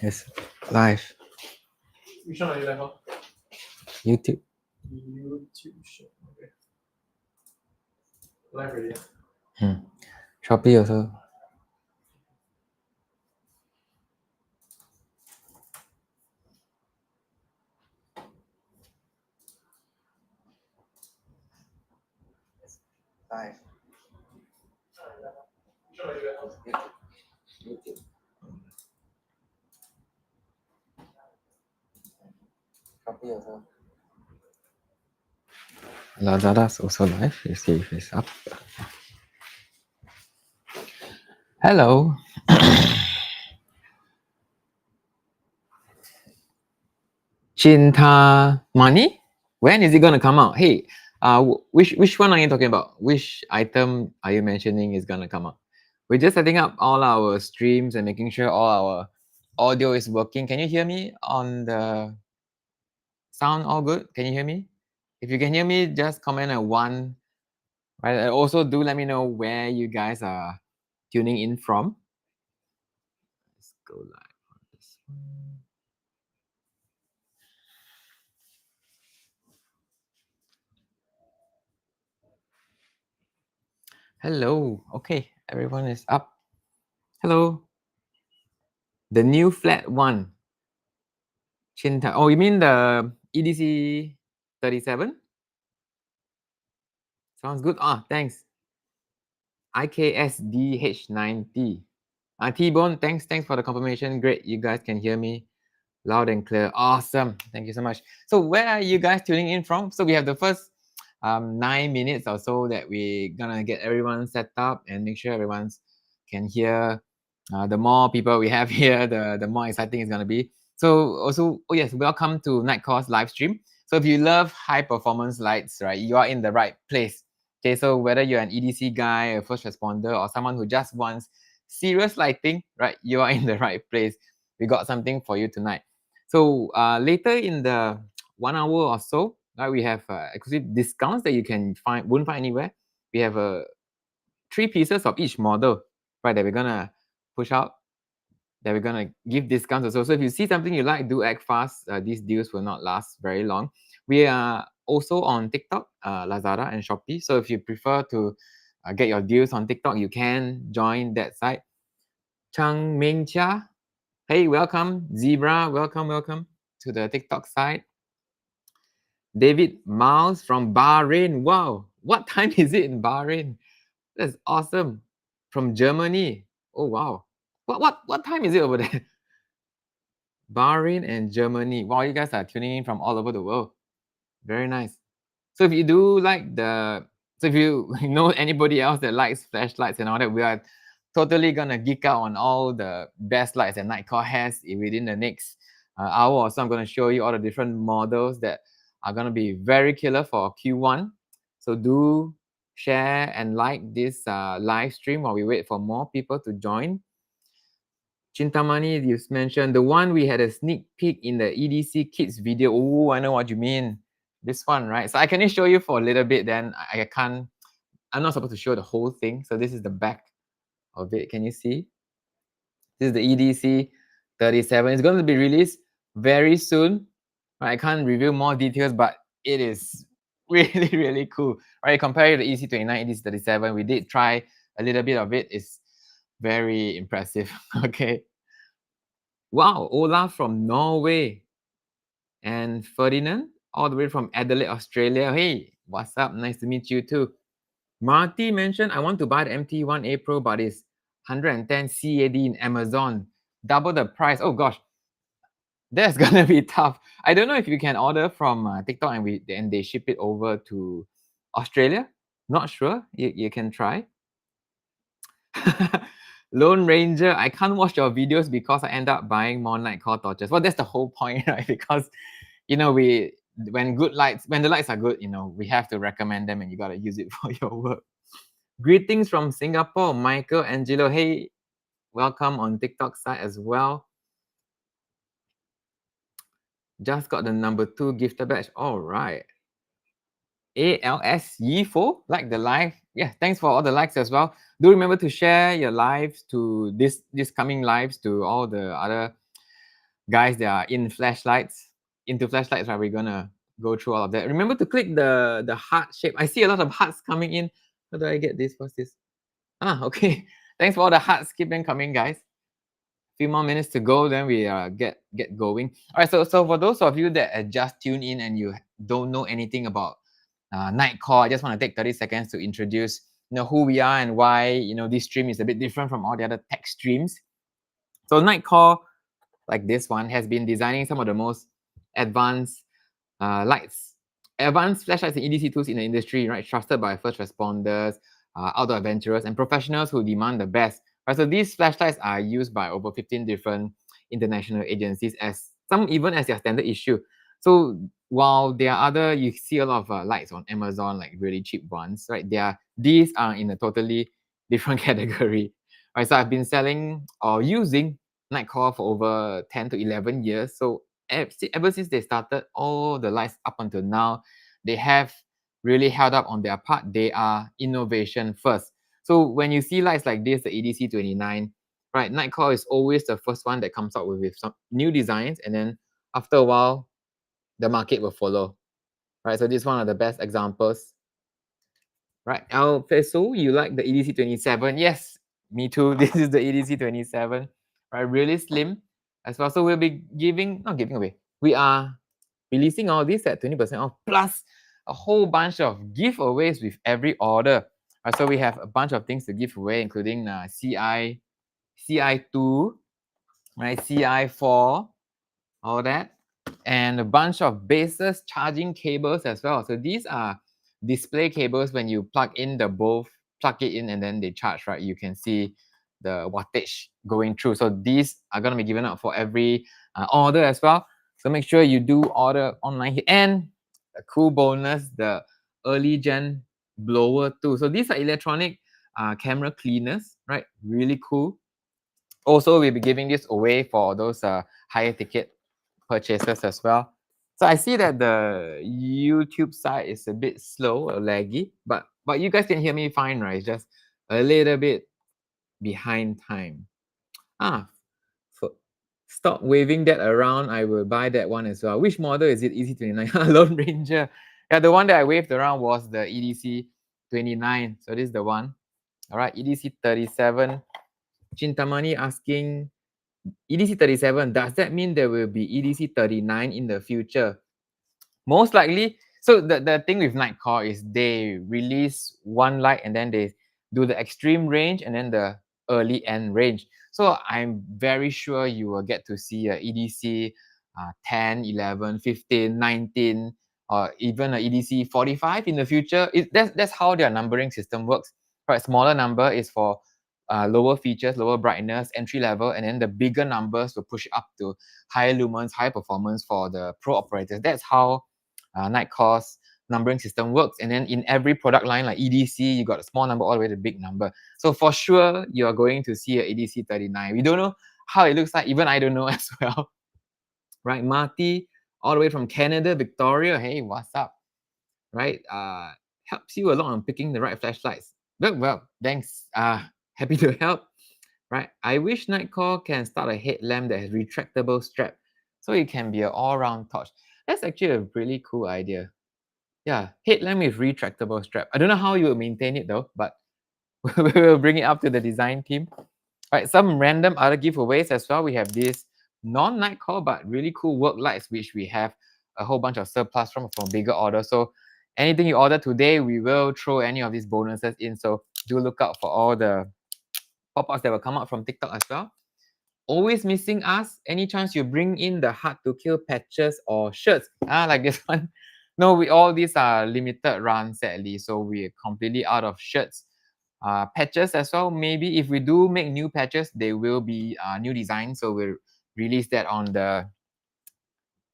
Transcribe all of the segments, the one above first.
Yes, live. Which one are you live on? YouTube. YouTube show. Okay. Live already. Shopee also. Live. Which one are you live on? YouTube. Shopee also. Lazada's also live. You see if it's up. Hello. Chintamani? When is it gonna come out? Hey, which one are you talking about? Which item are you mentioning is gonna come out? We're just setting up all our streams and making sure all our audio is working. Can you hear me on the sound? All good? Can you hear me? If you can hear me, just comment a 1. Right. And also do let me know where you guys are tuning in from. Let's go live on this one. Hello. Okay, everyone is up. Hello. The new flat one. Chinta. Oh, you mean the EDC 37? Sounds good. Ah, thanks. IKSDH90. T-Bone, thanks for the confirmation. Great, you guys can hear me loud and clear. Awesome. Thank you so much. So where are you guys tuning in from? So we have the first 9 minutes or so that we're gonna get everyone set up and make sure everyone can hear. The more people we have here, the more exciting it's gonna be. So also, oh yes, welcome to Nitecore's live stream. So if you love high performance lights, right, you are in the right place. Okay, so whether you're an EDC guy, a first responder, or someone who just wants serious lighting, right, you are in the right place. We got something for you tonight. So later in the 1 hour or so, right, we have exclusive discounts that you won't find anywhere. We have 3 pieces of each model, right, that we're gonna push out, that we're gonna give discounts also. So if you see something you like, do act fast. These deals will not last very long. We are also on TikTok, Lazada, and Shopee. So if you prefer to get your deals on TikTok, you can join that site. Chang Ming Chia, hey, welcome. Zebra, welcome to the TikTok site. David Miles from Bahrain. Wow, what time is it in Bahrain? That's awesome. From Germany. Oh wow. What time is it over there? Bahrain and Germany. Wow, you guys are tuning in from all over the world. Very nice. So if you do like so if you know anybody else that likes flashlights and all that, we are totally gonna geek out on all the best lights that Nitecore has within the next hour or so. I'm gonna show you all the different models that are gonna be very killer for Q1. So do share and like this live stream while we wait for more people to join. Chintamani, you mentioned the one we had a sneak peek in the EDC Kids video. Oh, I know what you mean. This one, right? So I can show you for a little bit, then I'm not supposed to show the whole thing. So this is the back of it. Can you see? This is the EDC 37. It's going to be released very soon. Right? I can't reveal more details, but it is really, really cool. Right? Compared to the EC29, EDC 37, we did try a little bit of it. It's very impressive. Okay. Wow, Olaf from Norway and Ferdinand all the way from Adelaide, Australia. Hey, what's up? Nice to meet you too. Marty mentioned, I want to buy the MT1A Pro, but it's 110 CAD in Amazon. Double the price. Oh gosh, that's gonna be tough. I don't know if you can order from TikTok and they ship it over to Australia. Not sure. You can try. Lone Ranger, I can't watch your videos because I end up buying more Nitecore torches. Well, that's the whole point, right? Because, you know, when the lights are good, you know, we have to recommend them and you got to use it for your work. Greetings from Singapore, Michael Angelo. Hey, welcome on TikTok side as well. Just got the number 2 gifted badge. All right. ALS Yifo, like the live. Yeah, thanks for all the likes as well. Do remember to share your lives to this coming lives to all the other guys that are into flashlights, right? We're gonna go through all of that. Remember to click the heart shape. I see a lot of hearts coming in. How do I get this? What's this? Okay. Thanks for all the hearts. Keep them coming, guys. Few more minutes to go, then we get going. All right. So for those of you that just tuned in and you don't know anything about Nitecore, I just want to take 30 seconds to introduce who we are and why this stream is a bit different from all the other tech streams. So Nitecore, like this one, has been designing some of the most advanced advanced flashlights and EDC tools in the industry, right? Trusted by first responders, outdoor adventurers, and professionals who demand the best. Right? So these flashlights are used by over 15 different international agencies, as some even as their standard issue. So while there are other, you see a lot of lights on Amazon, like really cheap ones, right? These are in a totally different category. Right? So I've been selling or using Nitecore for over 10 to 11 years. So ever since they started, all the lights up until now, they have really held up on their part. They are innovation first. So when you see lights like this, the EDC29, right, Nitecore is always the first one that comes out with some new designs, and then after a while, the market will follow. Right, so this is one of the best examples. Right, so you like the EDC27? Yes, me too. This is the EDC27. Right, really slim as well. So we'll be not giving away. We are releasing all this at 20% off, plus a whole bunch of giveaways with every order. Right, so we have a bunch of things to give away, including CI2, right, CI4, all that, and a bunch of baseless charging cables as well. So these are display cables. When you plug it in and then they charge, right? You can see the wattage going through. So these are going to be given out for every order as well. So make sure you do order online here. And a cool bonus, the early gen blower too. So these are electronic camera cleaners, right? Really cool. Also, we'll be giving this away for those higher ticket purchases as well. So I see that the YouTube side is a bit slow or laggy, but you guys can hear me fine, right? It's just a little bit behind time. So stop waving that around. I will buy that one as well. Which model is it? EDC29 Lone Ranger. Yeah, the one that I waved around was the EDC29. So this is the one. All right, EDC37. Chintamani asking, EDC37, does that mean there will be EDC39 in the future? Most likely. So the thing with Nitecore is they release one light and then they do the extreme range and then the early end range. So I'm very sure you will get to see a EDC 10, 11, 15, 19, or even a EDC 45 in the future. That's how their numbering system works. Right, smaller number is for lower features, lower brightness, entry level, and then the bigger numbers will push up to higher lumens, higher performance for the pro operators. That's how Nitecore's numbering system works. And then in every product line like EDC, you got a small number all the way to big number. So for sure, you are going to see a EDC 39. We don't know how it looks like. Even I don't know as well. Right, Marty, all the way from Canada, Victoria. Hey, what's up? Right, helps you a lot on picking the right flashlights. Well, thanks. Happy to help. Right, I wish Nitecore can start a headlamp that has retractable strap, so it can be an all-round torch. That's actually a really cool idea. Yeah, headlamp with retractable strap. I don't know how you will maintain it though, but we will bring it up to the design team. Right, some random other giveaways as well. We have this non-Nitecore but really cool work lights, which we have a whole bunch of surplus from bigger orders. So anything you order today, we will throw any of these bonuses in. So do look out for all the pop-ups that will come out from TikTok as well. Always missing us? Any chance you bring in the hard to kill patches or shirts? Like this one. No, all these are limited runs sadly, so we're completely out of shirts. Patches as well. Maybe if we do make new patches, they will be new designs, so we'll release that on the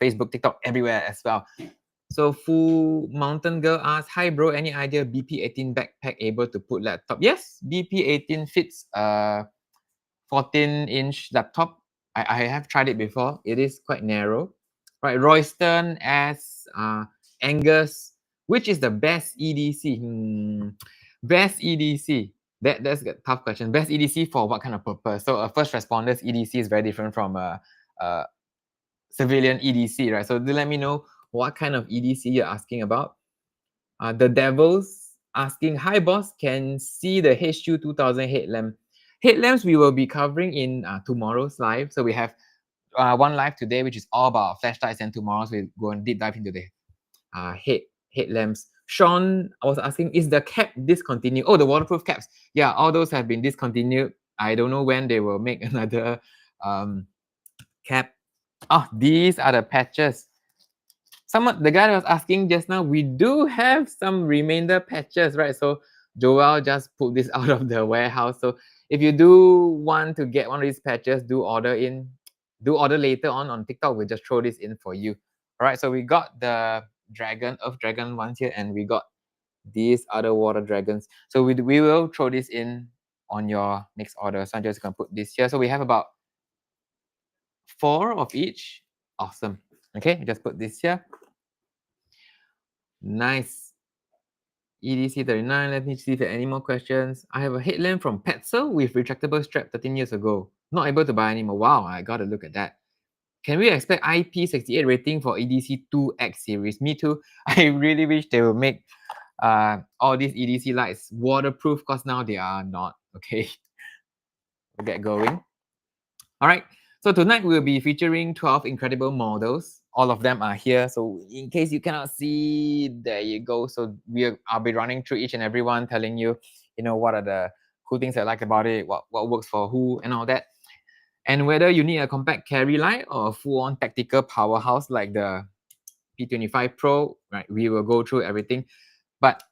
Facebook, TikTok, everywhere as well. So Full Mountain Girl asks, hi bro, any idea BP18 backpack able to put laptop? Yes, BP18 fits 14-inch laptop. I have tried it before. It is quite narrow. Right, Royston asks, Angus, which is the best EDC? Best EDC. That's a tough question. Best EDC for what kind of purpose? So a first responders EDC is very different from a civilian EDC, right? So do let me know what kind of EDC you're asking about. The Devils asking, hi boss, can see the HU 2000 headlamp. Headlamps we will be covering in tomorrow's live. So we have one live today, which is all about flashlights, and tomorrow's we'll go and deep dive into the headlamps. Sean was asking, is the cap discontinued? Oh, the waterproof caps. Yeah, all those have been discontinued. I don't know when they will make another cap. Oh, these are the patches. The guy was asking just now, we do have some remainder patches, right? So Joel just pulled this out of the warehouse. So if you do want to get one of these patches, do order later on TikTok. We'll just throw this in for you. All right, so we got the Earth Dragon ones here, and we got these other water dragons. So we will throw this in on your next order. So I'm just gonna put this here. So we have about 4 of each. Awesome. Okay, just put this here. Nice. EDC39, let me see if there are any more questions. I have a headlamp from Petzl with retractable strap 13 years ago. Not able to buy anymore. Wow, I gotta look at that. Can we expect IP68 rating for EDC2X series? Me too. I really wish they will make all these EDC lights waterproof, because now they are not. Okay, we'll get going. All right, so tonight we'll be featuring 12 incredible models. All of them are here. So in case you cannot see, there you go. So I'll be running through each and every one, telling you, what are the cool things I like about it, what works for who, and all that. And whether you need a compact carry light or a full-on tactical powerhouse like the MT25 Pro, right? We will go through everything. But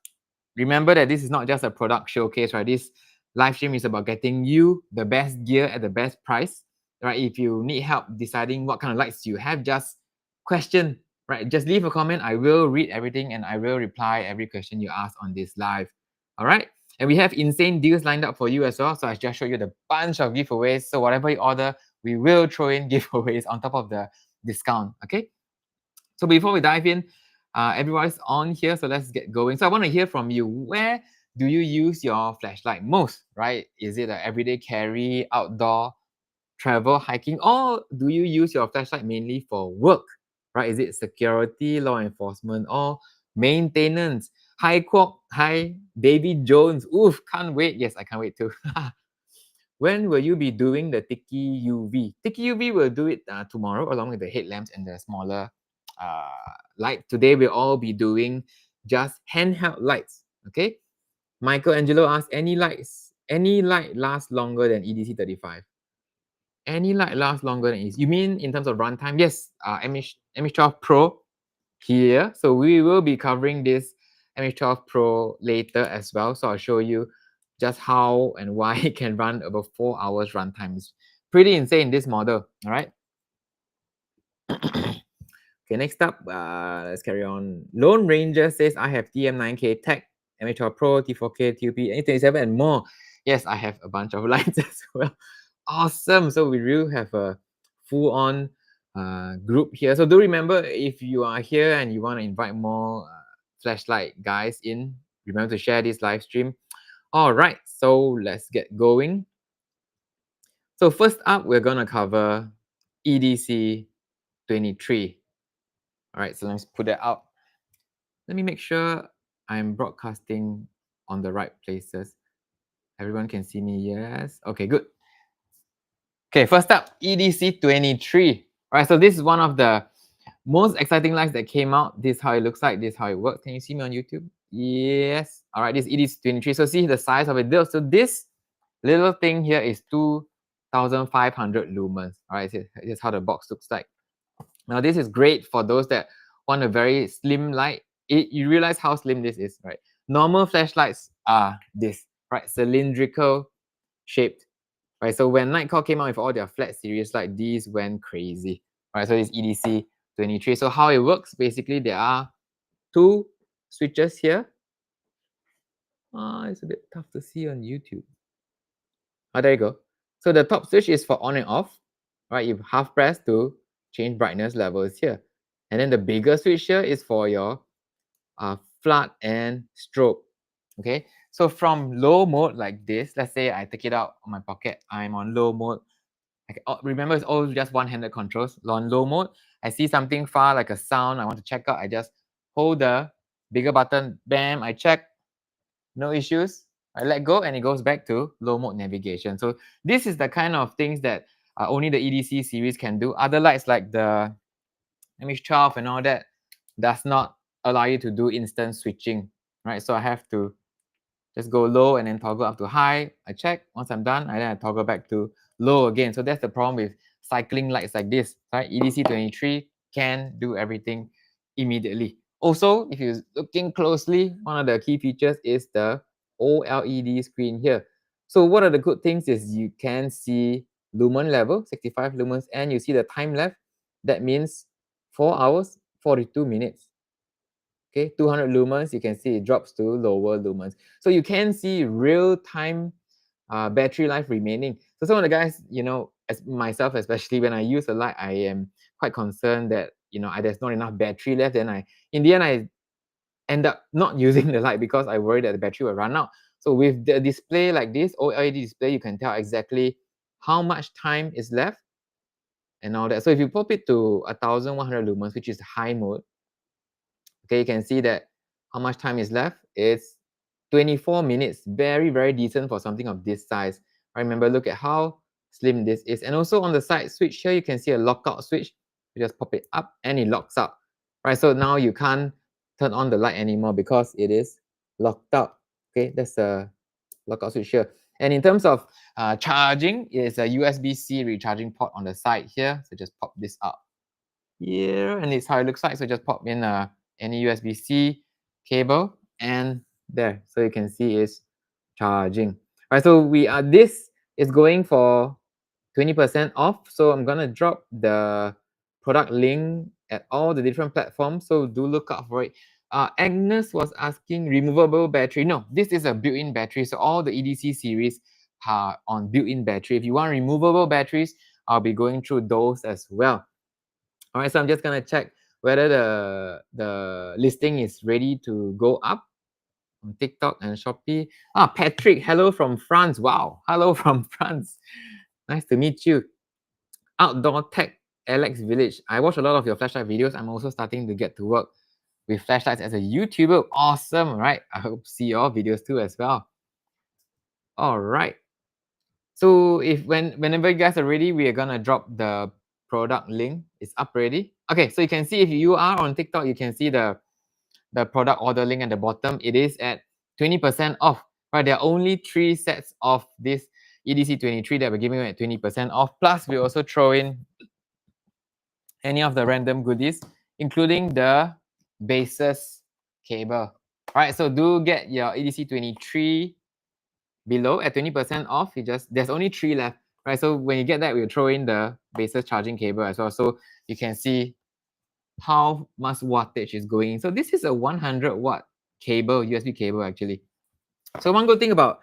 remember that this is not just a product showcase, right? This live stream is about getting you the best gear at the best price, right? If you need help deciding what kind of lights you have, just question, right? Just leave a comment. I will read everything and I will reply every question you ask on this live. All right. And we have insane deals lined up for you as well. So I just showed you the bunch of giveaways. So whatever you order, we will throw in giveaways on top of the discount. Okay. So before we dive in, everyone's on here. So let's get going. So I want to hear from you. Where do you use your flashlight most, right? Is it an everyday carry, outdoor, travel, hiking, or do you use your flashlight mainly for work, right? Is it security, law enforcement, or maintenance? Hi, Kwok. Hi, David Jones. Oof, can't wait. Yes, I can't wait too. When will you be doing the Tiki UV? Tiki UV will do it tomorrow along with the headlamps and the smaller light. Today we'll all be doing just handheld lights. Okay. Michelangelo asked, any light lasts longer than EDC35? Any light lasts longer than EDC? You mean in terms of runtime? Yes. MH12 Pro here. So we will be covering this MH12 Pro later as well. So I'll show you just how and why it can run about 4 hours runtime. It's pretty insane, this model. All right. Okay, next up, let's carry on. Lone Ranger says, I have TM9K Tech, MH12 Pro, T4K, TUP, A27, and more. Yes, I have a bunch of lights as well. Awesome. So we really have a full-on group here. So do remember, if you are here and you want to invite more flashlight guys in, remember to share this live stream. All right, so let's get going. So first up, we're going to cover EDC 23. All right, so let's put that out. Let me make sure I'm broadcasting on the right places. Everyone can see me, yes? Okay, good. Okay, first up, EDC 23. All right, so this is one of the most exciting lights that came out. This is how it looks like, this is how it works. Can you see me on YouTube? Yes. All right, this is EDC 23. So see the size of it. So this little thing here is 2,500 lumens. All right, this is how the box looks like. Now, this is great for those that want a very slim light. You realize how slim this is, right? Normal flashlights are this, right? Cylindrical shaped, right? So when Nitecore came out with all their flat series light, these went crazy, right? So this EDC 23. So how it works, basically, there are 2 switches here. It's a bit tough to see on YouTube. Oh, there you go. So the top switch is for on and off, right? You half press to change brightness levels here. And then the bigger switch here is for your flood and strobe. Okay, so from low mode like this, let's say I take it out of my pocket, I'm on low mode. Remember, it's always just one-handed controls. On low mode, I see something far like a sound I want to check out. I just hold the bigger button, bam, I check, no issues. I let go and it goes back to low mode navigation. So this is the kind of things that only the EDC series can do. Other lights like the MH12 and all that does not allow you to do instant switching, right? So I have to just go low and then toggle up to high. I check. Once I'm done, then I toggle back to low again. So that's the problem with cycling lights like this, right? EDC23 can do everything immediately. Also, if you're looking closely, one of the key features is the OLED screen here. So what are the good things is you can see lumen level, 65 lumens, and you see the time left. That means 4 hours, 42 minutes. Okay, 200 lumens, you can see it drops to lower lumens. So you can see real-time battery life remaining. So some of the guys, you know, as myself, especially when I use a light, I am quite concerned that, you know, there's not enough battery left. Then in the end, I end up not using the light because I worry that the battery will run out. So with the display like this, OLED display, you can tell exactly how much time is left and all that. So if you pop it to 1100 lumens, which is high mode, okay, you can see that how much time is left. It's 24 minutes. Very, very decent for something of this size. Remember, look at how slim this is. And also on the side switch here, you can see a lockout switch. You just pop it up and it locks up. Right, so now you can't turn on the light anymore because it is locked out. Okay, that's a lockout switch here. And in terms of charging, it's a USB-C recharging port on the side here. So just pop this up here, and it's how it looks like. So just pop in any USB-C cable and there. So you can see it's charging. All right, so this is going for 20% off. So I'm gonna drop the product link at all the different platforms. So do look out for it. Agnes was asking removable battery. No, this is a built-in battery. So all the EDC series are on built-in battery. If you want removable batteries, I'll be going through those as well. All right, so I'm just gonna check whether the listing is ready to go up on TikTok and Shopee. Patrick, hello from France. Wow, hello from France. Nice to meet you. Outdoor Tech Alex Village. I watch a lot of your flashlight videos. I'm also starting to get to work with flashlights as a YouTuber. Awesome, right? I hope to see your videos too as well. All right. So whenever you guys are ready, we are gonna drop the product link. It's up already. Okay, so you can see if you are on TikTok, you can see the product order link at the bottom. It is at 20% off. Right, there are only 3 sets of this EDC23 that we're giving away at 20% off. Plus, we also throw in any of the random goodies, including the bases cable. All right, so do get your EDC23 below at 20% off. There's only 3 left, right? So when you get that, we'll throw in the bases charging cable as well, so you can see how much wattage is going in. So this is a 100 watt cable, USB cable actually. So one good thing about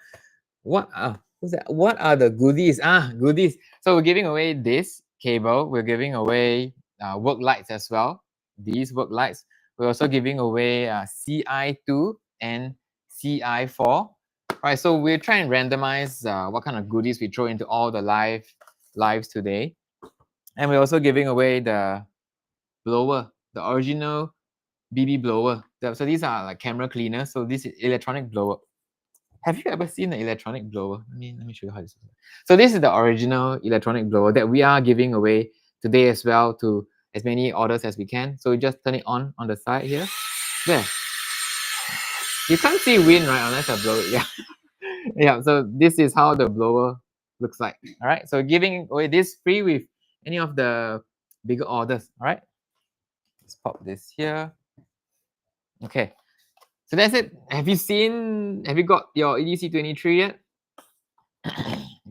what are the goodies? Goodies. So we're giving away this cable. We're giving away work lights as well. These work lights. We're also giving away CI2 and CI4. Right, so we're trying to randomize what kind of goodies we throw into all the lives today. And we're also giving away the blower, the original BB blower. So these are like camera cleaners. So this is electronic blower. Have you ever seen an electronic blower? Let me show you how this is. So this is the original electronic blower that we are giving away today as well to as many orders as we can. So we just turn it on the side here. There. You can't see wind, right? Unless I blow it. Yeah. Yeah. So this is how the blower looks like. All right. So giving away this free with any of the bigger orders. All right. Let's pop this here. Okay. So that's it. Have you got your EDC23 yet?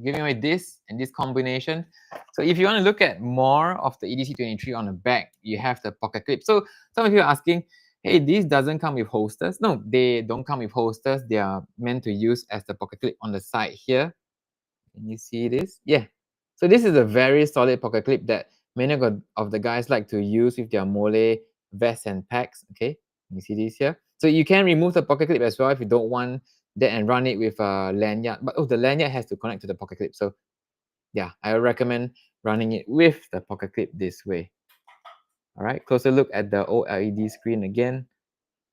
Giving away this and this combination. So if you want to look at more of the EDC23 on the back, you have the pocket clip. So some of you are asking, hey, this doesn't come with holsters. No, they don't come with holsters. They are meant to use as the pocket clip on the side here. Can you see this? Yeah. So this is a very solid pocket clip that many of the guys like to use with their mole vests and packs. Okay, you see this here. So you can remove the pocket clip as well if you don't want that and run it with a lanyard. But the lanyard has to connect to the pocket clip. So yeah, I recommend running it with the pocket clip this way. All right, closer look at the OLED screen again,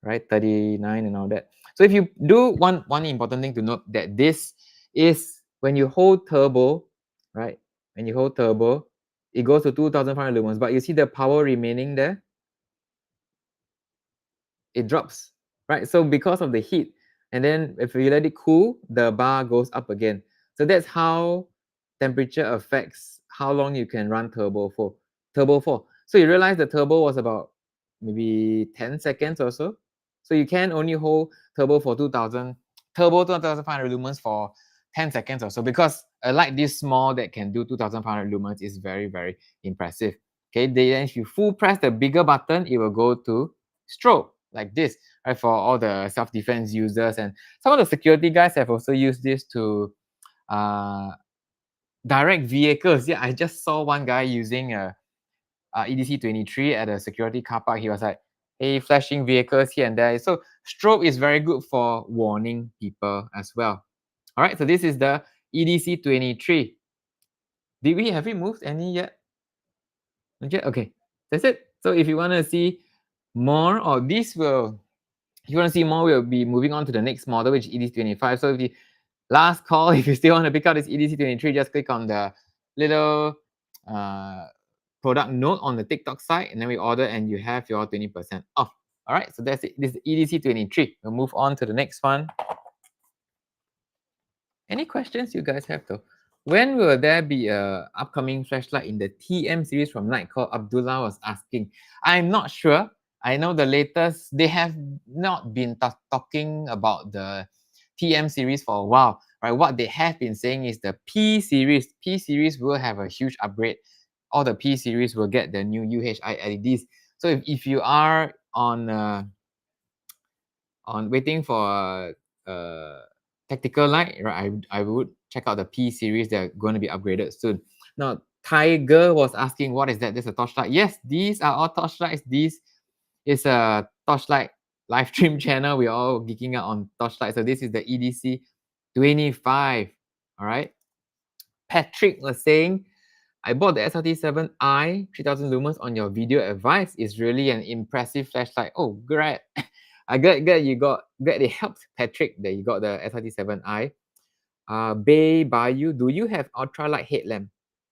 right? 39 and all that. So if you do one important thing to note, that this is when you hold turbo, right? When you hold turbo, it goes to 2500 lumens, but you see the power remaining there? It drops, right? So because of the heat, and then if you let it cool, the bar goes up again. So that's how temperature affects how long you can run turbo for. So you realize the turbo was about maybe 10 seconds or so. So you can only hold turbo for 2500 lumens for 10 seconds or so, because a light this small that can do 2500 lumens is very, very impressive. Okay, then if you full press the bigger button, it will go to strobe like this, right? For all the self-defense users, and some of the security guys have also used this to direct vehicles. Yeah, I just saw one guy using a EDC23 at a security car park. He was like, hey, flashing vehicles here and there. So strobe is very good for warning people as well. All right, so this is the EDC23. Have we moved any yet? Okay, that's it. So if you want to see more, or this will, if you want to see more, we'll be moving on to the next model, which is EDC25. So if you last call, if you still want to pick out this EDC23, just click on the little product note on the TikTok site, and then we order, and you have your 20% off. All right, so that's it. This is EDC23. We'll move on to the next one. Any questions you guys have though? When will there be a upcoming flashlight in the TM series from Nitecore? Abdullah was asking. I'm not sure. I know the latest, they have not been talking about the TM series for a while, right? What they have been saying is the P series. P series will have a huge upgrade. All the P series will get the new UHI LEDs. So if you are on waiting for tactical light, right? I would check out the P series. They're going to be upgraded soon. Now, Tiger was asking, what is that? This is a torchlight. Yes, these are all torchlights. This is a torchlight live stream channel. We're all geeking out on torchlight. So this is the EDC 25. All right. Patrick was saying, I bought the SRT7i 3000 lumens on your video advice. It's really an impressive flashlight. Oh, great. I glad it helped Patrick that you got the SRT7i. Bay Bayou, do you have ultralight headlamp?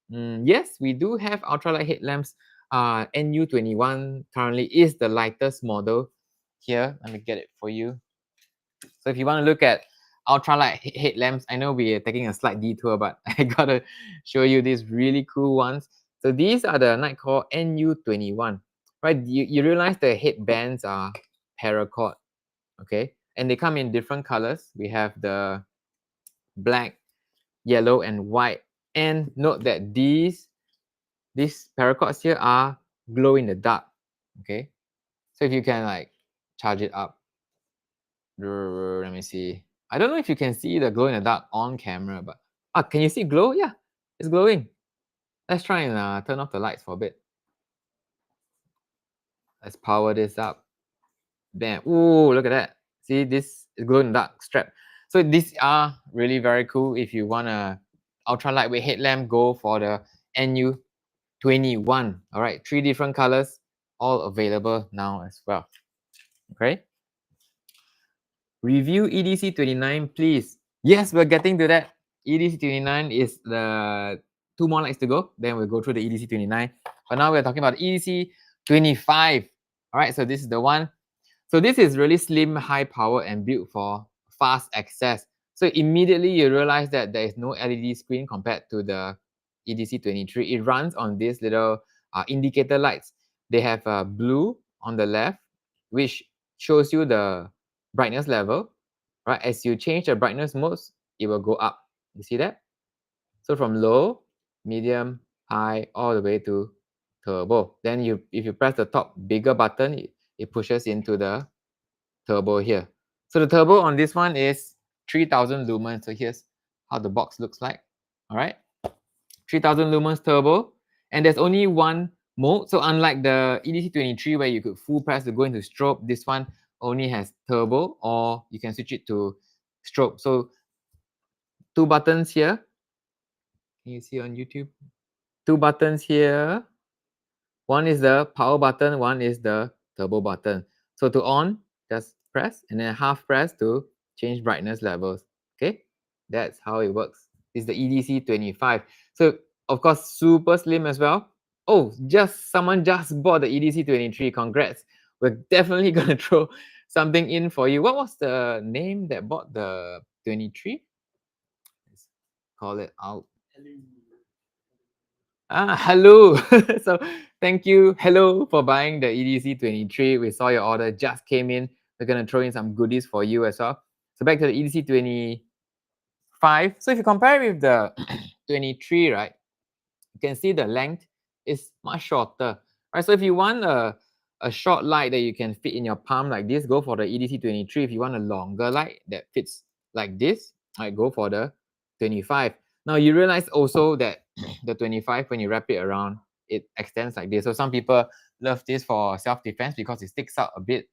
Yes, we do have ultralight headlamps. NU21 currently is the lightest model here. Let me get it for you. So if you want to look at ultralight headlamps, I know we are taking a slight detour, but I gotta show you these really cool ones. So these are the Nitecore NU21, right? You realize the headbands are paracord, okay? And they come in different colors. We have the black, yellow, and white. And note that these paracords here are glow in the dark, okay? So if you can like charge it up, let me see. I don't know if you can see the glow in the dark on camera, but can you see glow? Yeah, it's glowing. Let's try and turn off the lights for a bit. Let's power this up. Bam. Ooh, look at that. See, this is glow in the dark strap. So these are really very cool. If you want a ultra lightweight headlamp, go for the NU21. All right, 3 different colors, all available now as well. Okay. Review EDC29, please. Yes, we're getting to that. EDC29 is the 2 more lights to go. Then we'll go through the EDC29. But now we're talking about EDC25. All right, so this is the one. So this is really slim, high power, and built for fast access. So immediately you realize that there is no LED screen compared to the EDC23. It runs on these little indicator lights. They have blue on the left, which shows you the brightness level, right? As you change the brightness modes, it will go up. You see that? So from low, medium, high, all the way to turbo. Then if you press the top bigger button, it pushes into the turbo here. So the turbo on this one is 3000 lumens. So here's how the box looks like. All right, 3000 lumens turbo, and there's only one mode. So unlike the EDC23 where you could full press to go into strobe, this one only has turbo, or you can switch it to strobe. So 2 buttons here. Can you see on YouTube? 2 buttons here. One is the power button, one is the turbo button. So to on, just press, and then half press to change brightness levels. Okay, that's how it works. This is the EDC25. So of course, super slim as well. Oh, someone just bought the EDC23. Congrats. We're definitely gonna throw something in for you. What was the name that bought the 23? Let's call it out. Hello. So thank you, hello, for buying the EDC23. We saw your order just came in. We're gonna throw in some goodies for you as well. So back to the EDC25. So if you compare it with the 23, right, you can see the length is much shorter, right? So if you want a short light that you can fit in your palm like this, go for the EDC23. If you want a longer light that fits like this, right, go for the 25. Now you realize also that the 25, when you wrap it around, it extends like this. So some people love this for self-defense because it sticks out a bit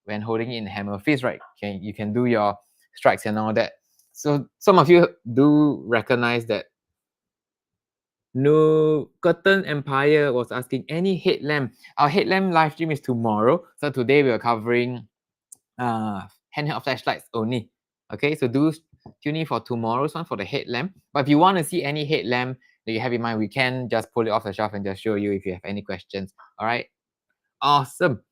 when holding it in hammer fist, right? You can do your strikes and all that. So some of you do recognize that. No, Curtain Empire was asking any headlamp. Our headlamp live stream is tomorrow. So today we are covering handheld flashlights only. Okay, so do tune in for tomorrow's one for the headlamp. But if you want to see any headlamp that you have in mind, we can just pull it off the shelf and just show you if you have any questions. All right, awesome,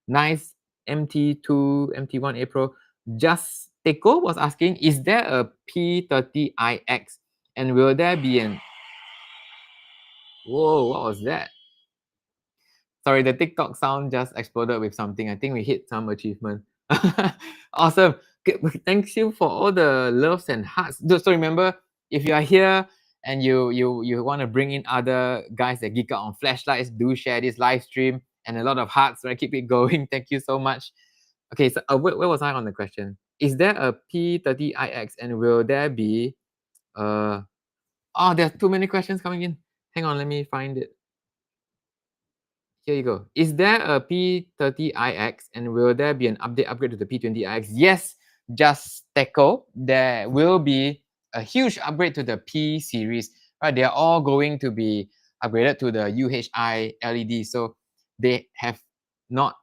nice. MT2, MT1A Pro. Just Teco was asking, is there a P30iX and will there be an... Whoa, what was that? Sorry, the TikTok sound just exploded with something. I think we hit some achievement. Awesome. Thanks you for all the loves and hearts. So remember, if you are here and you want to bring in other guys that geek out on flashlights, do share this live stream and a lot of hearts, right? Keep it going. Thank you so much. Okay, so where was I on the question? Is there a P30iX and will there be oh, there's too many questions coming in. Hang on, let me find it. Here you go. Is there a P30iX and will there be an upgrade to the P20iX? Yes, just Teco. There will be a huge upgrade to the P series. Right, they are all going to be upgraded to the UHI LED. So they have not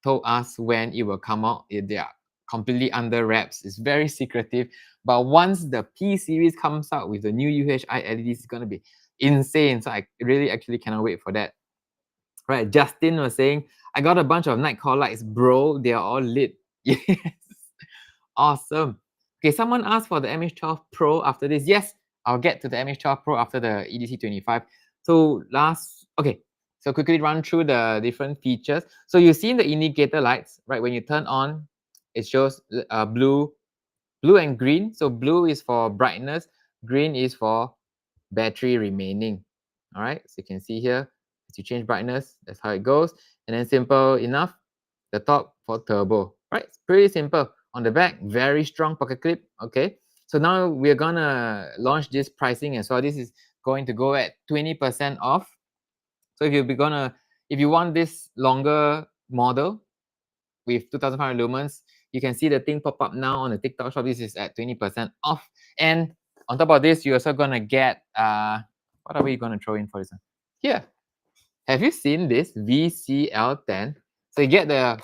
told us when it will come out. They are completely under wraps. It's very secretive. But once the P series comes out with the new UHI LEDs, it's going to be insane. So I really actually cannot wait for that. Right, Justin was saying, I got a bunch of Nitecore lights, bro. They are all lit. Yes. Awesome. Okay, someone asked for the MH12 Pro after this. Yes, I'll get to the MH12 Pro after the EDC25. So so quickly run through the different features. So you've seen the indicator lights, right? When you turn on, it shows blue and green. So blue is for brightness, green is for battery remaining. All right, so you can see here, as you change brightness, that's how it goes. And then simple enough, the top for turbo. Right, it's pretty simple. On the back, very strong pocket clip. Okay, so now we're gonna launch this pricing as well. This is going to go at 20% off. So if you want this longer model with 2500 lumens, you can see the thing pop up now on the TikTok shop. This is at 20% off. And on top of this, you're also gonna get what are we gonna throw in for this one? Here. Have you seen this VCL10? So you get the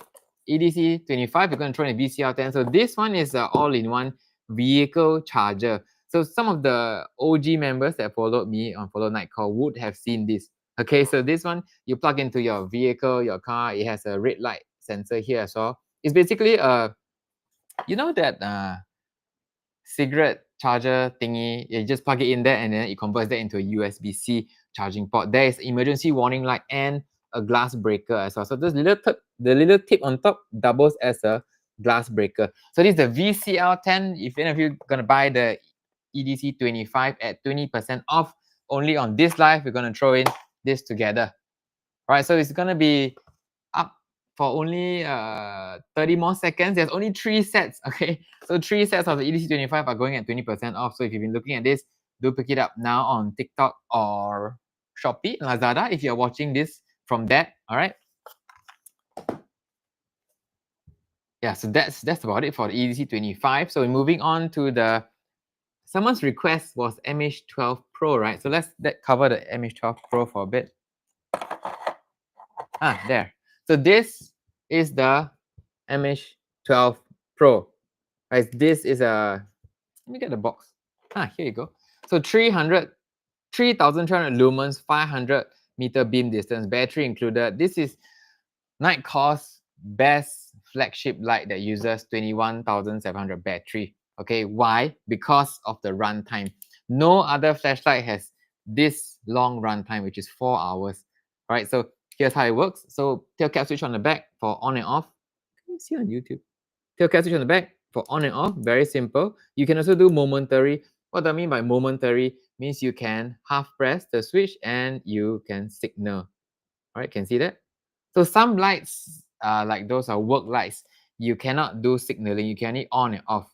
EDC25, you're gonna throw in a VCL10. So this one is an all-in-one vehicle charger. So some of the OG members that followed me on Follow Nitecore would have seen this. Okay, so this one, you plug into your vehicle, your car, it has a red light sensor here as well. It's basically you know that cigarette charger thingy, you just plug it in there and then it converts that into a USB-C charging port. There is emergency warning light and a glass breaker as well. So this the little tip on top doubles as a glass breaker. So this is the VCL10. If any of you gonna buy the EDC25 at 20% off, only on this live, we're gonna throw in this together. All right, so it's gonna be up for only 30 more seconds. There's only 3 sets, okay? So 3 sets of the EDC25 are going at 20% off. So if you've been looking at this, do pick it up now on TikTok or Shopee, Lazada, if you're watching this from that, all right? Yeah, so that's about it for the EDC25. So moving on to the someone's request was MH12 Pro, right? So let's cover the MH12 Pro for a bit. There. So this is the MH12 Pro. Right, this is a, let me get the box. Here you go. So 3,300 lumens, 500 meter beam distance, battery included. This is Nitecore's best flagship light that uses 21,700 battery. Okay, why? Because of the runtime. No other flashlight has this long runtime, which is 4 hours. All right, so here's how it works. So tail cap switch on the back for on and off. Can you see on YouTube? Tail cap switch on the back for on and off, very simple. You can also do momentary. What do I mean by momentary? Means you can half press the switch and you can signal. All right, can see that? So some lights, like those are work lights, you cannot do signaling. You can only on and off.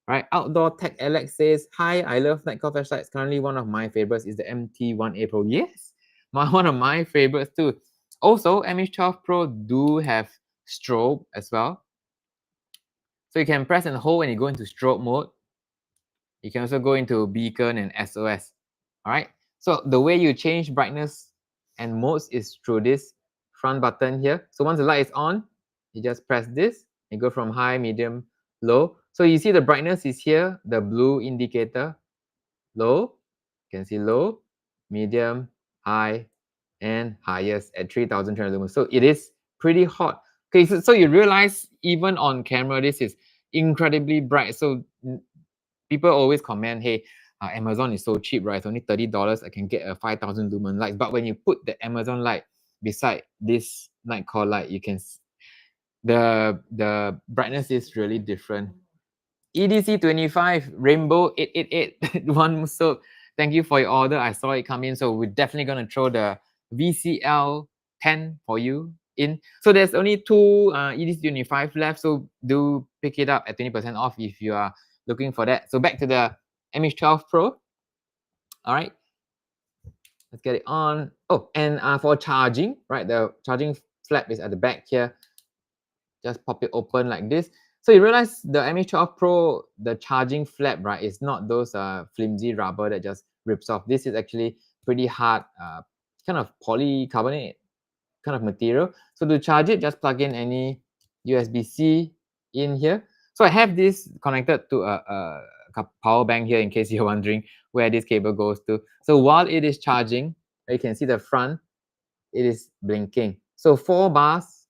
Right, Outdoor Tech Alex says, hi, I love Nitecore flashlights. Currently, one of my favorites is the MT1A Pro. Yes, one of my favorites too. Also, MH12 Pro do have strobe as well. So you can press and hold when you go into strobe mode. You can also go into beacon and SOS. All right. So the way you change brightness and modes is through this front button here. So once the light is on, you just press this. You go from high, medium, low. So you see the brightness is here, the blue indicator, low. You can see low, medium, high, and highest at 3,300 lumens. So it is pretty hot. Okay, so you realize even on camera, this is incredibly bright. So people always comment, hey, Amazon is so cheap, right? It's only $30. I can get a 5,000 lumen light. But when you put the Amazon light beside this Nitecore light, you can the brightness is really different. EDC 25 Rainbow 888 one. So thank you for your order. I saw it come in. So we're definitely gonna throw the VCL 10 for you in. So there's only two EDC 25 left. So do pick it up at 20% off if you are looking for that. So back to the MH12 Pro. All right, let's get it on. Oh, and for charging, right, the charging flap is at the back here. Just pop it open like this. So you realize the MH12 Pro, the charging flap, right, is not those flimsy rubber that just rips off. This is actually pretty hard, kind of polycarbonate kind of material. So to charge it, just plug in any USB-C in here. So I have this connected to a power bank here in case you're wondering where this cable goes to. So while it is charging, you can see the front, it is blinking. So 4 bars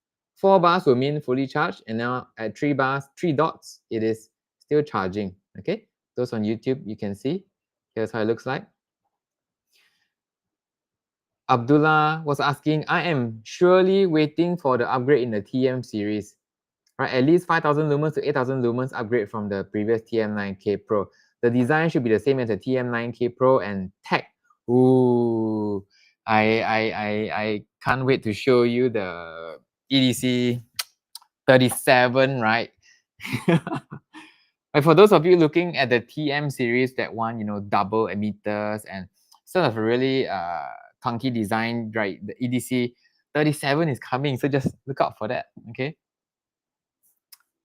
will mean fully charged, and now at 3 dots, it is still charging. Okay, those on YouTube, you can see. Here's how it looks like. Abdullah was asking, I am surely waiting for the upgrade in the TM series. Right, at least 5,000 lumens to 8,000 lumens upgrade from the previous TM9K Pro. The design should be the same as the TM9K Pro and tech. Ooh, I can't wait to show you the EDC 37, right? Like for those of you looking at the TM series, that one, you know, double emitters and sort of a really clunky design, right? The EDC 37 is coming, so just look out for that, okay?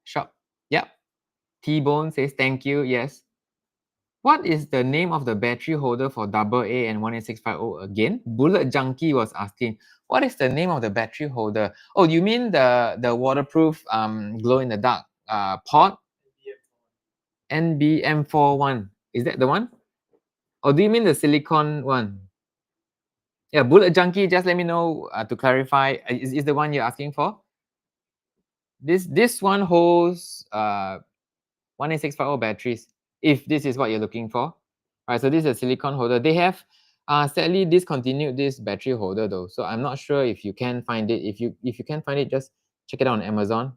Shop. Yep. T-Bone says thank you. Yes. What is the name of the battery holder for AA and 18650 again? Bullet Junkie was asking, what is the name of the battery holder? Oh, you mean the waterproof glow in the dark port? NBM41. Is that the one? Or do you mean the silicone one? Yeah, Bullet Junkie, just let me know to clarify. Is the one you're asking for? This one holds 18650 batteries, if this is what you're looking for. All right, so this is a silicone holder. They have sadly discontinued this battery holder though, so I'm not sure if you can find it. If you can find it, just check it out on Amazon.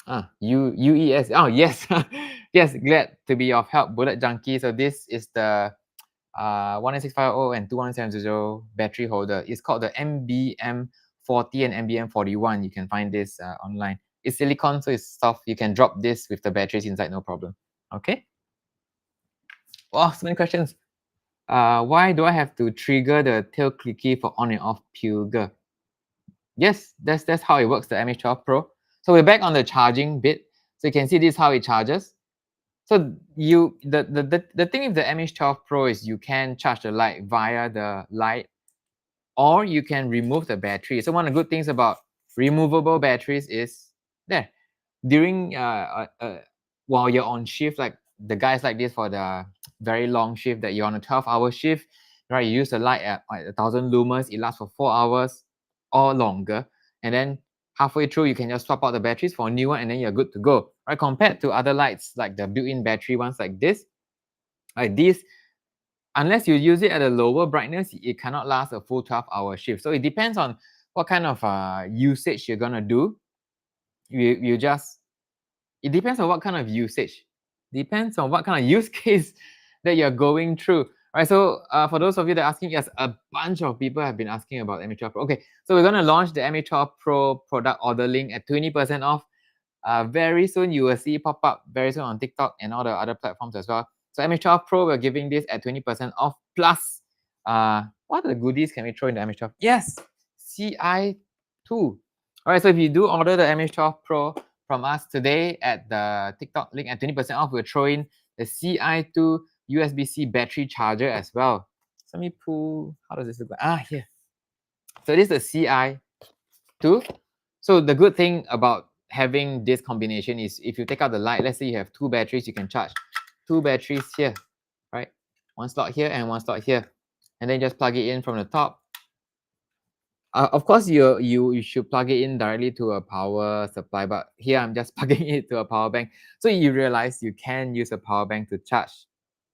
UES. Oh yes, yes. Glad to be of help, Bullet Junkie. So this is the 18650 and 21700 battery holder. It's called the MBM40 and MBM41. You can find this online. It's silicone, so it's soft. You can drop this with the batteries inside, no problem. Okay. Oh, so many questions. Why do I have to trigger the tail clicky for on and off pilger? Yes, that's how it works, the MH12 Pro. So we're back on the charging bit. So you can see this is how it charges. So the thing with the MH12 Pro is you can charge the light via the light, or you can remove the battery. So one of the good things about removable batteries is there during while you're on shift, like the guys like this for the very long shift that you're on a 12-hour shift, right? You use the light at 1,000 lumens, it lasts for 4 hours or longer, and then halfway through you can just swap out the batteries for a new one, and then you're good to go, right? Compared to other lights like the built-in battery ones like this, like this, unless you use it at a lower brightness, it cannot last a full 12-hour shift. So it depends on what kind of usage you're gonna do. You just, it depends on what kind of usage, depends on what kind of use case that you're going through. Right, so for those of you that are asking, yes, a bunch of people have been asking about MH12 Pro. Okay, so we're gonna launch the MH12 Pro product order link at 20% off. Very soon you will see pop up very soon on TikTok and all the other platforms as well. So MH12 Pro, we're giving this at 20% off. Plus, what other goodies can we throw in the MH12? Yes, CI2. All right, so if you do order the MH12 Pro from us today at the TikTok link at 20% off, we'll throw in the CI2 USB-C battery charger as well. So let me pull, how does this look like? Here. So this is the CI2. So the good thing about having this combination is if you take out the light, let's say you have 2 batteries, you can charge 2 batteries here, right? 1 slot here and 1 slot here. And then just plug it in from the top. Of course, you should plug it in directly to a power supply, but here I'm just plugging it to a power bank. So you realize you can use a power bank to charge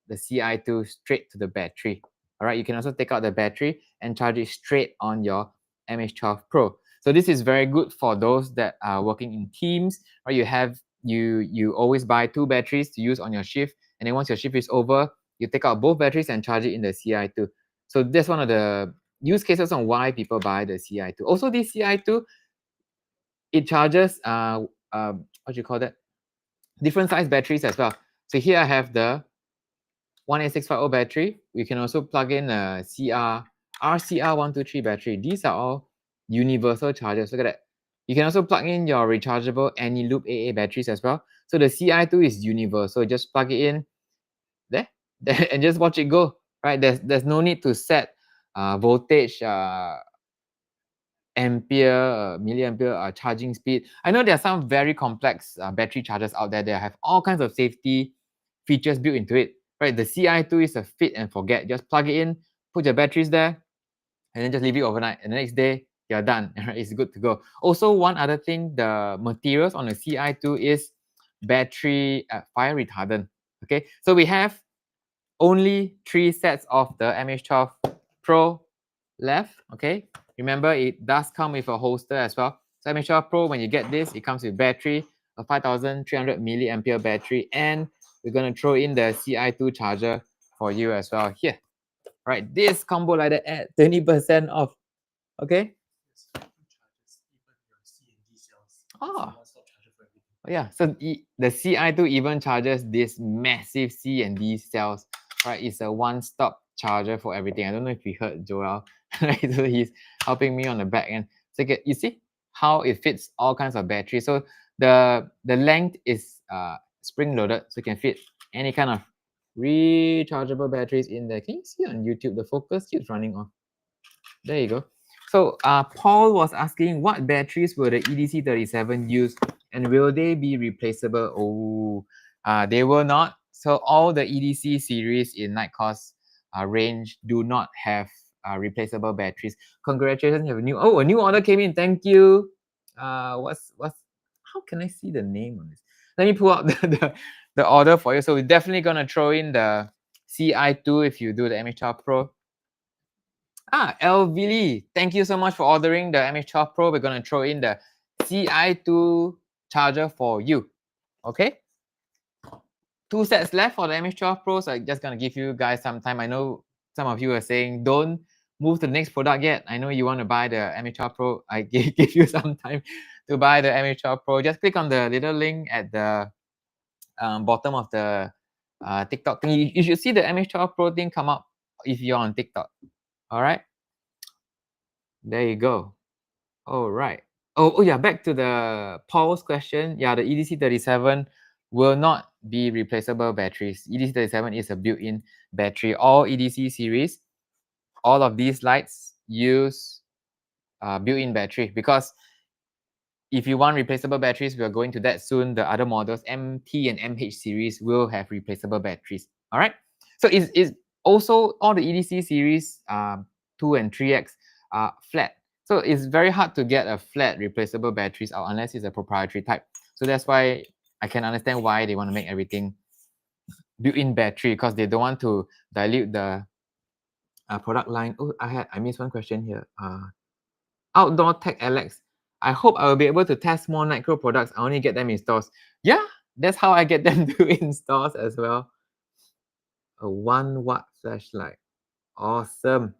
the CI2 straight to the battery. All right, you can also take out the battery and charge it straight on your MH12 Pro. So this is very good for those that are working in teams, or you always buy 2 batteries to use on your shift, and then once your shift is over, you take out both batteries and charge it in the CI2. So that's one of the use cases on why people buy the CI2. Also, this CI2, it charges what do you call that? Different size batteries as well. So here I have the 18650 battery. We can also plug in a RCR123 battery. These are all universal chargers. Look at that. You can also plug in your rechargeable any-loop AA batteries as well. So the CI2 is universal. Just plug it in there and just watch it go. Right? There's no need to set voltage, ampere, milliampere charging speed. I know there are some very complex battery chargers out there that have all kinds of safety features built into it. Right, the CI2 is a fit and forget. Just plug it in, put your batteries there, and then just leave it overnight. And the next day, you're done. Right, it's good to go. Also, one other thing, the materials on the CI2 is battery fire retardant. Okay, so we have only 3 sets of the MH12 Pro left. Okay, remember it does come with a holster as well. So MH12 Pro, when you get this, it comes with battery, a 5300 milliampere battery, and we're going to throw in the CI2 charger for you as well here. Right, this combo like that at 20% off. Okay. Oh. Yeah, so the CI2 even charges this massive C and D cells. Right, it's a one-stop charger for everything. I don't know if you heard Joel. Right, so he's helping me on the back end. So you see how it fits all kinds of batteries. So the length is spring loaded, so you can fit any kind of rechargeable batteries in there. Can you see on YouTube the focus keeps running off? There you go. So Paul was asking what batteries will the EDC37 use, and will they be replaceable? Oh, they will not. So all the EDC series in Nitecore's range do not have replaceable batteries. Congratulations, you have a new order came in. Thank you. What's how can I see the name on this? Let me pull out the order for you. So we're definitely gonna throw in the CI2 if you do the MH12 Pro. Elvili, thank you so much for ordering the MH12 Pro. We're going to throw in the CI2 charger for you. Okay? 2 sets left for the MH12 Pro, so I'm just going to give you guys some time. I know some of you are saying, don't move to the next product yet. I know you want to buy the MH12 Pro. I give you some time to buy the MH12 Pro. Just click on the little link at the bottom of the TikTok thing. You should see the MH12 Pro thing come up if you're on TikTok. All right, there you go. All right. Oh yeah, back to the Paul's question. Yeah, the EDC37 will not be replaceable batteries. EDC37 is a built-in battery. All EDC series, all of these lights use built-in battery, because if you want replaceable batteries, we are going to that soon. The other models, MT and MH series, will have replaceable batteries. All right. So it's also all the EDC series 2 and 3X are flat. So it's very hard to get a flat replaceable batteries out unless it's a proprietary type. So that's why I can understand why they want to make everything built-in battery, because they don't want to dilute the product line. Oh, I missed one question here. Outdoor Tech Alex. I hope I will be able to test more Nitecore products. I only get them in stores. Yeah, that's how I get them to in stores as well. A 1-watt flashlight. Awesome.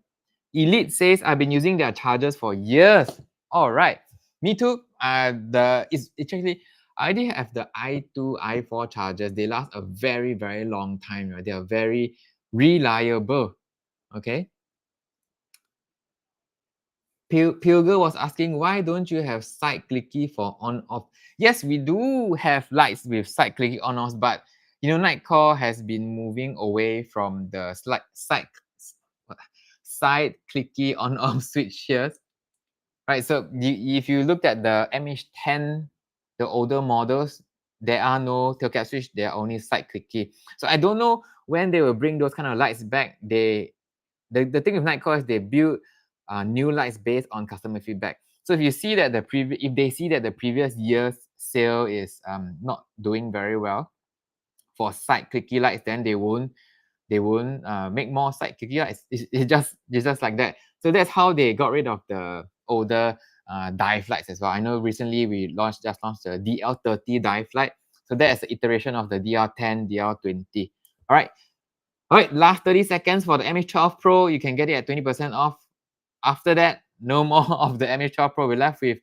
Elite says I've been using their chargers for years. All right. Me too. It's actually, I already have the i2, i4 chargers. They last a very, very long time. Right? They are very reliable. Okay. Pilger was asking, why don't you have side clicky for on off? Yes, we do have lights with side clicky on off, but you know, Nitecore has been moving away from the side clicky on off switch here, right? So if you looked at the MH10, the older models, there are no tail cap switch, they are only side clicky. So I don't know when they will bring those kind of lights back. The thing with Nitecore is they build new lights based on customer feedback. So if you see that if they see that the previous year's sale is not doing very well for side clicky lights, then they won't make more side clicky lights. It's just like that. So that's how they got rid of the older dive lights as well. I know recently we just launched the DL30 dive light. So that is the iteration of the DL10, DL20. All right. All right, last 30 seconds for the MH12 Pro. You can get it at 20% off. After that, no more of the MH12 Pro. We're left with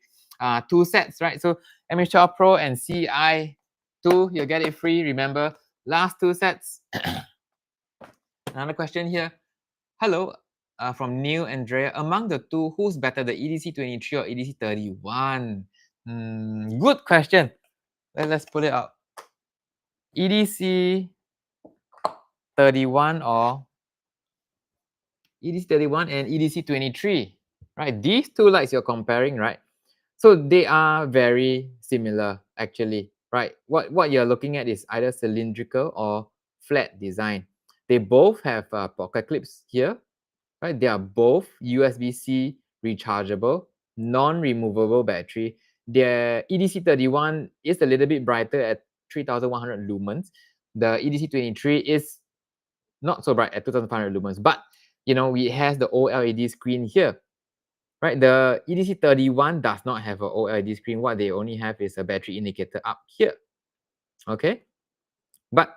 2 sets, right? So MH12 Pro and CI2, you'll get it free. Remember, last 2 sets. Another question here. Hello, from Neil Andrea. Among the two, who's better, the EDC23 or EDC31? Good question. Let's pull it out. EDC31 or EDC31 and EDC23, right? These two lights you're comparing, right? So they are very similar, actually, right? What you're looking at is either cylindrical or flat design. They both have pocket clips here, right? They are both USB-C rechargeable, non-removable battery. The EDC31 is a little bit brighter at 3,100 lumens. The EDC23 is not so bright at 2,500 lumens, but you know, it has the OLED screen here, right? The EDC31 does not have an OLED screen. What they only have is a battery indicator up here, okay? But,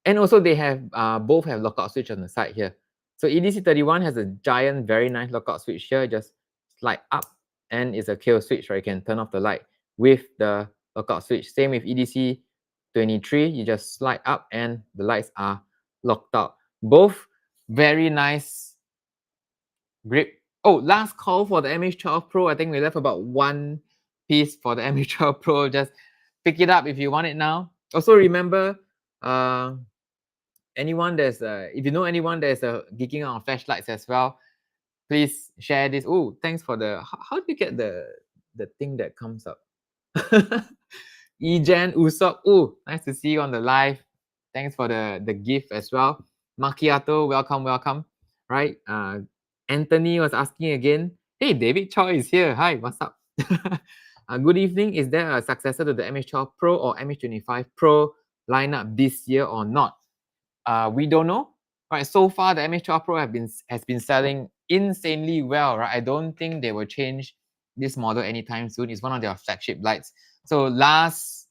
and also they have, both have lockout switch on the side here. So EDC31 has a giant, very nice lockout switch here, just slide up, and it's a kill switch, right? You can turn off the light with the lockout switch. Same with EDC23, you just slide up and the lights are locked out. Both very nice grip. Oh, last call for the MH12 Pro. I think we left about 1 piece for the MH12 Pro. Just pick it up if you want it now. Also remember, anyone that's if you know anyone that's geeking out on flashlights as well, please share this. Oh, thanks for the how do you get the thing that comes up? Ejan Usop. Oh, nice to see you on the live. Thanks for the gift as well. Macchiato, welcome. Right? Anthony was asking again. Hey, David Choi is here. Hi, what's up? Good evening. Is there a successor to the MH12 Pro or MH25 Pro lineup this year or not? We don't know. Right. So far, the MH12 Pro has been selling insanely well. Right. I don't think they will change this model anytime soon. It's one of their flagship lights. So last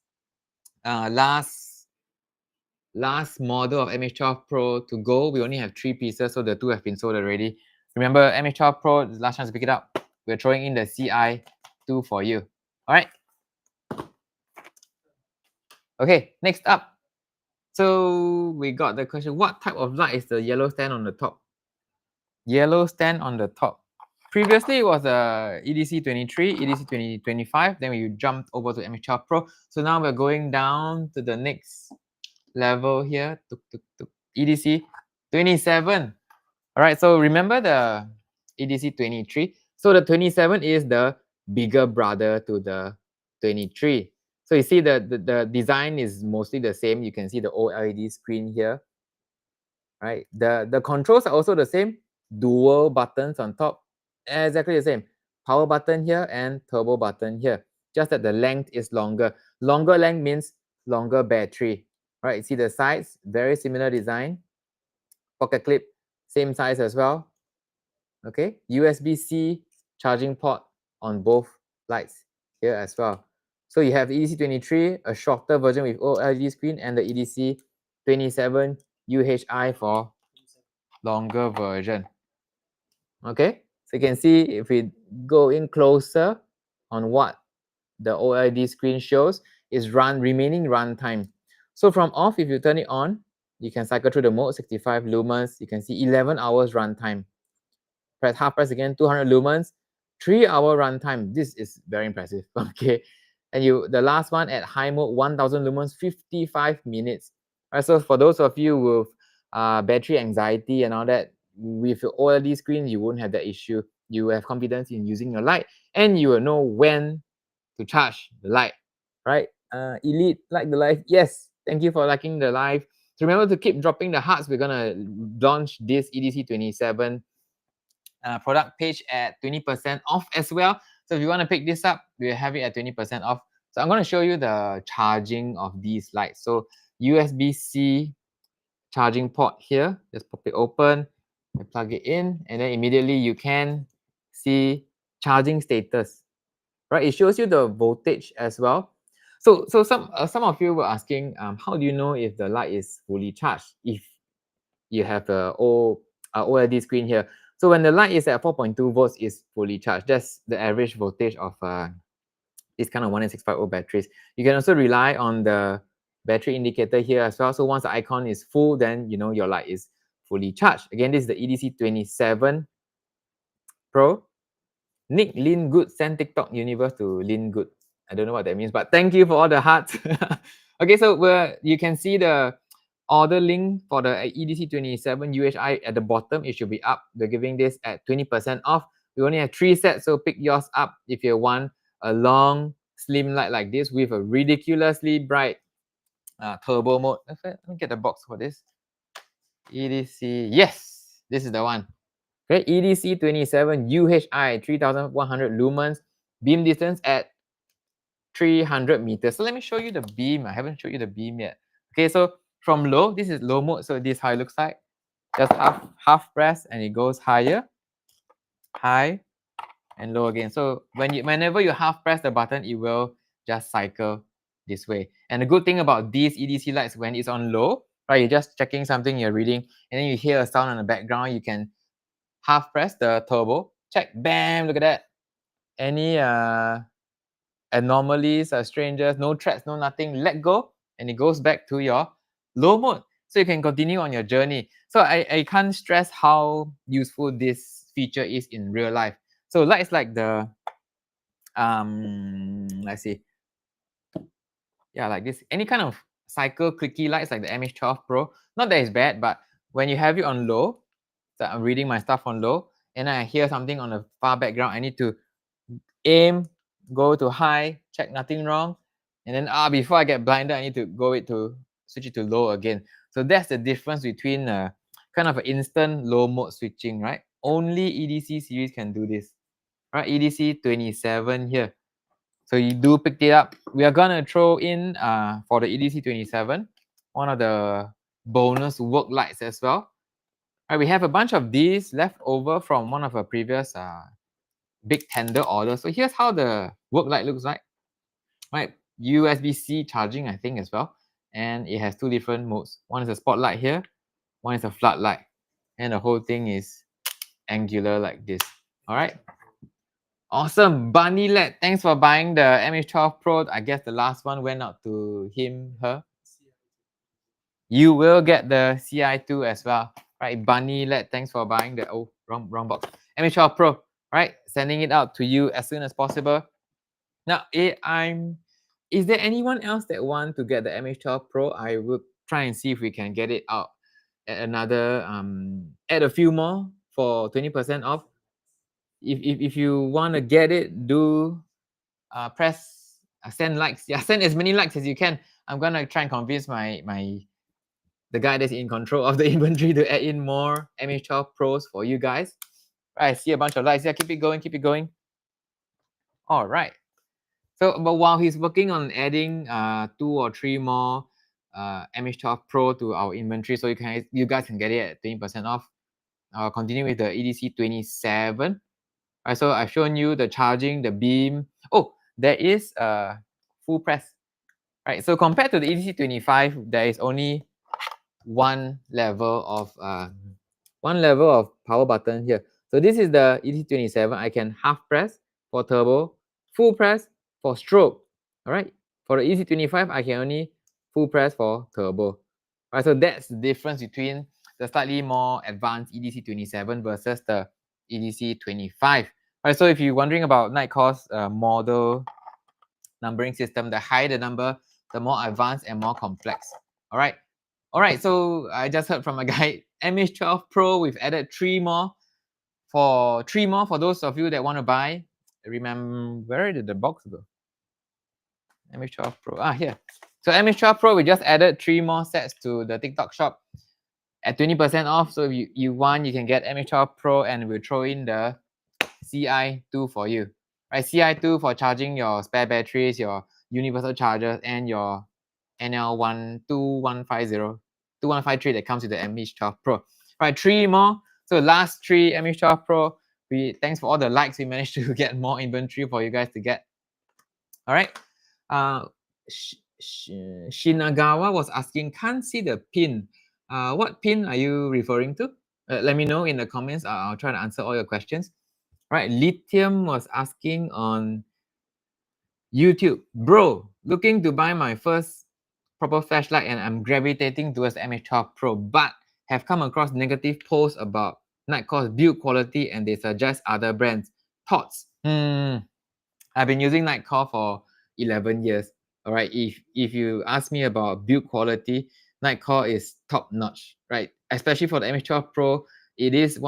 model of MH12 Pro to go, we only have 3 pieces, so the 2 have been sold already. Remember, MH12 Pro, last chance to pick it up. We're throwing in the CI2 for you. All right. Okay, next up. So we got the question, what type of light is the yellow stand on the top? Yellow stand on the top. previously it was a EDC 23, EDC 2025. Then we jumped over to MH12 Pro. So now we're going down to the next level here. EDC 27. All right. So remember the EDC 23. So the 27 is the bigger brother to the 23. So you see the design is mostly the same. You can see the OLED screen here. Right. The controls are also the same. Dual buttons on top. Exactly the same. Power button here and turbo button here. Just that the length is longer. Longer length means longer battery. Right. See the sides, very similar design. Pocket clip, same size as well. Okay. USB-C charging port on both lights here as well. So you have EDC 23, a shorter version with OLED screen, and the EDC 27 UHI for longer version. Okay, so you can see if we go in closer on what the OLED screen shows is remaining runtime. So from off, if you turn it on, you can cycle through the mode, 65 lumens. You can see 11 hours runtime. Press half press again, 200 lumens, 3-hour runtime. This is very impressive. Okay, and the last one at high mode, 1000 lumens, 55 minutes. All right, so for those of you with battery anxiety and all that, with your OLED screen, you won't have that issue. You have confidence in using your light, and you will know when to charge the light, right? Elite, like the live. Yes, thank you for liking the live. So remember to keep dropping the hearts. We're gonna launch this EDC 27 product page at 20% off as well. So if you want to pick this up, we have it at 20% off. So I'm going to show you the charging of these lights. So USB-C charging port here. Just pop it open, and plug it in, and then immediately you can see charging status. Right? It shows you the voltage as well. So some of you were asking, how do you know if the light is fully charged if you have a OLED screen here? So when the light is at 4.2 volts, is fully charged. That's the average voltage of this kind of 18650 batteries. You can also rely on the battery indicator here as well. So once the icon is full, then you know your light is fully charged. Again, this is the EDC 27 Pro. Nick Lin Good, send TikTok universe to Lin Good. I don't know what that means, but thank you for all the hearts. Okay, so you can see the order link for the EDC 27 UHI at the bottom. It should be up. They're giving this at 20% off. We only have 3 sets, so pick yours up if you want a long slim light like this with a ridiculously bright turbo mode. Let me get the box for this. EDC, yes, this is the one. Okay, EDC 27 UHI 3100 lumens, beam distance at 300 meters. So let me show you the beam. I haven't showed you the beam yet. Okay, so from low, this is low mode. So this is how it looks like. Just half press and it goes higher, high, and low again. So whenever you half press the button, it will just cycle this way. And the good thing about these EDC lights, when it's on low, right, you're just checking something you're reading, and then you hear a sound on the background, you can half press the turbo, check, bam, look at that. Any anomalies, strangers, no threats, no nothing, let go, and it goes back to your low mode. So you can continue on your journey. So I can't stress how useful this feature is in real life. So lights like the, let's see. Yeah, like this. Any kind of cycle clicky lights like the MH12 Pro, not that it's bad, but when you have it on low, so I'm reading my stuff on low, and I hear something on the far background, I need to aim, go to high, check nothing wrong, and then before I get blinded, I need to switch it to low again. So that's the difference between kind of an instant low mode switching, right? Only EDC series can do this, right? EDC 27 here. So you do pick it up. We are gonna throw in for the EDC 27 one of the bonus work lights as well. Right, we have a bunch of these left over from one of our previous big tender orders. So here's how the work light looks like. Right, USB-C charging, I think, as well. And it has 2 different modes. One is a spotlight here, one is a floodlight. And the whole thing is angular like this. All right. Awesome. Bunny Led, thanks for buying the MH12 Pro. I guess the last one went out to him, her. You will get the CI2 as well. Right, Bunny Led, thanks for buying the, wrong box. MH12 Pro. right? Sending it out to you as soon as possible. Now, is there anyone else that want to get the MH12 Pro? I will try and see if we can get it out at another, add a few more for 20% off. If you want to get it, do press send likes. Yeah, send as many likes as you can. I'm gonna try and convince the guy that's in control of the inventory to add in more MH12 Pros for you guys. Right, I see a bunch of likes. Yeah, keep it going, keep it going. All right. So, but while he's working on adding 2 or 3 more MH12 Pro to our inventory, so you guys can get it at 20% off. I'll continue with the EDC27. Right, so I've shown you the charging, the beam. Oh, there is a full press. Right, so compared to the EDC25, there is only one level of power button here. So this is the EDC27. I can half press for turbo, full press for stroke. All right. For the EDC25, I can only full press for turbo. All right. So that's the difference between the slightly more advanced EDC27 versus the EDC25. All right. So if you're wondering about Nitecore's model numbering system, the higher the number, the more advanced and more complex. All right. All right, so I just heard from a guy, MH12 Pro, we've added 3 more. For those of you that want to buy. Remember, where did the box go? MH12 Pro, here. So MH12 Pro, we just added 3 more sets to the TikTok shop at 20% off. So if you want, you can get MH12 Pro and we'll throw in the CI2 for you. Right, CI2 for charging your spare batteries, your universal chargers, and your NL2153 that comes with the MH12 Pro. Right, 3 more. So last 3 MH12 Pro. Thanks for all the likes. We managed to get more inventory for you guys to get. All right. Shinagawa was asking, can't see the pin. What pin are you referring to? Let me know in the comments. I'll try to answer all your questions. Right, Lithium was asking on YouTube, bro, looking to buy my first proper flashlight and I'm gravitating towards the MH12 Pro, but have come across negative posts about Nitecore's build quality and they suggest other brands. Thoughts? I've been using Nitecore for 11 years. All right, if you ask me about build quality, Nitecore is top notch, right? Especially for the MH12 Pro, it is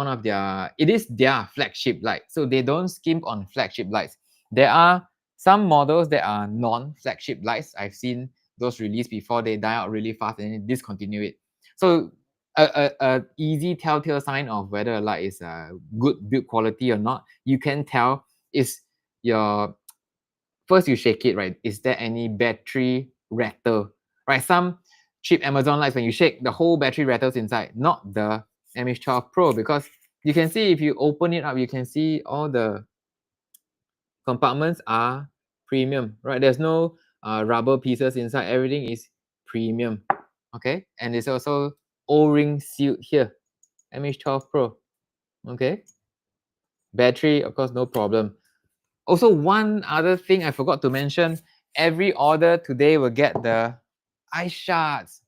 their flagship light. So they don't skimp on flagship lights. There are some models that are non-flagship lights. I've seen those released before, they die out really fast and discontinue it. So a easy telltale sign of whether a light is a good build quality or not, you can tell is first you shake it, right? Is there any battery rattle, right? Some cheap Amazon lights, when you shake, the whole battery rattles inside, not the MH12 Pro, because you can see if you open it up, you can see all the compartments are premium, right? There's no rubber pieces inside. Everything is premium, okay? And it's also O-ring sealed here, MH12 Pro, okay? Battery, of course, no problem. Also, one other thing I forgot to mention, every order today will get the eye shards.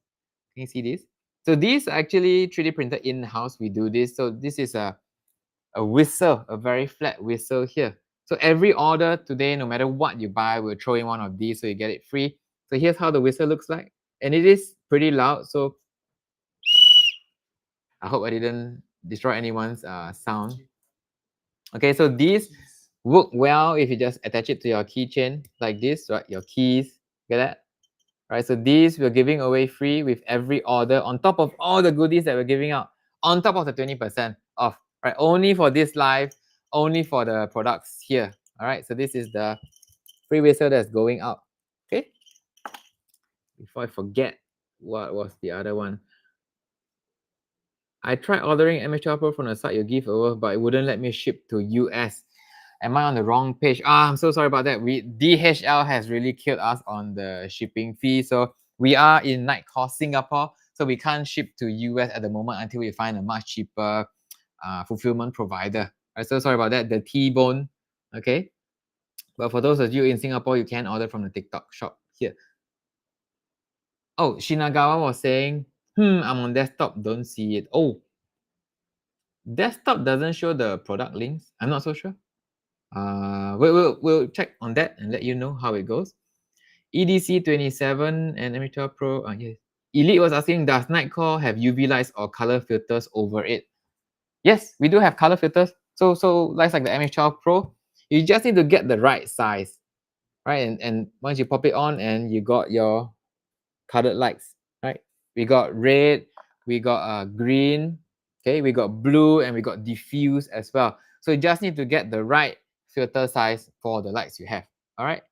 Can you see this? So these are actually 3D printed in-house. We do this. So this is a whistle, a very flat whistle here. So every order today, no matter what you buy, we'll throw in one of these so you get it free. So here's how the whistle looks like. And it is pretty loud. So I hope I didn't destroy anyone's sound. Okay, so these work well if you just attach it to your keychain like this, right? Your keys, get that? Right, so these we're giving away free with every order on top of all the goodies that we're giving out, on top of the 20% off, right? Only for this live, only for the products here. All right, so this is the free whistle that's going out. Okay, before I forget, what was the other one? I tried ordering MH12 Pro from the site you give over, but it wouldn't let me ship to US. Am I on the wrong page? I'm so sorry about that. DHL has really killed us on the shipping fee. So we are in Nitecore Singapore, so we can't ship to US at the moment until we find a much cheaper fulfillment provider. Right, so sorry about that. The T-bone, okay. But for those of you in Singapore, you can order from the TikTok shop here. Oh, Shinagawa was saying, I'm on desktop, don't see it. Oh, Desktop doesn't show the product links. I'm not so sure. We'll check on that and let you know how it goes. EDC27 and MH12 Pro. Yes. Elite was asking, does Nitecore have UV lights or color filters over it? Yes, we do have color filters. So lights like the MH12 Pro, you just need to get the right size, right? And once you pop it on and you got your colored lights, right? We got red, we got green, okay? We got blue and we got diffuse as well. So you just need to get the right filter size for the lights you have, all right?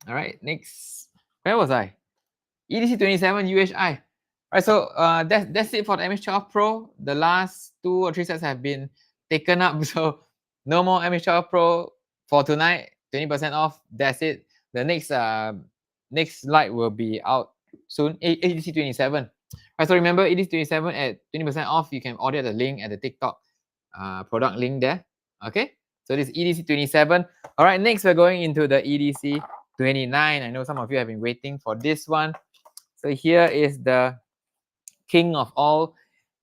All right, next. Where was I? EDC27 UHI. All right, so that's it for the MH12 Pro. The last 2 or 3 sets have been taken up, so no more MH12 Pro for tonight. 20% off. That's it. The next light will be out soon. EDC27. Right, so remember EDC27 at 20% off. You can order the link at the TikTok product link there. Okay, so this EDC27. All right, next we're going into the EDC29. I know some of you have been waiting for this one. So here is the king of all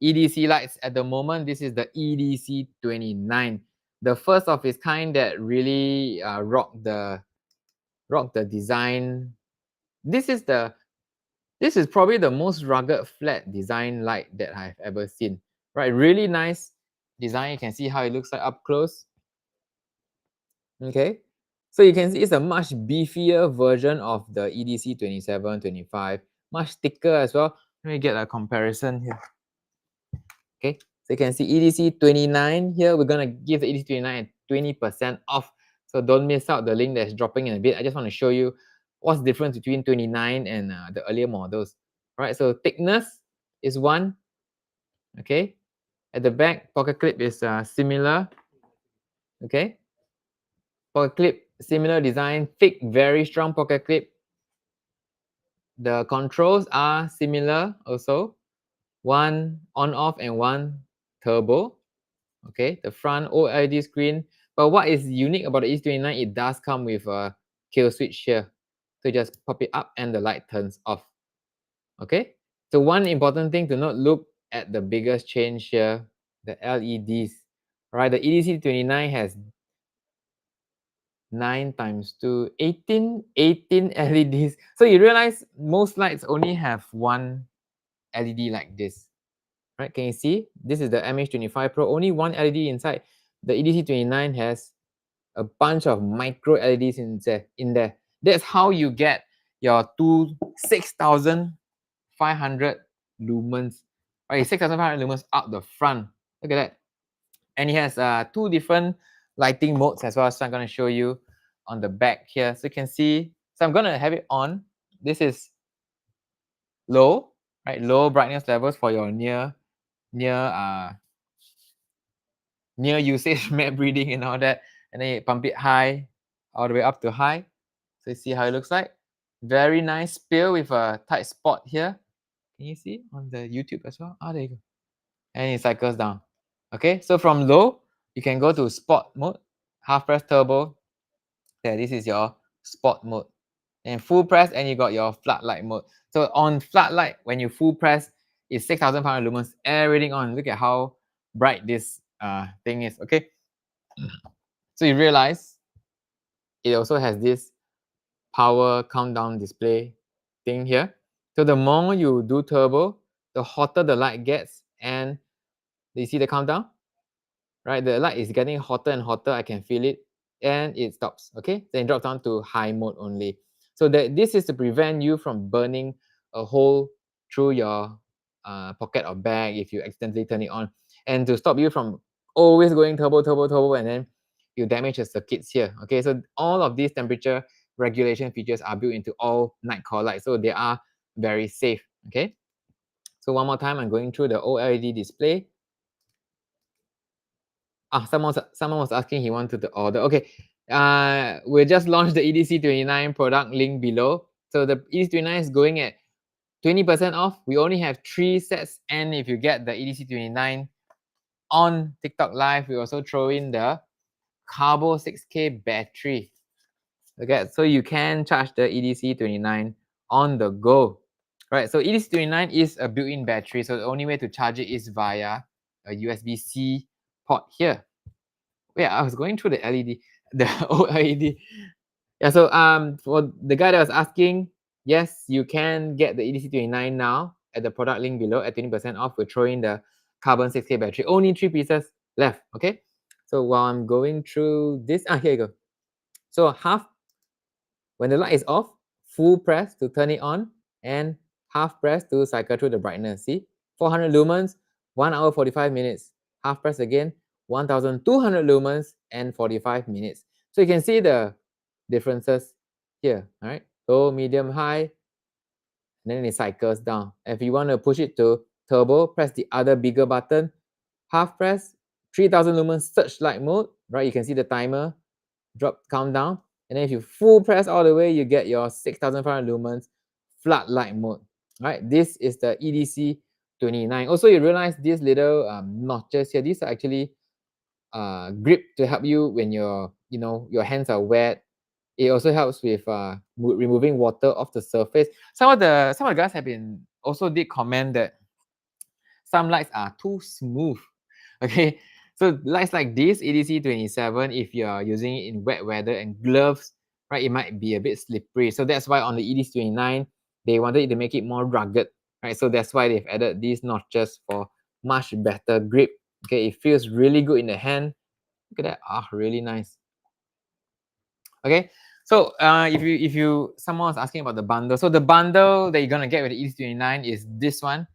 EDC lights at the moment. This is the EDC29, the first of its kind that really rocked the design. This is probably the most rugged flat design light that I've ever seen. Right, really nice design. You can see how it looks like up close. Okay, so you can see it's a much beefier version of the EDC 27, 25, much thicker as well. Let me get a comparison here. Okay, so you can see EDC 29 here. We're gonna give the EDC 29 20% off. So don't miss out the link that's dropping in a bit. I just want to show you what's the difference between 29 and the earlier models. All right, so thickness is 1. Okay, at the back, pocket clip is similar. Okay, pocket clip, similar design, thick, very strong pocket clip. The controls are similar also. 1 on-off and 1 turbo. Okay, the front OLED screen. But what is unique about the EDC29, it does come with a kill switch here. So just pop it up and the light turns off. Okay, so one important thing to note, look at the biggest change here, the LEDs. Right, the EDC29 has 9 times 2, 18 LEDs. So you realize most lights only have 1 LED like this. Right, can you see? This is the MH25 Pro, only 1 LED inside. The EDC29 has a bunch of micro LEDs in there. That's how you get your 6,500 lumens. Right, 6,500 lumens out the front. Look at that. And it has 2 different lighting modes as well. So I'm going to show you on the back here. So you can see, so I'm going to have it on. This is low, right? Low brightness levels for your near usage, map reading and all that. And then you pump it high, all the way up to high. So you see how it looks like. Very nice spill with a tight spot here. Can you see on the YouTube as well? Ah, there you go. And it cycles down. Okay, so from low, you can go to sport mode, half press turbo. There, this is your sport mode. And full press, and you got your floodlight mode. So on floodlight, when you full press, it's 6,500 lumens, everything on. Look at how bright this thing is. Okay, so you realize it also has this power countdown display thing here. So the more you do turbo, the hotter the light gets. And you see the countdown? Right, the light is getting hotter and hotter. I can feel it, and it stops. Okay, then it drops down to high mode only. So this is to prevent you from burning a hole through your pocket or bag if you accidentally turn it on, and to stop you from always going turbo, and then you damage the circuits here. Okay, so all of these temperature regulation features are built into all Nitecore lights, so they are very safe. Okay, so one more time, I'm going through the OLED display. Someone was asking he wanted to order. Okay, we just launched the EDC29 product link below. So the EDC29 is going at 20% off. We only have 3 sets, and if you get the EDC29 on TikTok Live, we also throw in the Carbo 6K battery. Okay, so you can charge the EDC29 on the go. Right, so EDC29 is a built-in battery, so the only way to charge it is via a USB-C port here. Yeah, I was going through the LED, the old LED. Yeah, so for the guy that was asking, yes, you can get the EDC29 now at the product link below at 20% off. We're throwing the carbon 6K battery. Only 3 pieces left, okay? So while I'm going through this, here you go. So when the light is off, full press to turn it on, and half press to cycle through the brightness. See, 400 lumens, 1 hour 45 minutes. Half press again, 1200 lumens and 45 minutes. So you can see the differences here, all right? Low, medium, high, and then it cycles down. If you want to push it to turbo, press the other bigger button. Half press, 3000 lumens searchlight mode, right? You can see the timer drop countdown. And then if you full press all the way, you get your 6500 lumens floodlight mode. Right? This is the EDC29. Also, you realize these little notches here. These are actually grip to help you when your hands are wet. It also helps with removing water off the surface. Some of the guys have been also did comment that some lights are too smooth. Okay, so lights like this EDC27, if you are using it in wet weather and gloves, right, it might be a bit slippery. So that's why on the EDC29 they wanted to make it more rugged, right? So that's why they've added these notches for much better grip. Okay, it feels really good in the hand. Look at that, really nice. Okay, so if you someone was asking about the bundle, so the bundle that you're gonna get with the EDC29 is this one,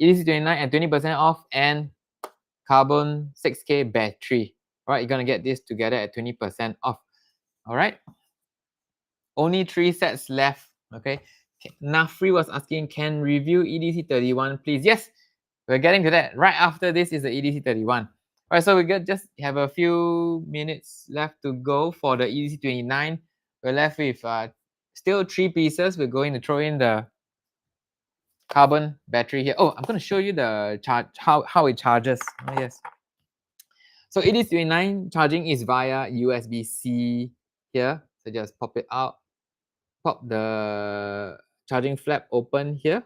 EDC29 at 20% off and carbon 6K battery. All right, you're gonna get this together at 20% off. All right, only 3 sets left. Okay, Nafri was asking, can review EDC31 please? Yes, we're getting to that. Right after this is the EDC31. All right, so we just have a few minutes left to go for the EDC29. We're left with still 3 pieces. We're going to throw in the carbon battery here. Oh, I'm going to show you the charge, how it charges. Oh, yes. So EDC29 charging is via USB-C here. So just pop it out, pop the charging flap open here,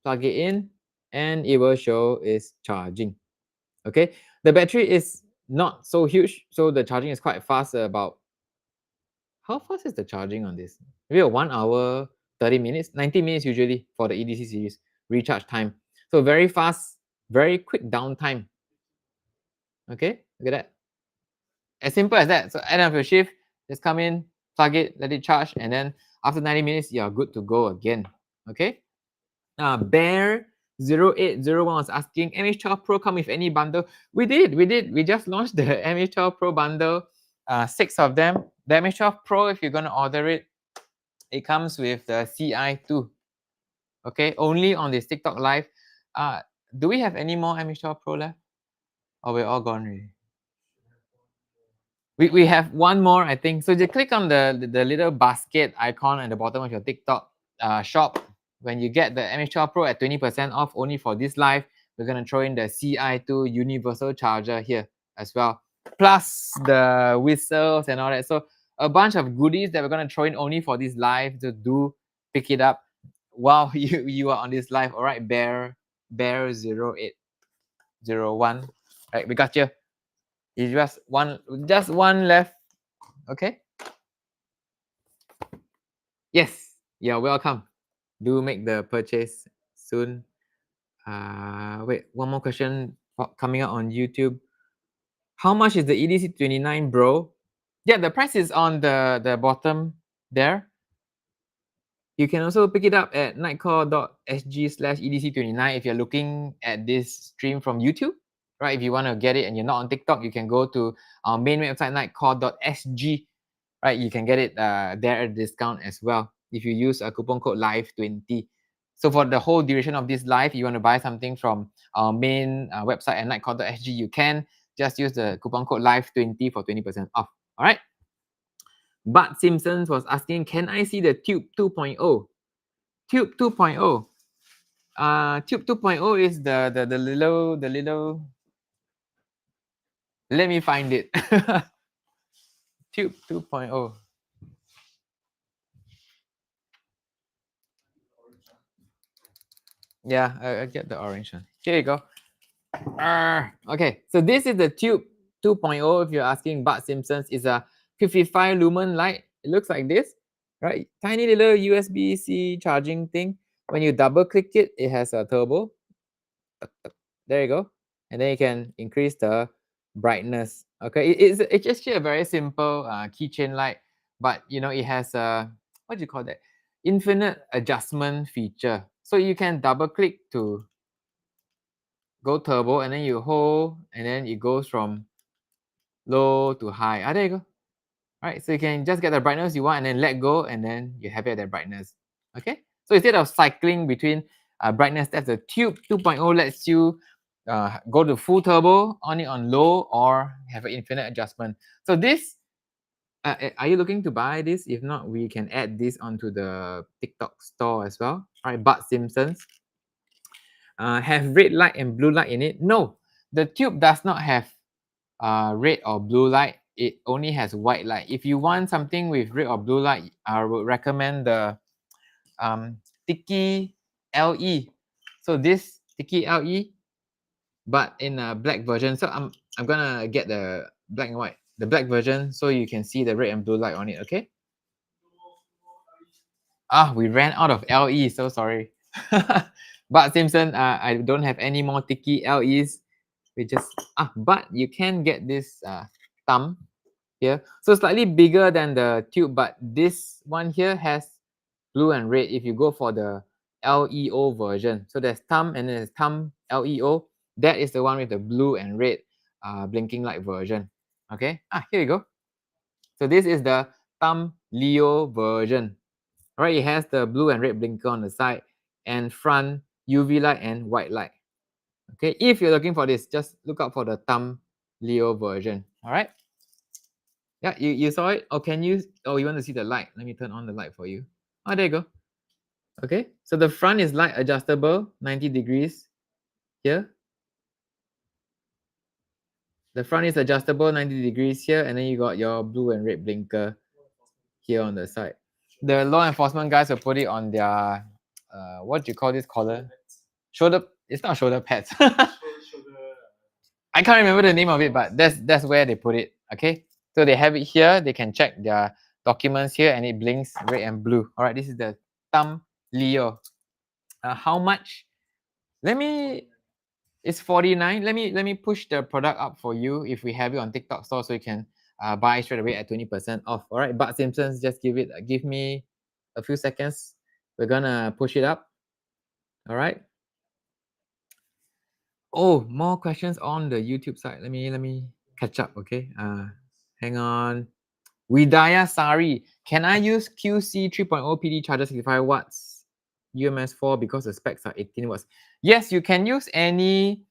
plug it in, and it will show it's charging. Okay, the battery is not so huge, so the charging is quite fast. About how fast is the charging on this? Maybe a 1 hour 30 minutes, 90 minutes usually for the EDC series recharge time. So very fast, very quick downtime. Okay, look at that. As simple as that. So at the end of your shift, just come in, plug it, let it charge, and then after 90 minutes, you're good to go again. Okay. Bear0801 was asking, MH12 Pro come with any bundle? We did. We just launched the MH12 Pro bundle. 6 of them. The MH12 Pro, if you're gonna order it, it comes with the CI2. Okay, only on this TikTok live. Do we have any more MH12 Pro left? Or we're all gone already? We have one more, I think. So just click on the little basket icon at the bottom of your TikTok shop. When you get the MH12 Pro at 20% off only for this live, we're going to throw in the CI2 universal charger here as well. Plus the whistles and all that. So a bunch of goodies that we're going to throw in only for this live. So do pick it up while you are on this live. All right, Bear0801. Right, we got you. It's just one left. Okay. Yes, you're welcome. Do make the purchase soon. Wait, one more question coming out on YouTube. How much is the EDC29 Bro? Yeah, the price is on the bottom there. You can also pick it up at nitecore.sg/EDC29 if you're looking at this stream from YouTube. Right, if you want to get it and you're not on TikTok, you can go to our main website, nitecore.sg. Right, you can get it there at a discount as well if you use a coupon code LIVE20. So for the whole duration of this live, you want to buy something from our main website at nitecore.sg, you can just use the coupon code LIVE20 for 20% off. All right. Bart Simpsons was asking, can I see the Tube 2.0? Tube 2.0. Tube 2.0 is the little. Let me find it. Tube 2.0. Yeah, I get the orange one. Here you go. Okay, so this is the Tube 2.0. If you're asking, Bart Simpson's is a 55 lumen light. It looks like this, right? Tiny little USB-C charging thing. When you double click it, it has a turbo. There you go. And then you can increase the brightness. Okay, it's actually a very simple keychain light, but you know it has a, what do you call that? Infinite adjustment feature. So you can double click to go turbo, and then you hold, and then it goes from low to high. There you go. Right, so you can just get the brightness you want and then let go, and then you're happy at that brightness. Okay, so instead of cycling between brightness steps, the Tube 2.0 lets you go to full turbo, on it on low, or have an infinite adjustment. So this, are you looking to buy this? If not, we can add this onto the TikTok store as well. All right, Bart Simpson's. Have red light and blue light in it? No, the Tube does not have red or blue light. It only has white light. If you want something with red or blue light, I would recommend the Tiki LE. So this Tiki LE, but in a black version. So I'm gonna get the black and white, the black version, so you can see the red and blue light on it. Okay. We ran out of LE. So sorry. But Simpson, I don't have any more Tiki LEs. We just but you can get this thumb here. So slightly bigger than the Tube, but this one here has blue and red if you go for the LEO version. So there's thumb and then there's thumb LEO. That is the one with the blue and red blinking light version. Okay, here you go. So this is the thumb Leo version. All right, it has the blue and red blinker on the side and front UV light and white light. Okay, if you're looking for this, just look out for the thumb Leo version. All right. Yeah, you saw it? Or can you, you want to see the light? Let me turn on the light for you. There you go. Okay, so the front is light adjustable, 90 degrees here. The front is adjustable, 90 degrees here, and then you got your blue and red blinker here on the side. The law enforcement guys will put it on their, what do you call this collar? Shoulder, it's not shoulder pads. I can't remember the name of it, but that's where they put it, okay? So they have it here, they can check their documents here, and it blinks red and blue. All right, this is the thumb Leo. How much? It's 49. Let me push the product up for you if we have it on TikTok store, so you can buy straight away at 20% off. All right, Bart Simpsons, just give me a few seconds. We're gonna push it up. All right. More questions on the YouTube side. Let me catch up. Okay. Hang on. Widaya Sari, can I use QC 3.0 PD charger 65 watts UMS4 because the specs are 18 watts? Yes, you can use any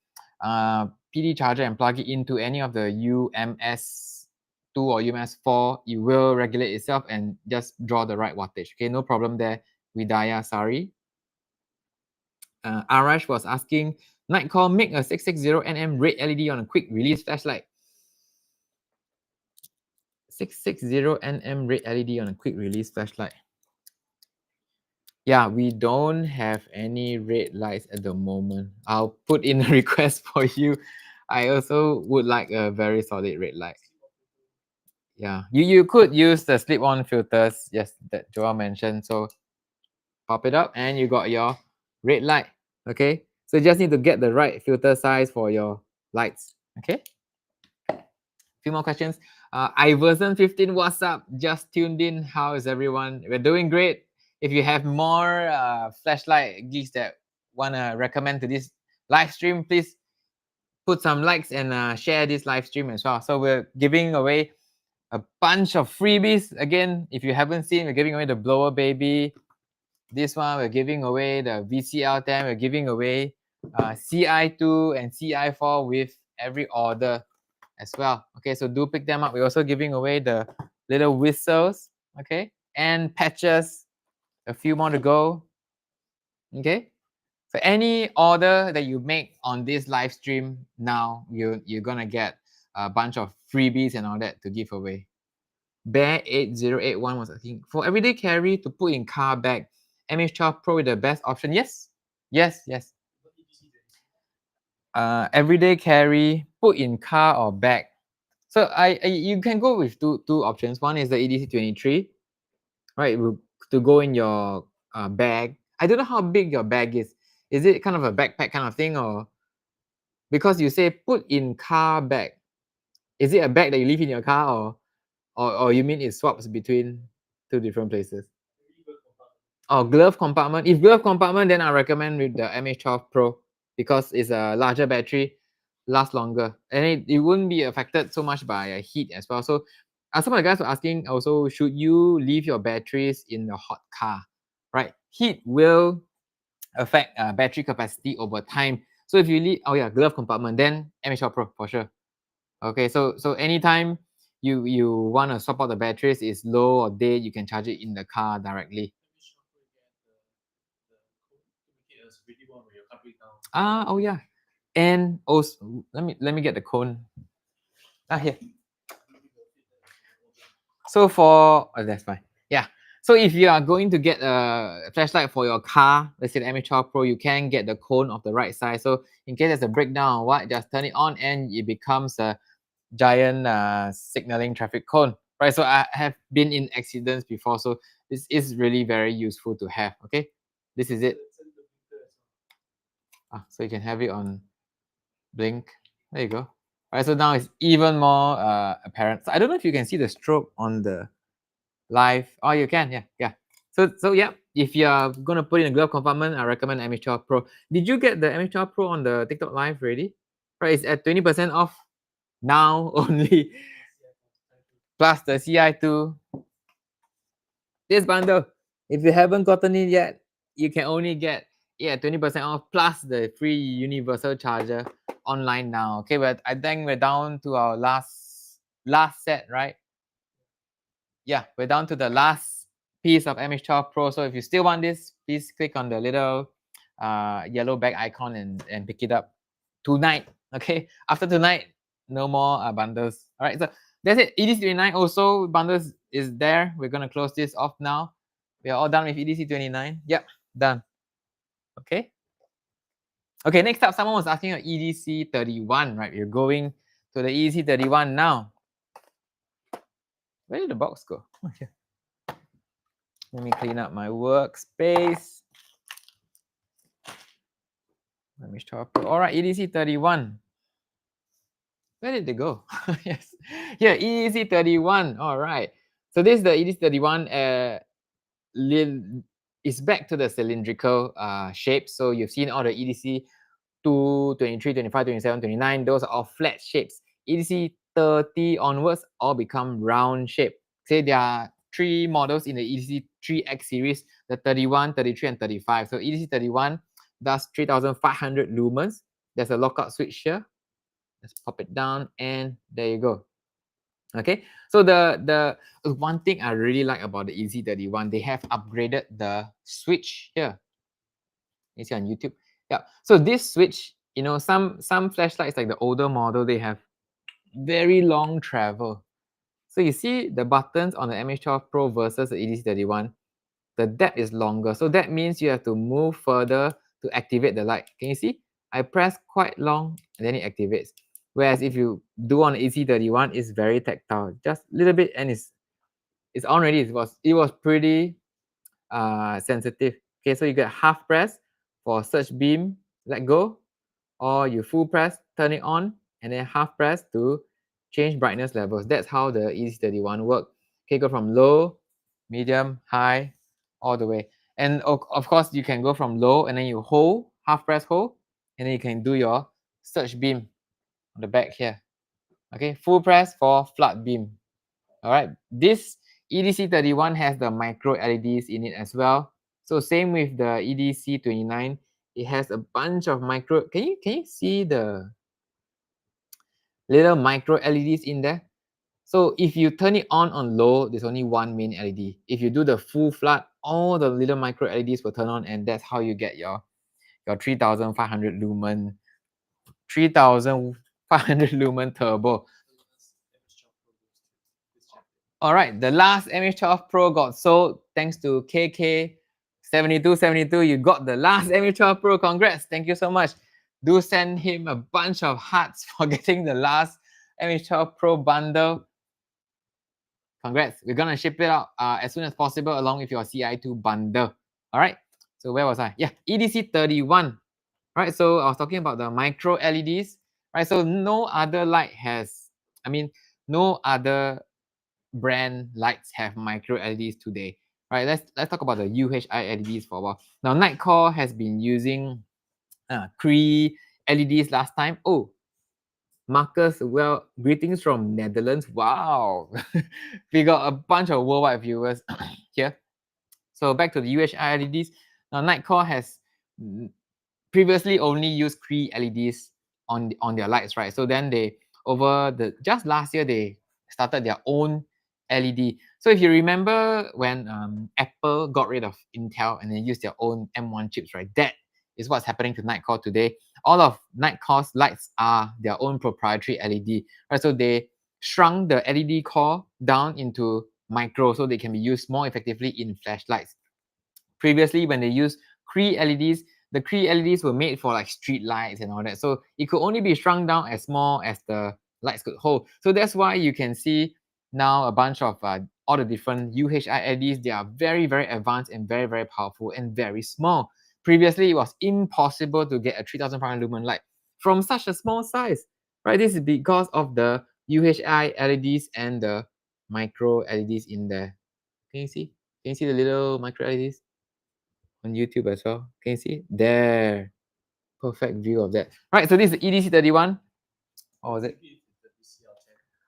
PD charger and plug it into any of the UMS2 or UMS4. It will regulate itself and just draw the right wattage. Okay, no problem there, Widaya Sari. Arash was asking, Nitecore make a 660nm red LED on a quick release flashlight. 660nm red LED on a quick release flashlight. Yeah, we don't have any red lights at the moment. I'll put in a request for you. I also would like a very solid red light. Yeah, you could use the slip-on filters, yes, that Joel mentioned. So pop it up and you got your red light. Okay, so you just need to get the right filter size for your lights. Okay, few more questions. Iverson 15, what's up? Just tuned in. How is everyone? We're doing great. If you have more flashlight geeks that want to recommend to this live stream, please put some likes and share this live stream as well. So we're giving away a bunch of freebies. Again, if you haven't seen, we're giving away the blower baby. This one, we're giving away the VCL10. We're giving away CI2 and CI4 with every order as well. Okay, so do pick them up. We're also giving away the little whistles, okay, and patches. A few more to go. Okay, so any order that you make on this live stream now, you're gonna get a bunch of freebies and all that to give away. Bear 8081 was asking, for everyday carry to put in car bag, MH12 Pro is the best option. Yes, Yes, yes. Everyday carry, put in car or bag. So you can go with two options. One is the EDC23, right? To go in your bag. I don't know how big your bag is. Is it kind of a backpack kind of thing, or because you say put in car bag? Is it a bag that you leave in your car, or you mean it swaps between two different places? Oh, glove compartment. If glove compartment, then I recommend with the MH12 Pro because it's a larger battery, lasts longer, and it wouldn't be affected so much by heat as well. So, some of the guys were asking also, should you leave your batteries in the hot car? Right, heat will affect battery capacity over time. So if you leave, oh yeah, glove compartment, then MH12 Pro for sure. Okay, so anytime you want to swap out the batteries, is low or dead, you can charge it in the car directly. Oh yeah, and also let me get the cone. Here. So for that's fine. Yeah. So if you are going to get a flashlight for your car, let's say the MH12 Pro, you can get the cone of the right size. So in case there's a breakdown or what, just turn it on and it becomes a giant signaling traffic cone. Right. So I have been in accidents before, so this is really very useful to have. Okay, this is it. So you can have it on blink. There you go. All right, so now it's even more apparent. So I don't know if you can see the strobe on the live. Oh, you can. Yeah. So yeah, if you're gonna put in a glove compartment, I recommend MH12 Pro. Did you get the MH12 Pro on the TikTok live already? Right, it's at 20% off now only. Plus the CI2. This bundle, if you haven't gotten it yet, you can only get 20% off plus the free universal charger online now. Okay, but I think we're down to our last set, right? Yeah, we're down to the last piece of MH12 Pro. So if you still want this, please click on the little yellow bag icon and pick it up tonight. Okay, after tonight, no more bundles. All right, so that's it. EDC29 also bundles is there. We're gonna close this off now. We are all done with EDC29. Yep, done. Okay. Okay, next up, someone was asking about EDC31, right? We're going to the EDC31 now. Where did the box go? Okay. Let me clean up my workspace. Let me stop. All right, EDC31. Where did they go? Yes. Yeah, EDC31. All right. So this is the EDC31. It's back to the cylindrical shape. So you've seen all the EDC 2, 23, 25, 27, 29. Those are all flat shapes. EDC 30 onwards all become round shape. Say there are 3 models in the EDC 3X series, the 31, 33, and 35. So EDC 31 does 3,500 lumens. There's a lockout switch here. Let's pop it down and there you go. Okay, so the one thing I really like about the EDC31, they have upgraded the switch here. You see on YouTube. Yeah, so this switch, you know, some flashlights like the older model, they have very long travel. So you see the buttons on the MH12 Pro versus the EDC31, the depth is longer. So that means you have to move further to activate the light. Can you see? I press quite long and then it activates. Whereas if you do on the EDC31, it's very tactile. Just a little bit and it's on already. It was pretty sensitive. Okay, so you get half press for search beam, let go, or you full press, turn it on, and then half press to change brightness levels. That's how the EDC31 work. Okay, go from low, medium, high, all the way. And of course, you can go from low and then you hold, half press hold, and then you can do your search beam on the back here. Okay, full press for flood beam. All right, this EDC31 has the micro LEDs in it as well. So same with the EDC29, it has a bunch of micro. Can you see the little micro LEDs in there? So if you turn it on low, there's only one main LED. If you do the full flood, all the little micro LEDs will turn on, and that's how you get your 3,500 lumen, 3,500 lumen turbo. All right, the last MH12 Pro got sold thanks to KK 7272, you got the last MH12 Pro. Congrats. Thank you so much. Do send him a bunch of hearts for getting the last MH12 Pro bundle. Congrats. We're going to ship it out as soon as possible along with your CI2 bundle. All right. So where was I? Yeah, EDC31. Right. So I was talking about the micro LEDs. Right. So no other light has, no other brand lights have micro LEDs today. Right. Let's talk about the UHI LEDs for a while. Now, Nitecore has been using Cree LEDs last time. Oh, Marcus, well, greetings from Netherlands. Wow. We got a bunch of worldwide viewers here. So back to the UHI LEDs. Now, Nitecore has previously only used Cree LEDs on their lights, right? So then just last year, they started their own LED. So if you remember when Apple got rid of Intel and then used their own M1 chips, right? That is what's happening to Nitecore today. All of Nitecore's lights are their own proprietary LED, right? So they shrunk the LED core down into micro so they can be used more effectively in flashlights. Previously, when they used Cree LEDs, the Cree LEDs were made for like street lights and all that. So it could only be shrunk down as small as the lights could hold. So that's why you can see now a bunch of all the different UHI LEDs. They are very, very advanced and very, very powerful and very small. Previously, it was impossible to get a 3500 lumen light from such a small size, right? This is because of the UHI LEDs and the micro LEDs in there. Can you see? Can you see the little micro LEDs on YouTube as well? Can you see? There. Perfect view of that. Right, so this is the EDC31. Or was it?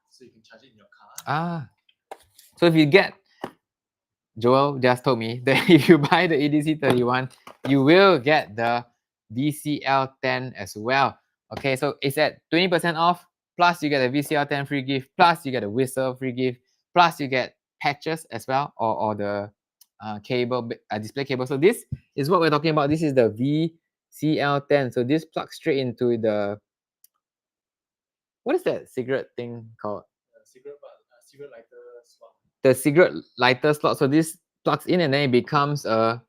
So you can charge it in your car. Ah. So if you get, Joel just told me that if you buy the EDC31, you will get the VCL10 as well. Okay, so it's at 20% off, plus you get a VCL10 free gift, plus you get a whistle free gift, plus you get patches as well, or the cable, display cable. So this is what we're talking about. This is the VCL10. So this plugs straight into the, what is that cigarette thing called? Cigarette lighter slot. The cigarette lighter slot. So this plugs in and then it becomes a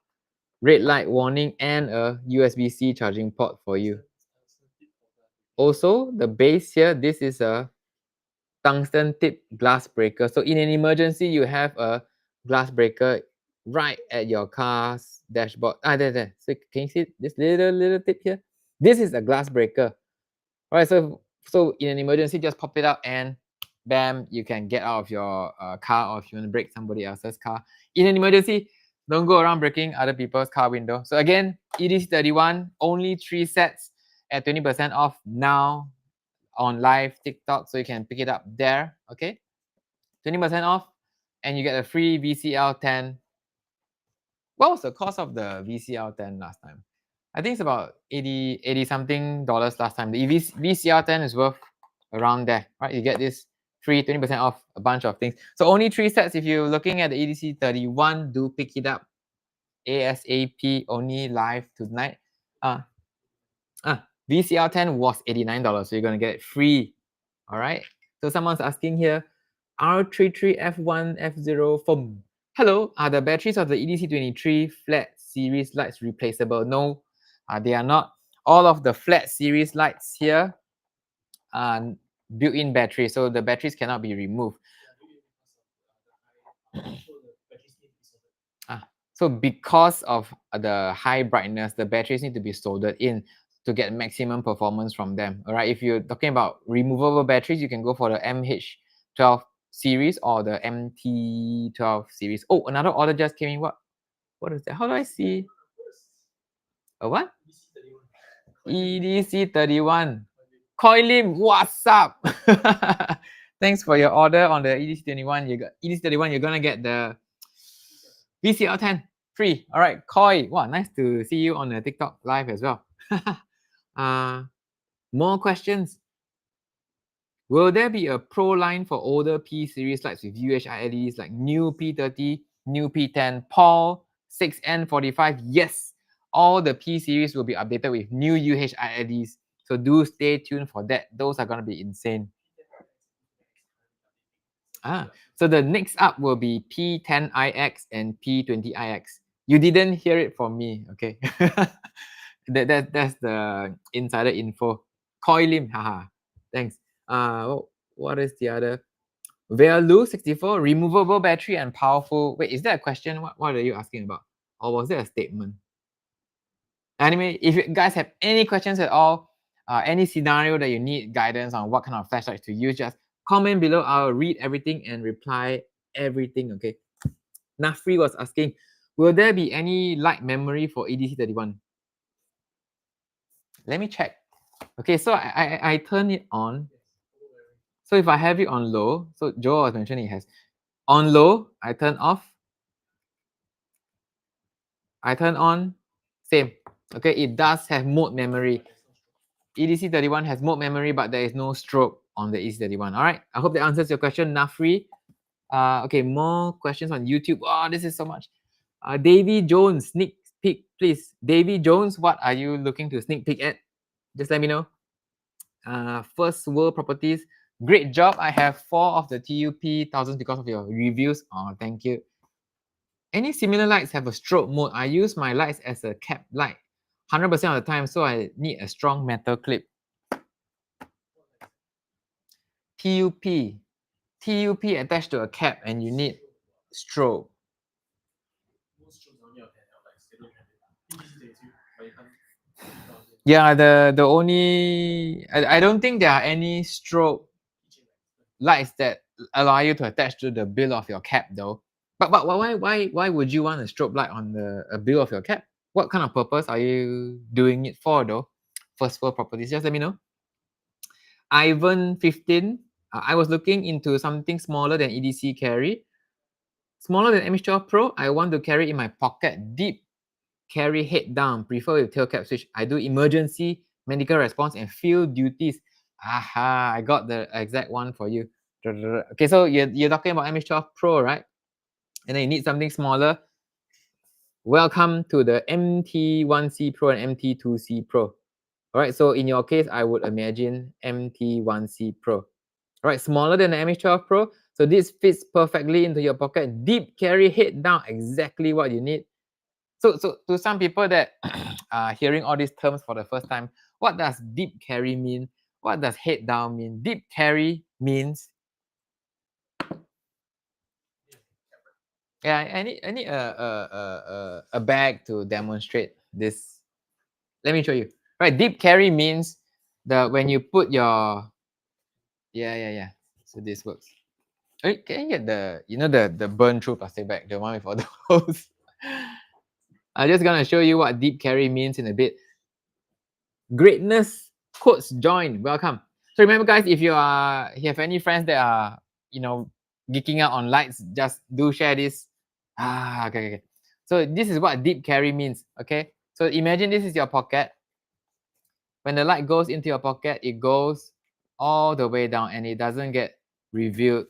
red light warning and a USB-C charging port for you. Also, the base here, this is a tungsten tip glass breaker. So in an emergency, you have a glass breaker right at your car's dashboard. There. So can you see this little tip here? This is a glass breaker. All right, so in an emergency, just pop it out and bam, you can get out of your car, or if you want to break somebody else's car. In an emergency, don't go around breaking other people's car window. So again, EDC31, only 3 sets at 20% off now on live TikTok. So you can pick it up there, okay? 20% off, and you get a free VCL10. What was the cost of the VCL10 last time? I think it's about 80 something dollars last time. The VCL10 is worth around there, right? You get this free 20% off a bunch of things. So only 3 sets. If you're looking at the EDC31, do pick it up ASAP, only live tonight. VCL10 was $89, so you're going to get it free. All right. So someone's asking here, R33F1F0 for, hello, are the batteries of the EDC23 flat series lights replaceable? No, they are not. All of the flat series lights here are built-in batteries, so the batteries cannot be removed. So because of the high brightness, the batteries need to be soldered in to get maximum performance from them. All right, if you're talking about removable batteries, you can go for the MH12 series or the MT12 series. Oh, another order just came in. What is that? How do I see? A what? EDC31. Koi Lim, what's up? Thanks for your order on the EDC31. You got EDC31, you're gonna get the VCL10 free. All right, Koi. Wow, nice to see you on the TikTok live as well. More questions. Will there be a Pro line for older P series lights with UHI LEDs like new P30, new P10, Paul 6N45? Yes, all the P series will be updated with new UHI LEDs. So do stay tuned for that. Those are going to be insane. So the next up will be P10iX and P20iX. You didn't hear it from me, okay? That's the insider info. Koi Lim, haha. Thanks. What is the other? Vealu 64, removable battery and powerful. Wait, is that a question? What are you asking about? Or was that a statement? Anyway, if you guys have any questions at all, any scenario that you need guidance on what kind of flashlights to use, just comment below. I'll read everything and reply everything, okay? Nafri was asking, will there be any light memory for EDC31? Let me check. Okay, so I turn it on. So if I have it on low, so Joe was mentioning it has on low, I turn off. I turn on, same. Okay, it does have mode memory. EDC31 has mode memory, but there is no strobe on the EDC31. All right, I hope that answers your question, Nafri. Okay, more questions on YouTube. Oh, this is so much. Davy Jones, sneak peek, please. Davy Jones, what are you looking to sneak peek at? Just let me know. First World Properties, great job. I have 4 of the TUP thousands because of your reviews. Oh, thank you. Any similar lights have a strobe mode. I use my lights as a cap light 100% of the time, so I need a strong metal clip. TUP attached to a cap and you need strobe. Most strobes only have handheld lights. They don't have it. EDC32, but you can't. Yeah, the only I don't think there are any strobe lights that allow you to attach to the bill of your cap though. But why would you want a strobe light on the bill of your cap? What kind of purpose are you doing it for though? First World Properties, just let me know. Ivan 15, I was looking into something smaller than EDC carry. Smaller than MH12 Pro, I want to carry in my pocket. Deep carry head down, prefer with tail cap switch. I do emergency, medical response, and field duties. Aha, I got the exact one for you. Okay, so you're talking about MH12 Pro, right? And then you need something smaller. Welcome to the MT1C Pro and MT2C Pro. All right, so in your case, I would imagine MT1C Pro. All right, smaller than the MH12 Pro. So this fits perfectly into your pocket. Deep carry, head down, exactly what you need. So to some people that are hearing all these terms for the first time, what does deep carry mean? What does head down mean? Deep carry means, yeah, I need a bag to demonstrate this. Let me show you. Right, deep carry means when you put your, yeah. So this works. Can you get the burn through plastic bag, the one with all the holes? I'm just gonna show you what deep carry means in a bit. Greatness quotes join. Welcome. So remember, guys, if you have any friends that are geeking out on lights, just do share this. Okay. So this is what deep carry means. Okay. So imagine this is your pocket. When the light goes into your pocket, it goes all the way down and it doesn't get revealed.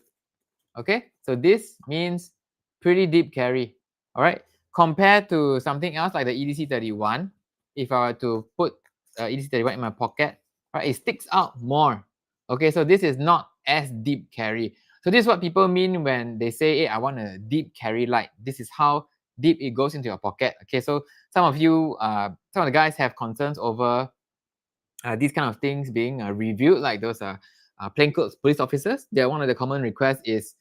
Okay. So this means pretty deep carry. All right. Compared to something else like the EDC31, if I were to put EDC31 in my pocket, right, it sticks out more. Okay, so this is not as deep carry. So this is what people mean when they say, hey, I want a deep carry light. This is how deep it goes into your pocket. Okay, so some of you, some of the guys have concerns over these kind of things being reviewed, like those plainclothes police officers. One of the common requests is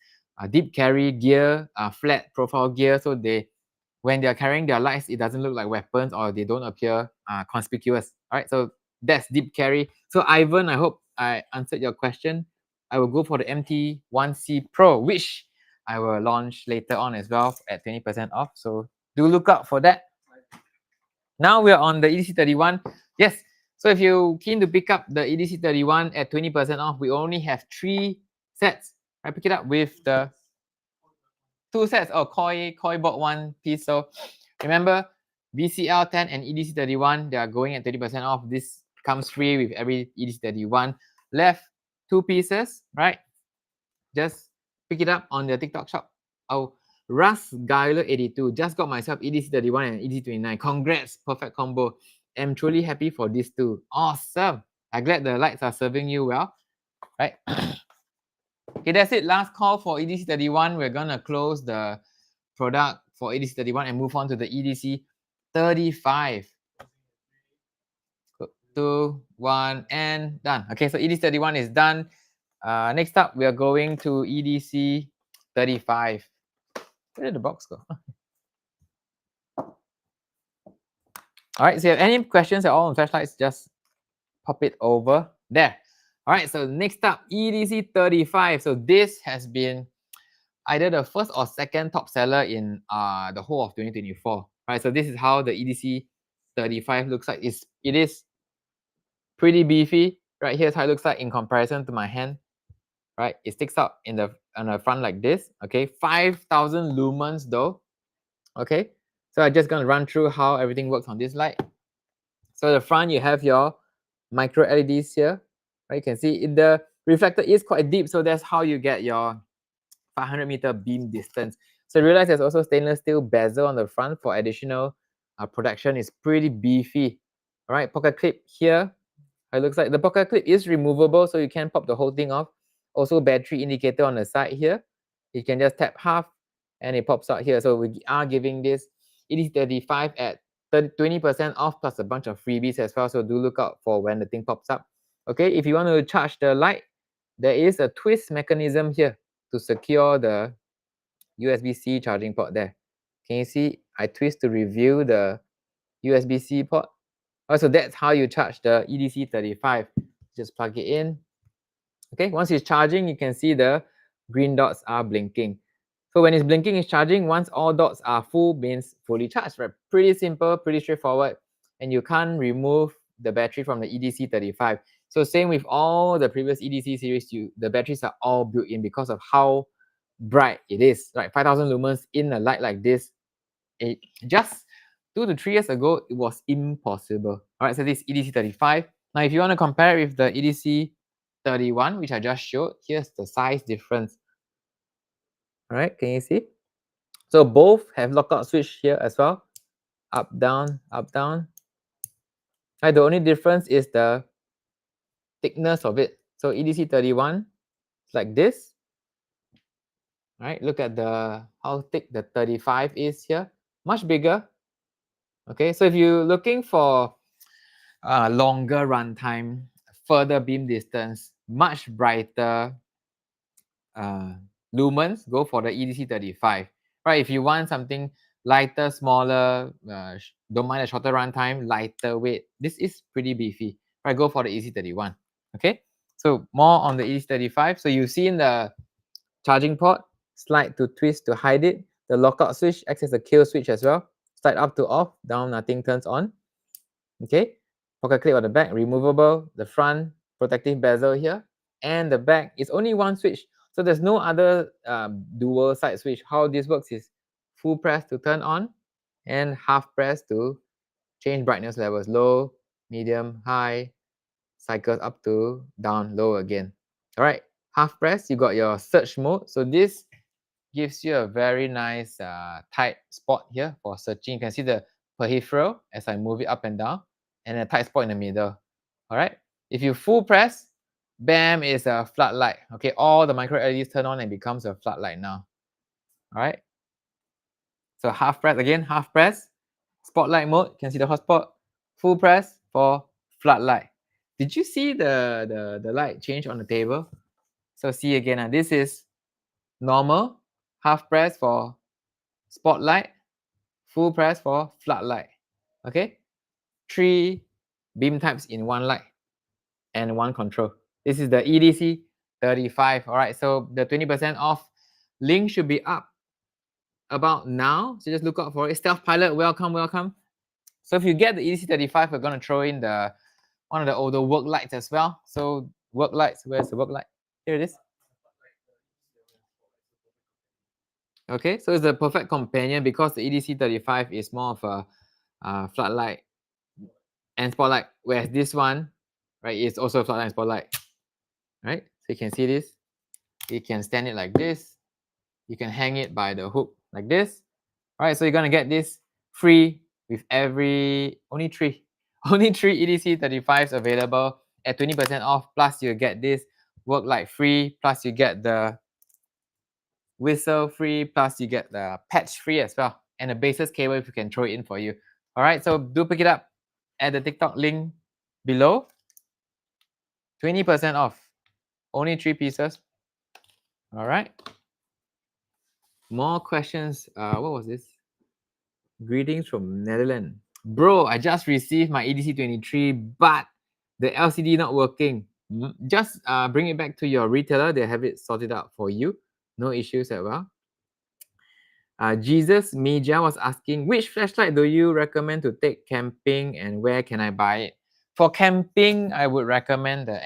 deep carry gear, flat profile gear, so when they're carrying their lights, it doesn't look like weapons or they don't appear conspicuous. All right, so that's deep carry. So Ivan, I hope I answered your question. I will go for the MT1C Pro, which I will launch later on as well at 20% off. So do look out for that. Now we're on the EDC31. Yes, so if you're keen to pick up the EDC31 at 20% off, we only have 3 sets. I pick it up with the 2 sets. Oh, Koi bought 1 piece. So remember, VCL10 and EDC31, they are going at 30% off. This comes free with every EDC31. Left 2 pieces, right? Just pick it up on the TikTok shop. Oh, Russ Geiler 82, just got myself EDC31 and EDC29. Congrats, perfect combo. I'm truly happy for these 2. Awesome. I'm glad the lights are serving you well, right? Okay, that's it. Last call for EDC31. We're gonna close the product for EDC31 and move on to the EDC35. 2, 1, and done. Okay, so EDC31 is done. Next up, we are going to EDC35. Where did the box go? All right, so if you have any questions at all on flashlights, just pop it over there. All right, so next up, EDC35. So this has been either the first or second top seller in the whole of 2024. Right, so this is how the EDC35 looks like. It is pretty beefy. Right, here's how it looks like in comparison to my hand. Right, it sticks out on the front like this. Okay, 5,000 lumens though. Okay, so I'm just gonna run through how everything works on this light. So the front, you have your micro LEDs here. Right, you can see the reflector is quite deep, so that's how you get your 500-meter beam distance. So realize there's also stainless steel bezel on the front for additional protection. It's pretty beefy. All right, pocket clip here. It looks like the pocket clip is removable, so you can pop the whole thing off. Also, battery indicator on the side here. You can just tap half and it pops out here. So we are giving this EDC35 at 20% off plus a bunch of freebies as well. So do look out for when the thing pops up. Okay, if you want to charge the light, there is a twist mechanism here to secure the USB-C charging port there. Can you see? I twist to reveal the USB-C port. So that's how you charge the EDC35. Just plug it in. Okay, once it's charging, you can see the green dots are blinking. So when it's blinking, it's charging. Once all dots are full, means fully charged. Right? Pretty simple, pretty straightforward. And you can't remove the battery from the EDC35. So same with all the previous EDC series, the batteries are all built in because of how bright it is. Right, 5,000 lumens in a light like this. Just 2 to 3 years ago, it was impossible. All right, so this EDC35. Now, if you want to compare it with the EDC31, which I just showed, here's the size difference. All right, can you see? So both have lockout switch here as well. Up, down, up, down. Right, the only difference is the thickness of it. So EDC31 is like this. All right, look at how thick the 35 is here. Much bigger. Okay, so if you're looking for longer runtime, further beam distance, much brighter lumens, go for the EDC35. Right, if you want something lighter, smaller, don't mind a shorter runtime, lighter weight, this is pretty beefy. Right, go for the EDC31. Okay, so more on the EDC35. So you see in the charging port, slide to twist to hide it. The lockout switch acts as a kill switch as well. Slide up to off, down, nothing turns on. Okay, pocket clip on the back, removable. The front, protective bezel here. And the back is only one switch. So there's no other dual side switch. How this works is full press to turn on and half press to change brightness levels. Low, medium, high, cycles up to down, low again. All right, half press, you got your search mode. So this gives you a very nice tight spot here for searching. You can see the peripheral as I move it up and down, and a tight spot in the middle. All right, if you full press, bam, is a floodlight. Okay, all the micro LEDs turn on and becomes a floodlight now. All right, so half press again, half press, spotlight mode. You can see the hotspot. Full press for floodlight. Did you see the light change on the table? So see again, this is normal, half press for spotlight, full press for floodlight. Okay, 3 beam types in one light and one control. This is the EDC35. All right, so the 20% off link should be up about now. So just look out for it. Stealth Pilot, welcome, welcome. So if you get the EDC35, we're going to throw in one of the older work lights as well. So work lights, where's the work light? Here it is. Okay, so it's the perfect companion because the EDC35 is more of a floodlight and spotlight, whereas this one, right, is also a floodlight and spotlight. Right, so you can see this. You can stand it like this. You can hang it by the hook like this. All right, so you're gonna get this free with only three EDC35s available at 20% off. Plus you get this work light free. Plus you get the whistle free. Plus you get the patch free as well. and a basis cable if we can throw it in for you. All right, so do pick it up at the TikTok link below. 20% off. Only 3 pieces. All right. More questions. What was this? Greetings from Netherlands. Bro, I just received my EDC23, but the LCD not working. Just bring it back to your retailer. They have it sorted out for you. No issues at well. Jesus Meja was asking, which flashlight do you recommend to take camping and where can I buy it? For camping, I would recommend the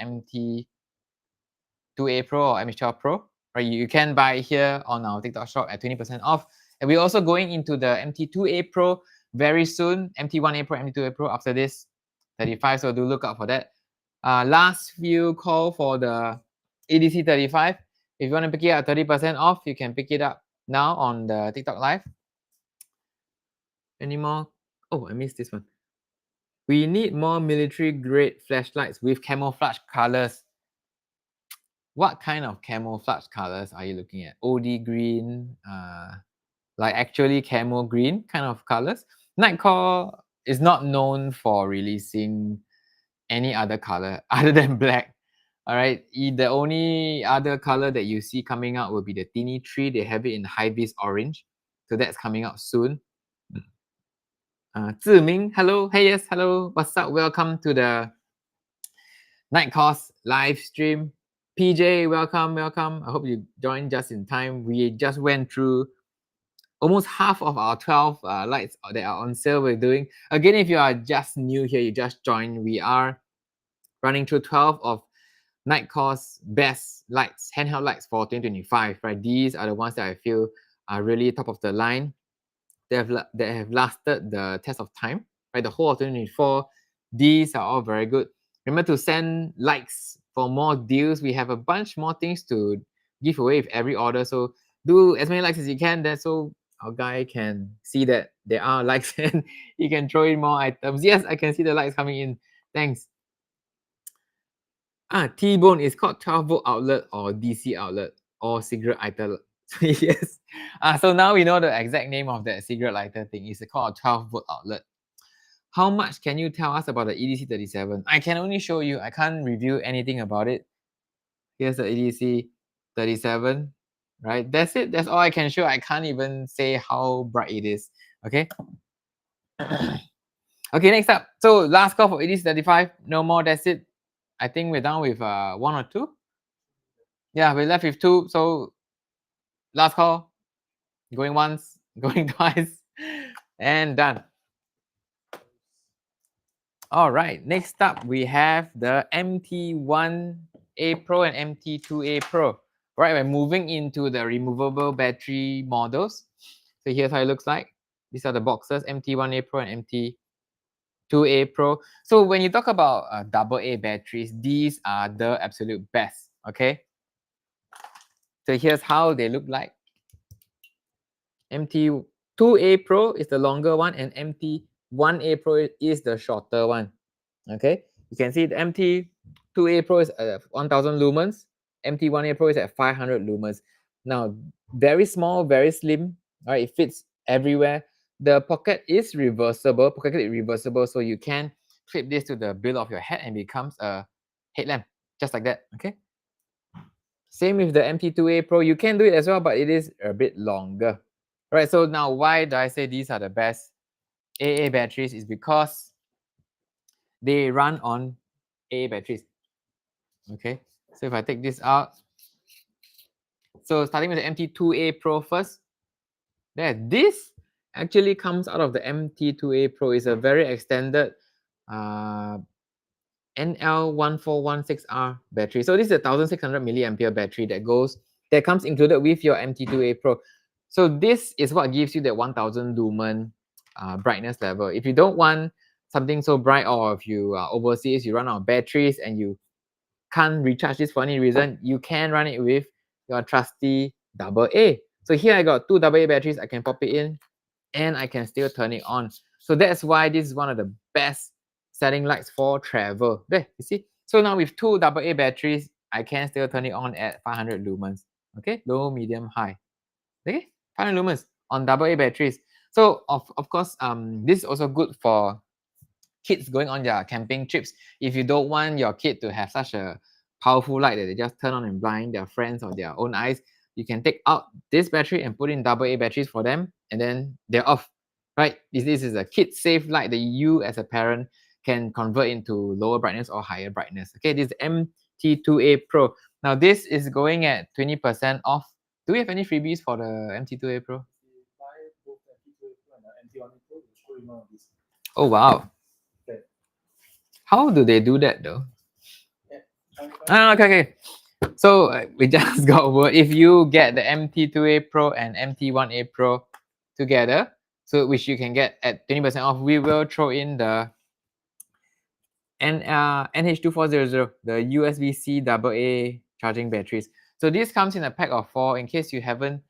MT2A Pro or MH12 Pro. Right, you can buy here on our TikTok shop at 20% off. And we're also going into the MT2A Pro very soon. MT1A Pro, MT2A Pro after this 35. So do look out for that. Last few call for the EDC 35. If you want to pick it up 30% off, you can pick it up now on the TikTok live. Any more? Oh, I missed this one. We need more military grade flashlights with camouflage colors. What kind of camouflage colors are you looking at? OD green, like actually camo green kind of colors. Nitecore is not known for releasing any other color other than black. All right, the only other color that you see coming out will be the Tini 3. They have it in high-vis orange. So that's coming out soon. Ziming, hello. Hey, yes, hello. What's up? Welcome to the Nitecore's live stream. PJ, welcome, welcome. I hope you joined just in time. We just went through almost half of our 12 lights that are on sale we're doing. Again, if you are just new here, you just joined, we are running through 12 of Nitecore's best lights, handheld lights for 2025, right? These are the ones that I feel are really top of the line. They have lasted the test of time, right? The whole of 2024, these are all very good. Remember to send likes for more deals. We have a bunch more things to give away with every order. So do as many likes as you can, that so our guy can see that there are likes and he can throw in more items. Yes, I can see the likes coming in. Thanks. T-Bone is called 12-volt outlet or DC outlet or cigarette lighter. Yes. So now we know the exact name of that cigarette lighter thing. It's called a 12-volt outlet. How much can you tell us about the EDC37? I can only show you. I can't review anything about it. Here's the EDC37, right? That's it. That's all I can show. I can't even say how bright it is. Okay. Okay, next up. So last call for EDC35. No more. That's it. I think we're done with 1 or 2. Yeah, we're left with 2. So last call. Going once, going twice, and done. All right, next up we have the MT1A Pro and MT2A Pro. Right, we're moving into the removable battery models. So here's how it looks like. These are the boxes, MT1A Pro and MT2A Pro. So when you talk about AA batteries, these are the absolute best, okay? So here's how they look like. MT2A Pro is the longer one and MT1A Pro is the shorter one. Okay, you can see the MT2A Pro is at 1000 lumens, MT1A Pro is at 500 lumens. Now, very small, very slim, right? It fits everywhere. The pocket is reversible, pocket clip reversible, so you can clip this to the bill of your head and becomes a headlamp, just like that, okay? Same with the MT2A Pro, you can do it as well, but it is a bit longer. Right, so now why do I say these are the best AA batteries is because they run on AA batteries. Okay, so if I take this out, so starting with the MT2A Pro first, there, this actually comes out of the MT2A Pro. It's a very extended NL1416R battery. So this is a 1600 milliampere battery that comes included with your MT2A Pro. So this is what gives you that 1000 lumen brightness level. If you don't want something so bright, or if you are overseas, you run out of batteries and you can't recharge this for any reason, you can run it with your trusty AA. So here I got 2 AA batteries. I can pop it in and I can still turn it on. So that's why this is one of the best setting lights for travel. There, you see? So now with 2 AA batteries, I can still turn it on at 500 lumens. Okay, low, medium, high. Okay, 500 lumens on AA batteries. So of course, this is also good for kids going on their camping trips. If you don't want your kid to have such a powerful light that they just turn on and blind their friends or their own eyes, you can take out this battery and put in AA batteries for them, and then they're off, right? This is a kid-safe light that you as a parent can convert into lower brightness or higher brightness. Okay, this is MT2A Pro. Now this is going at 20% off. Do we have any freebies for the MT2A Pro? Buy both MT2A Pro and MT1A Pro, we'll show you one of these. Oh wow. Okay. How do they do that though? Yeah. Okay. So we just got word. If you get the MT2A Pro and MT1A Pro together, so which you can get at 20% off, we will throw in the NH2400, the USB-C AA charging batteries. So this comes in a pack of 4. In case you haven't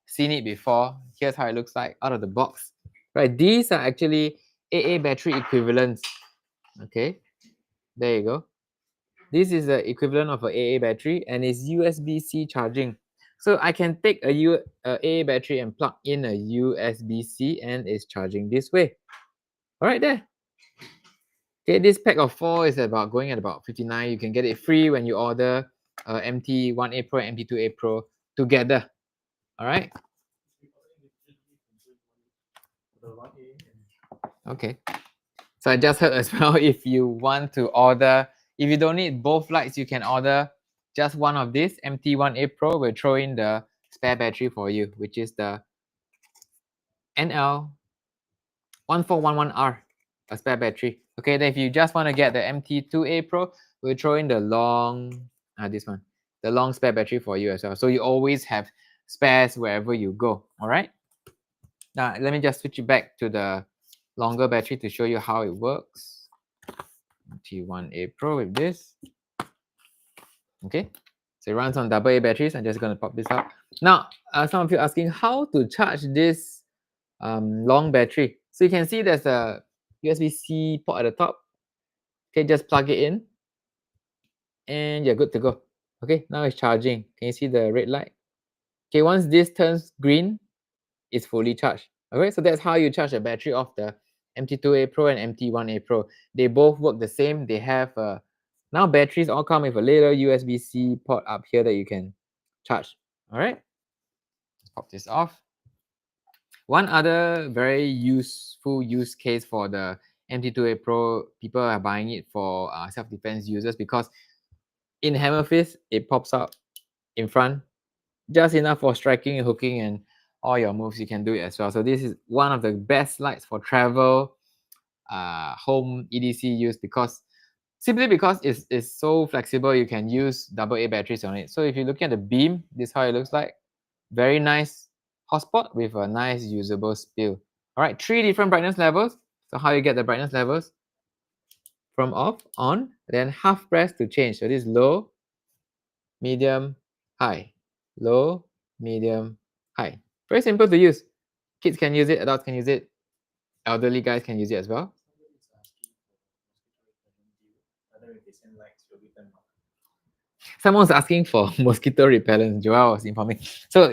seen it before, here's how it looks like out of the box. Right, these are actually AA battery equivalents. Okay, there you go. This is the equivalent of an AA battery and it's USB-C charging. So I can take a AA battery and plug in a USB-C and it's charging this way. All right there. Okay, this pack of 4 is going at about 59. You can get it free when you order MT1A Pro and MT2A Pro together. All right. Okay. So I just heard as well, if you want to order, if you don't need both lights, you can order just one of this MT1A Pro. We'll throw in the spare battery for you, which is the NL1411R, a spare battery. Okay, then if you just want to get the MT2A Pro, we'll throw in the long, this one, the long spare battery for you as well. So you always have spares wherever you go. All right. Now let me just switch it back to the longer battery to show you how it works. MT1A Pro with this. Okay, so it runs on AA batteries. I'm just going to pop this up. Now, some of you asking how to charge this long battery. So you can see there's a USB-C port at the top. Okay, just plug it in and you're good to go. Okay, now it's charging. Can you see the red light? Okay, once this turns green, it's fully charged. Okay, so that's how you charge a battery of the MT2A Pro and MT1A Pro. They both work the same. They have now batteries all come with a little USB-C port up here that you can charge. All right, let's pop this off. One other very useful use case for the MT2A Pro, people are buying it for self-defense users because in hammer fist, it pops out in front, just enough for striking and hooking and all your moves, you can do it as well. So this is one of the best lights for travel, home EDC use simply because it's so flexible, you can use AA batteries on it. So if you look at the beam, this is how it looks like. Very nice hotspot with a nice usable spill. All right, 3 different brightness levels. So how you get the brightness levels? From off, on, then half press to change. So this is low, medium, high. Low, medium, high. Very simple to use. Kids can use it, adults can use it, elderly guys can use it as well. Someone was asking for mosquito repellent. Joel was informing. So,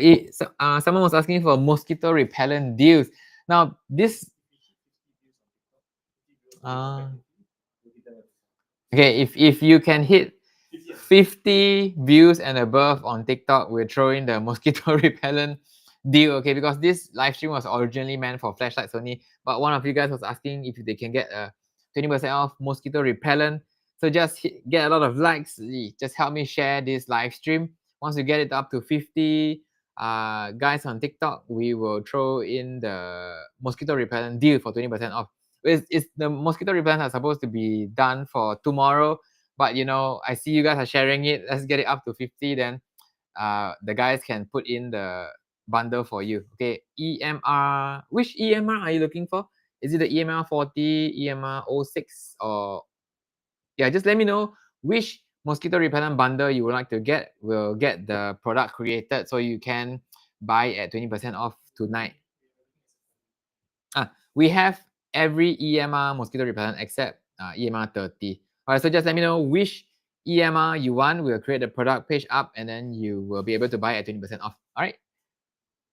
someone was asking for mosquito repellent deals. Now, this. Okay, if you can hit 50 views and above on TikTok, we'll throw in the mosquito repellent deal. Okay, because this live stream was originally meant for flashlights only, but one of you guys was asking if they can get a 20% off mosquito repellent. So just get a lot of likes. Just help me share this live stream. Once we get it up to 50 guys on TikTok, we will throw in the mosquito repellent deal for 20% off. It's the mosquito repellent are supposed to be done for tomorrow, but you know, I see you guys are sharing it. Let's get it up to 50, then the guys can put in the bundle for you. Okay, EMR. Which EMR are you looking for? Is it the EMR 40, EMR 06, or yeah, just let me know which mosquito repellent bundle you would like to get. We'll get the product created so you can buy at 20% off tonight. We have every EMR mosquito repellent except EMR 30. All right, so just let me know which EMR you want. We'll create the product page up and then you will be able to buy at 20% off. All right.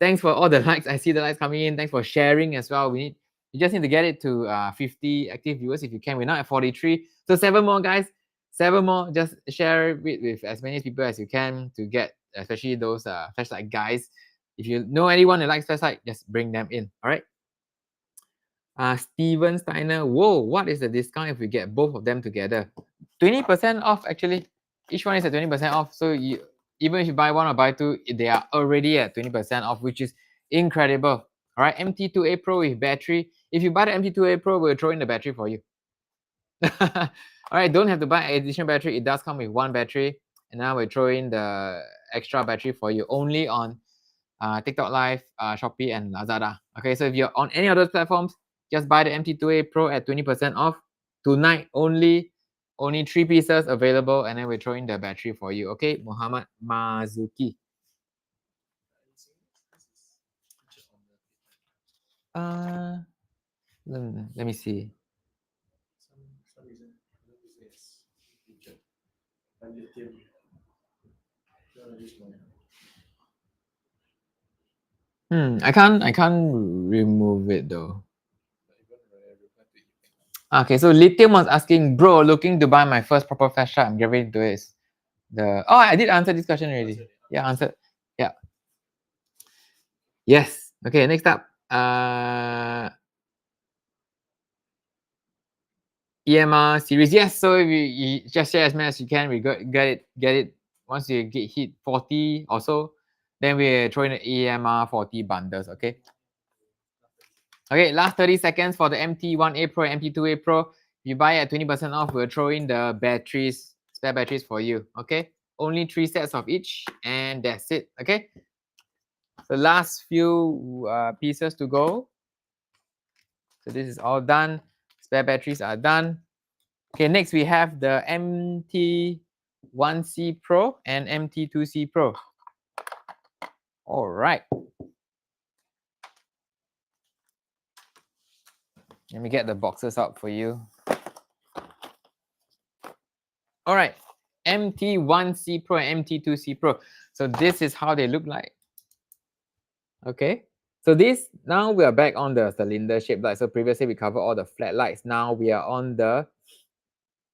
Thanks for all the likes. I see the likes coming in. Thanks for sharing as well. You just need to get it to 50 active viewers if you can. We're not at 43. So 7 more, guys. 7 more. Just share it with as many people as you can to get, especially those flashlight guys. If you know anyone who likes flashlight, just bring them in. All right. Steven Steiner. Whoa, what is the discount if we get both of them together? 20% off actually. Each one is at 20% off. So even if you buy one or buy two, they are already at 20% off, which is incredible. All right, MT2A Pro with battery. If you buy the MT2A Pro, we'll throw in the battery for you. All right, don't have to buy additional battery. It does come with one battery. And now we'll throw in the extra battery for you only on TikTok Live, Shopee, and Lazada. Okay, so if you're on any other platforms, just buy the MT2A Pro at 20% off. Tonight, only 3 pieces available, and then we're throwing the battery for you. Okay, Muhammad Mazuki. Let me see. Some reason it's featured. And lithium. I can't remove it though. Okay, so Lithium was asking, bro, looking to buy my first proper flashlight. I'm getting into it. I did answer this question already. Yeah, answered. Yeah. Yes. Okay, next up. EMR series. Yes, so if you just share as many as you can, we get it. Once you hit 40 or so, then we're throwing the EMR 40 bundles, okay? Okay, last 30 seconds for the MT1A Pro and MT2A Pro. If you buy at 20% off, we'll throw in the batteries, spare batteries for you, okay? Only 3 sets of each, and that's it, okay? So last few pieces to go. So this is all done. Spare batteries are done. Okay, next we have the MT1C Pro and MT2C Pro. All right. Let me get the boxes out for you. All right, MT1C Pro and MT2C Pro. So this is how they look like. Okay, so now we are back on the cylinder shaped light. So previously we covered all the flat lights. Now we are on the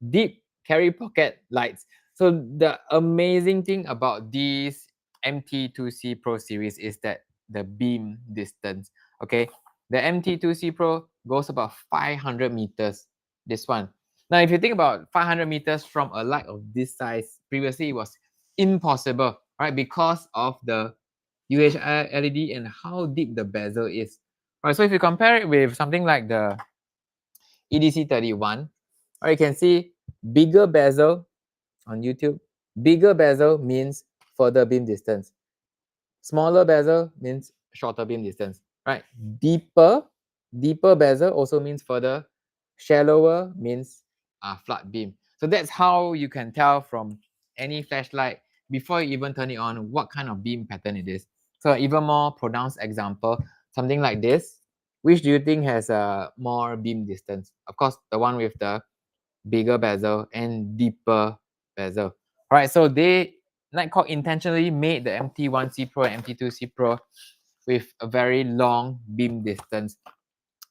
deep carry pocket lights. So the amazing thing about these MT2C Pro series is that the beam distance. Okay, the MT2C Pro goes about 500 meters. This one. Now, if you think about 500 meters from a light of this size, previously it was impossible, right? Because of the UHI LED and how deep the bezel is. All right, so if you compare it with something like the EDC31, or you can see bigger bezel on YouTube. Bigger bezel means further beam distance. Smaller bezel means shorter beam distance, right? Deeper bezel also means further. Shallower means flat beam. So that's how you can tell from any flashlight before you even turn it on what kind of beam pattern it is. So even more pronounced example, something like this. Which do you think has a more beam distance? Of course, the one with the bigger bezel and deeper bezel. All right, so Nitecore intentionally made the MT1C Pro and MT2C Pro with a very long beam distance.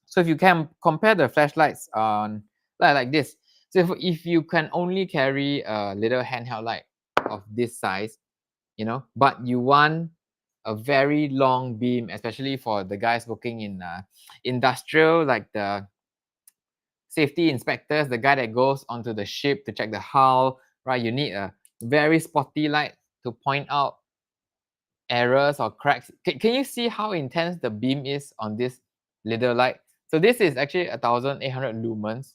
So if you can compare the flashlights on like this, so if you can only carry a little handheld light of this size, but you want a very long beam, especially for the guys working in industrial, like the safety inspectors, the guy that goes onto the ship to check the hull, right? You need a very spotty light to point out errors or cracks. Can you see how intense the beam is on this little light? So this is actually 1,800 lumens,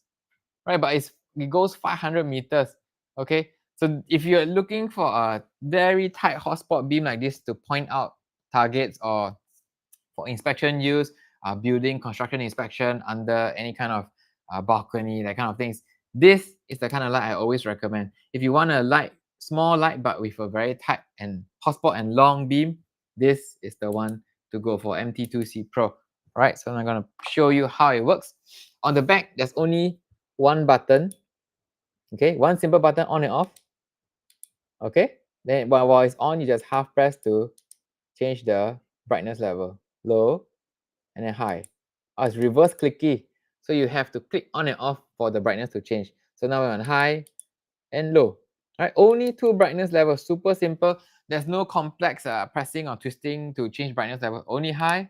right? But it goes 500 meters, okay? So if you're looking for a very tight hotspot beam like this to point out targets or for inspection use, building construction inspection under any kind of balcony, that kind of things, this is the kind of light I always recommend. If you want a small light but with a very tight and hotspot and long beam, this is the one to go for, MT2C Pro. All right, so I'm going to show you how it works. On the back, there's only one button. Okay, one simple button, on and off. Okay, then while it's on, you just half press to change the brightness level, low, and then high. Oh, it's reverse clicky. So you have to click on and off for the brightness to change. So now we're on high and low. Right? Only two brightness levels, super simple. There's no complex pressing or twisting to change brightness level. Only high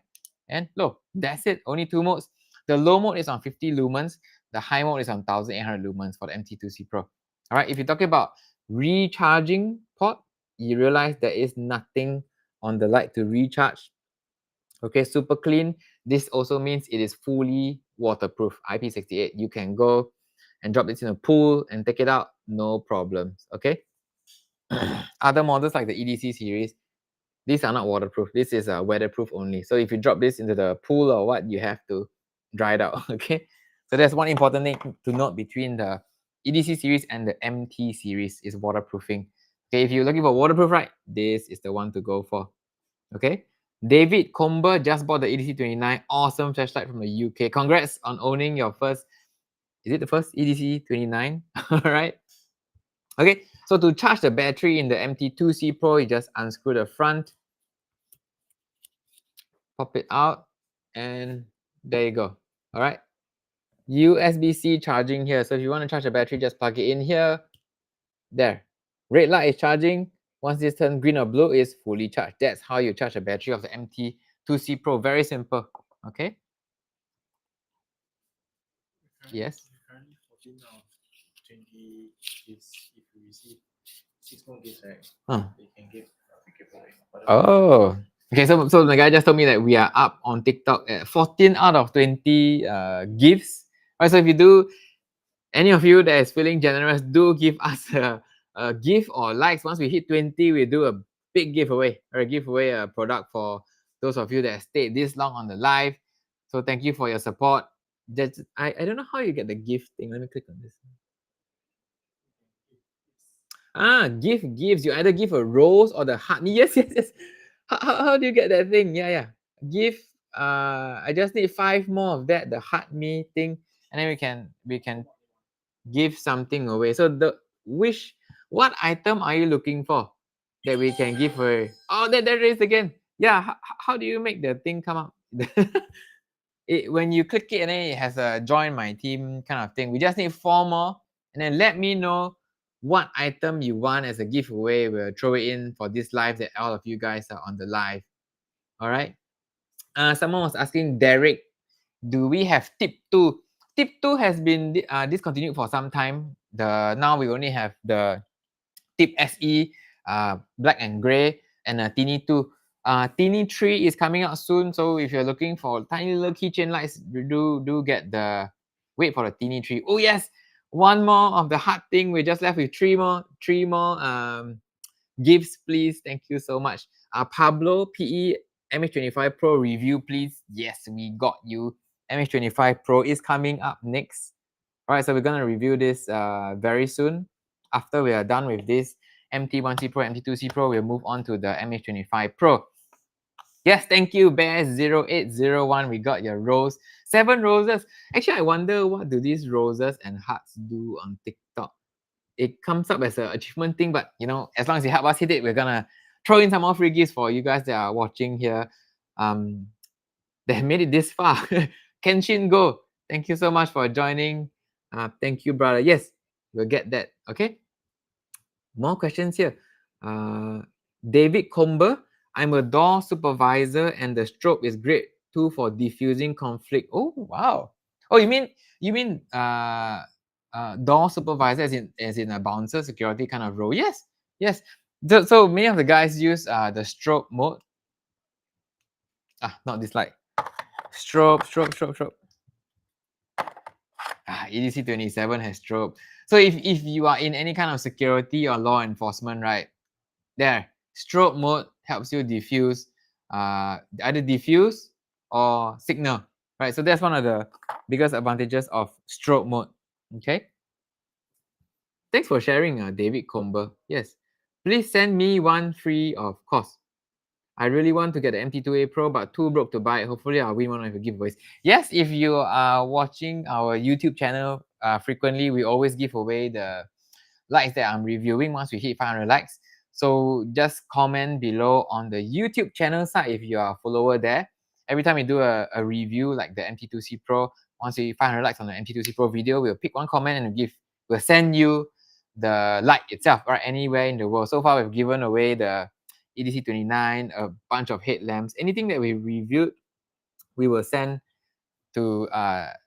and low. That's it. Only two modes. The low mode is on 50 lumens. The high mode is on 1800 lumens for the MT2C Pro. All right. If you're talking about recharging port, you realize there is nothing on the light to recharge. Okay, super clean. This also means it is fully waterproof, IP68. You can go and drop this in a pool and take it out, no problems. Okay. Other models like the EDC series, these are not waterproof. This is weatherproof only. So if you drop this into the pool or what, you have to dry it out. Okay. So there's one important thing to note between the EDC series and the MT series is waterproofing. Okay, if you're looking for waterproof, right, this is the one to go for. Okay. David Comber just bought the EDC29. Awesome flashlight from the UK. Congrats on owning your first. Is it the first EDC29? All right. Okay. So to charge the battery in the MT2C Pro, you just unscrew the front, pop it out, and there you go. All right. USB-C charging here. So if you want to charge the battery, just plug it in here. There. Red light is charging. Once this turns green or blue, it's fully charged. That's how you charge the battery of the MT2C Pro. Very simple. Okay. Yes. Currently 14 now, 20 gigs. If you receive 6 more gigs, right? They can give away. Oh. Okay, so the guy just told me that we are up on TikTok at 14 out of 20 gifts. All right, so if you do, any of you that is feeling generous, do give us a gift or likes. Once we hit 20, we do a big giveaway or give away a product for those of you that stayed this long on the live. So thank you for your support. Just, I don't know how you get the gift thing. Let me click on this. Gift gives. You either give a rose or the heart. Yes, yes, yes. How do you get that thing? Yeah. Give. I just need 5 more of that. The heart me thing, and then we can give something away. So what item are you looking for that we can give away? Oh, there it is again. Yeah. How do you make the thing come up? When you click it and then it has a join my team kind of thing. We just need 4 more, and then let me know what item you want as a giveaway. We'll throw it in for this live that all of you guys are on the live. All right. Someone was asking, Derek, do we have tip 2? Tip 2 has been discontinued for some time. Now we only have the tip SE, black and gray, and a Tiny 2. Tiny 3 is coming out soon. So if you're looking for tiny little keychain lights, do get the, wait for the Tiny 3. Oh yes, 1 more of the heart thing. We're just left with 3 more gifts, please. Thank you so much. Pablo, PE, MH25 Pro review, please. Yes, we got you. MH25 Pro is coming up next. All right, so we're gonna review this very soon. After we are done with this MT1C Pro, MT2C Pro, we'll move on to the MH25 Pro. Yes, thank you, Bear0801. We got your rose. 7 roses. Actually, I wonder what do these roses and hearts do on TikTok. It comes up as an achievement thing, but you know, as long as you help us hit it, we're gonna throw in some more free gifts for you guys that are watching here. They have made it this far. Kenshin Go, thank you so much for joining. Thank you, brother. Yes, we'll get that. Okay. More questions here. David Comber, I'm a door supervisor and the strobe is great too for diffusing conflict. Oh wow. Oh, you mean door supervisor as in a bouncer security kind of role? Yes. So many of the guys use the strobe mode. Not this light. Strobe. EDC27 has strobe. So if you are in any kind of security or law enforcement, right, there, strobe mode helps you diffuse, either diffuse or signal, right? So that's one of the biggest advantages of strobe mode. Okay. Thanks for sharing, David Comber. Yes, please send me one free of course. I really want to get the MT2A Pro, but too broke to buy it. Hopefully, I'll win one of the giveaways. Yes, if you are watching our YouTube channel frequently, we always give away the lights that I'm reviewing once we hit 500 likes. So just comment below on the YouTube channel side if you are a follower there. Every time we do a review like the MT2C Pro, once we 500 likes on the MT2C Pro video, we'll pick one comment and we'll send you the light itself, right, anywhere in the world. So far, we've given away the EDC29, a bunch of headlamps, anything that we reviewed, we will send to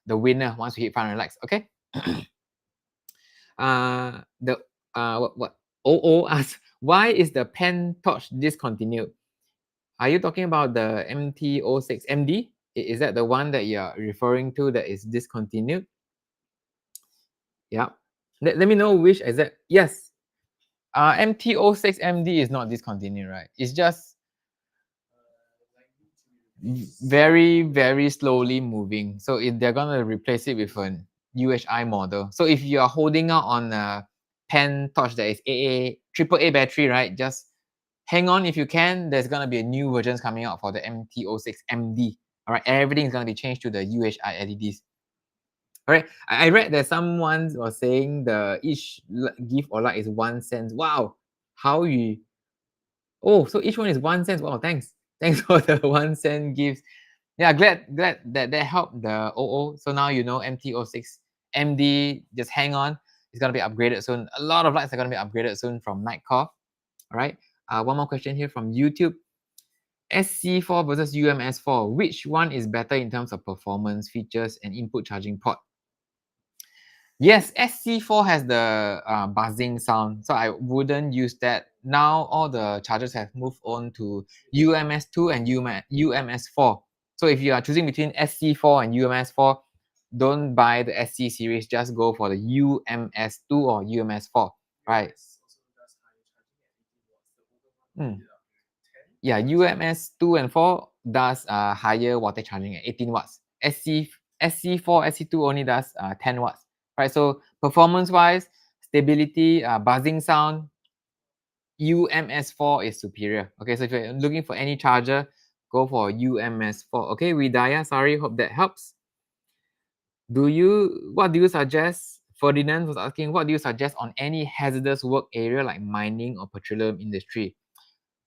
the winner once we hit 500 likes. Okay. What OO asks, why is the pen torch discontinued? Are you talking about the MT06MD? Is that the one that you're referring to that is discontinued? Yeah. Let me know which exact. Yes. MT06MD is not discontinued, right? It's just very, very slowly moving. So they're going to replace it with an UHI model. So if you are holding out on a pen torch that is AAA battery, right? Just hang on if you can. There's going to be a new versions coming out for the MT06MD. All right, everything is going to be changed to the UHI LEDs. All right, I read that someone was saying each gift or light is 1 cent. Wow, how you? Oh, so each one is 1 cent. Wow, thanks for the 1 cent gifts. Yeah, glad that helped the OO. So now you know MT06MD. Just hang on, it's gonna be upgraded soon. A lot of lights are gonna be upgraded soon from Nitecore. All right. One more question here from YouTube. SC4 versus UMS4. Which one is better in terms of performance, features, and input charging port? Yes, SC4 has the buzzing sound, so I wouldn't use that. Now all the chargers have moved on to UMS2 and UMS4. So if you are choosing between SC4 and UMS4, don't buy the SC series, just go for the UMS2 or UMS4, right? Yeah, UMS2 and 4 does higher wattage charging at 18 watts. SC4, SC2 only does 10 watts. Right, so performance-wise, stability, buzzing sound, UMS4 is superior. Okay, so if you're looking for any charger, go for UMS4. Okay, Widaya, sorry, hope that helps. What do you suggest? Ferdinand was asking, what do you suggest on any hazardous work area like mining or petroleum industry?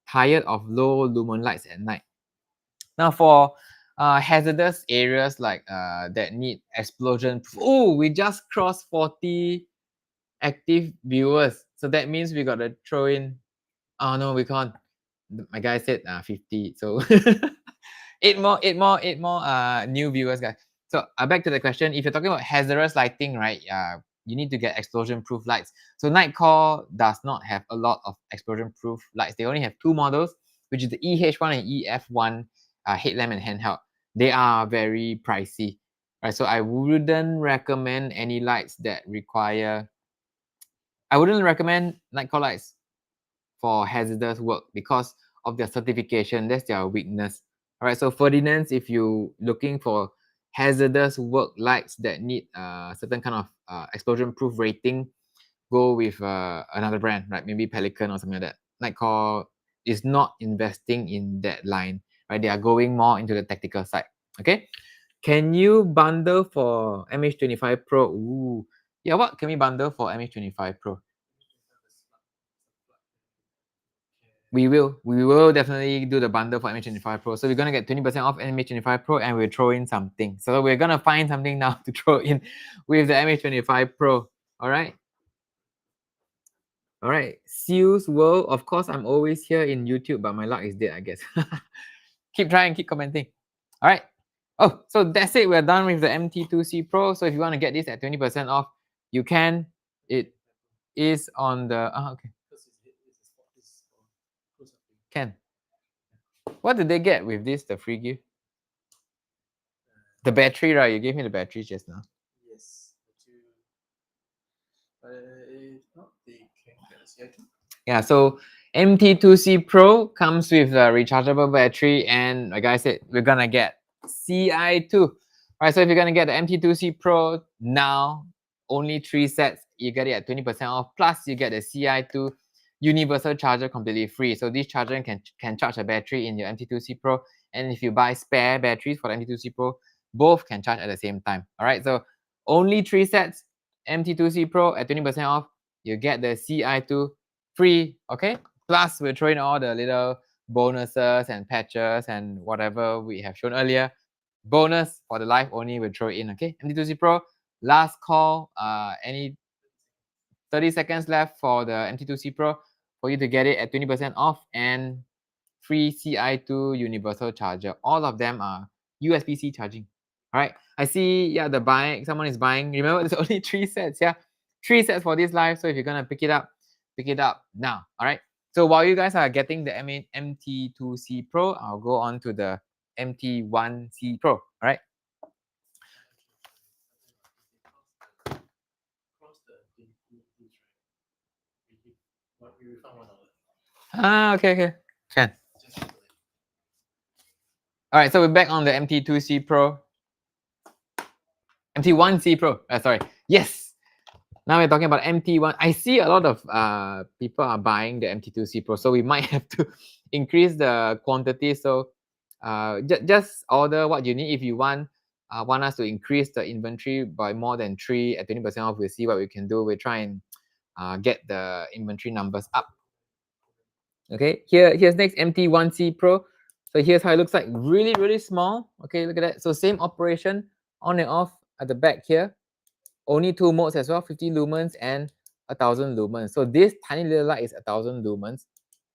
Tired of low lumen lights at night. Now for hazardous areas like that need explosion. Oh, we just crossed 40 active viewers. So that means we got to throw in. Oh no, we can't. My guy said 50. So eight more new viewers, guys. So back to the question. If you're talking about hazardous lighting, right? You need to get explosion-proof lights. So Nitecore does not have a lot of explosion-proof lights. They only have 2 models, which is the EH1 and EF1 headlamp and handheld. They are very pricey, right? So I wouldn't recommend any lights that require. I wouldn't recommend Nitecore lights for hazardous work because of their certification. That's their weakness. All right. So Ferdinand, if you looking for hazardous work lights that need certain kind of explosion-proof rating, go with another brand, right? Maybe Pelican or something like that. Nitecore is not investing in that line, right? They are going more into the tactical side. Okay. Can you bundle for MH25 Pro? Ooh. Yeah, what can we bundle for MH25 Pro? We will definitely do the bundle for MH25 Pro. So we're gonna get 20% off MH25 Pro and we'll throw in something. So we're gonna find something now to throw in with the MH25 Pro. All right. All right. Seals World. Of course, I'm always here in YouTube, but my luck is dead, I guess. Keep trying, keep commenting. All right. Oh, so that's it. We're done with the MT2C Pro. So if you want to get this at 20% off, you can. It is on the okay. Can. What did they get with this, the free gift? The battery, right? You gave me the battery just now. Yes. If not, they can get a CI2. Yeah, so MT2C Pro comes with a rechargeable battery, and like I said, we're gonna get CI2. All right, so if you're gonna get the MT2C Pro now, only 3 sets, you get it at 20% off. Plus, you get the CI2 universal charger completely free. So this charger can charge a battery in your MT2C Pro, and if you buy spare batteries for the MT2C Pro, both can charge at the same time. All right, so only 3 sets, MT2C Pro at 20% off. You get the CI2 free. Okay, Plus, we're throwing all the little bonuses and patches and whatever we have shown earlier. Bonus for the live only, we'll throw it in, okay? MT2C Pro, last call, any 30 seconds left for the MT2C Pro for you to get it at 20% off and free CI2 universal charger. All of them are USB-C charging. All right, I see, yeah, the buying, someone is buying. Remember, there's only 3 sets, yeah? 3 sets for this live, so if you're gonna pick it up now, all right? So while you guys are getting the MT2C Pro, I'll go on to the MT1C Pro, all right? Ah, okay. Can. All right, so we're back on the MT2C Pro. MT1C Pro, sorry. Yes. Now we're talking about MT1. I see a lot of people are buying the MT2C Pro, so we might have to increase the quantity. So just order what you need. If you want us to increase the inventory by more than 3 at 20% off, we'll see what we can do. We'll try and get the inventory numbers up. Okay, here's next MT1C Pro. So here's how it looks like. Really, really small. Okay, look at that. So same operation, on and off at the back here. Only 2 modes as well, 50 lumens and 1000 lumens. So this tiny little light is 1000 lumens,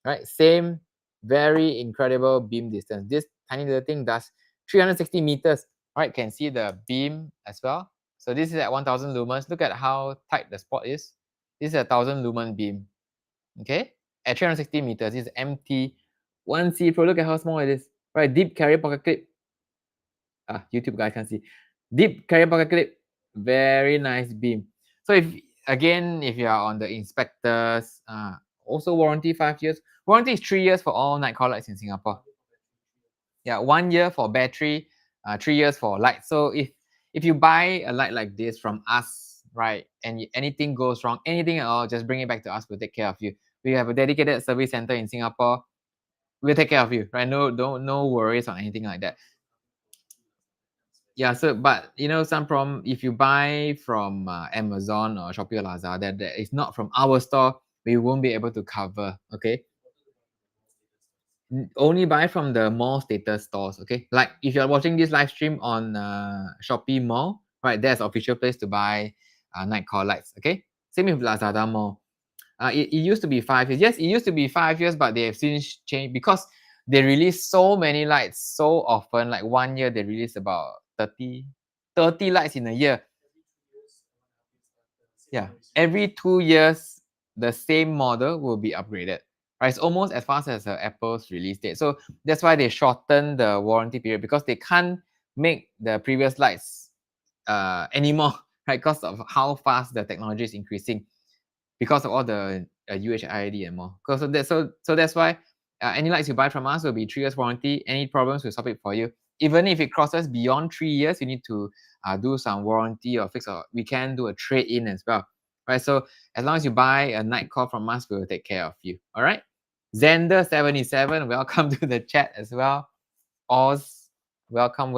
right? Same, very incredible beam distance. This tiny little thing does 360 meters, right? Can see the beam as well. So this is at 1000 lumens. Look at how tight the spot is. This is a 1000 lumen beam, okay? At 360 meters, this is MT1C Pro. Look at how small it is, right? Deep carrier pocket clip. YouTube guys can't see. Deep carrier pocket clip. Very nice beam. So if you are on the inspectors, also warranty 5 years. Warranty is 3 years for all Nitecore lights in Singapore. Yeah, 1 year for battery, 3 years for light. So if you buy a light like this from us, right, and anything goes wrong, anything at all, just bring it back to us. We'll take care of you. We have a dedicated service center in Singapore. We'll take care of you, right? No worries on anything like that. Yeah, so but you know, some problem, if you buy from Amazon or Shopee or Lazada that is not from our store, we won't be able to cover, okay? Only buy from the mall status stores, okay? Like if you're watching this live stream on Shopee Mall, right, there's official place to buy Nitecore lights, okay? Same with Lazada Mall. It used to be 5 years. Yes, it used to be 5 years, but they have since changed because they release so many lights so often. Like 1 year, they release about 30 lights in a year. Yeah, every 2 years, the same model will be upgraded. Right, it's almost as fast as Apple's release date. So that's why they shorten the warranty period because they can't make the previous lights anymore, right? Because of how fast the technology is increasing, because of all the UHID and more. So that's why any lights you buy from us will be 3 years warranty. Any problems, we'll solve it for you. Even if it crosses beyond 3 years, you need to do some warranty or fix, or we can do a trade-in as well, right? So as long as you buy a Nitecore from us, we will take care of you, all right? Zender77, welcome to the chat as well. Oz, welcome.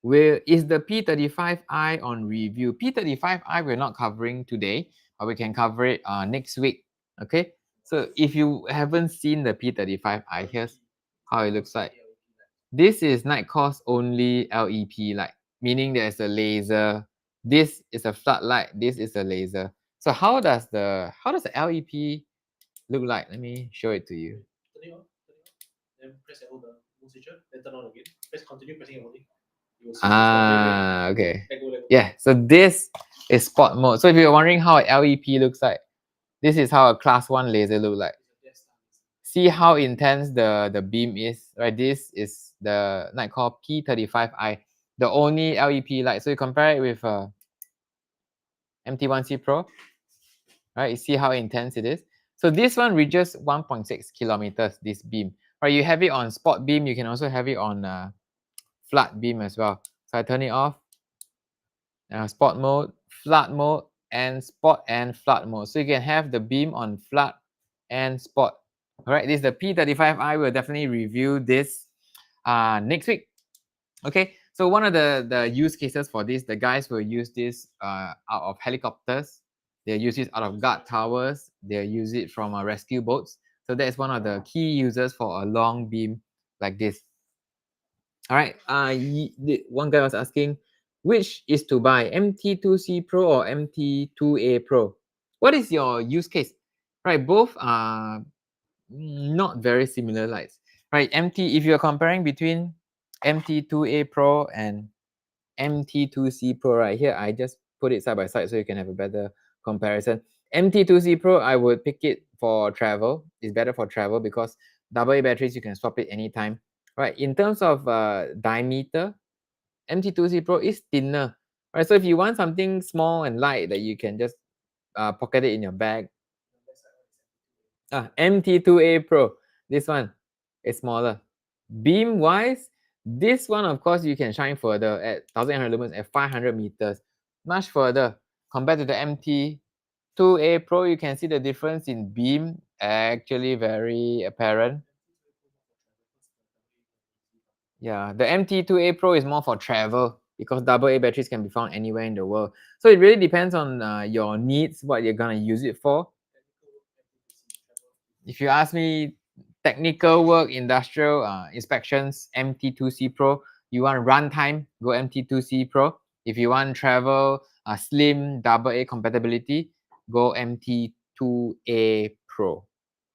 Where is the P35i on review? P35i we're not covering today, but we can cover it next week, okay? So if you haven't seen the P35i, here's how it looks like. This is Nitecore's only LEP light, meaning there's a laser. This is a floodlight. This is a laser. So how does the LEP look like? Let me show it to you. Turn it on. Then press and hold the moon switcher. Then turn on again. Press continue pressing and holding. Okay. Yeah. So this is spot mode. So if you're wondering how an LEP looks like, this is how a class 1 laser looks like. See how intense the beam is, right? This is the Nitecore P35i, the only LEP light. So you compare it with MT1C Pro, right? You see how intense it is. So this one reaches 1.6 kilometers, this beam, right? You have it on spot beam. You can also have it on flood beam as well. So I turn it off. Spot mode, flood mode, and spot and flood mode. So you can have the beam on flood and spot. All right, this is the P35i. We'll definitely review this next week. Okay, so one of the use cases for this, the guys will use this out of helicopters. They'll use it out of guard towers. They'll use it from rescue boats. So that's one of the key users for a long beam like this. All right. One guy was asking, which is to buy, MT2C Pro or MT2A Pro? What is your use case? Right, both are not very similar lights. Right, if you're comparing between MT2A Pro and MT2C Pro, right here, I just put it side by side so you can have a better comparison. MT2C Pro, I would pick it for travel. It's better for travel because AA batteries, you can swap it anytime. Right, in terms of diameter, MT2C Pro is thinner. Right, so if you want something small and light that you can just pocket it in your bag. MT2A Pro, this one is smaller. Beam wise, this one, of course, you can shine further at 1800 lumens at 500 meters, much further compared to the MT2A Pro. You can see the difference in beam, actually very apparent. Yeah, the MT2A Pro is more for travel because AA batteries can be found anywhere in the world. So it really depends on your needs, what you're gonna use it for. If you ask me, technical work, industrial inspections, MT2C Pro. You want runtime, go MT2C Pro. If you want travel, slim, AA compatibility, go MT2A Pro.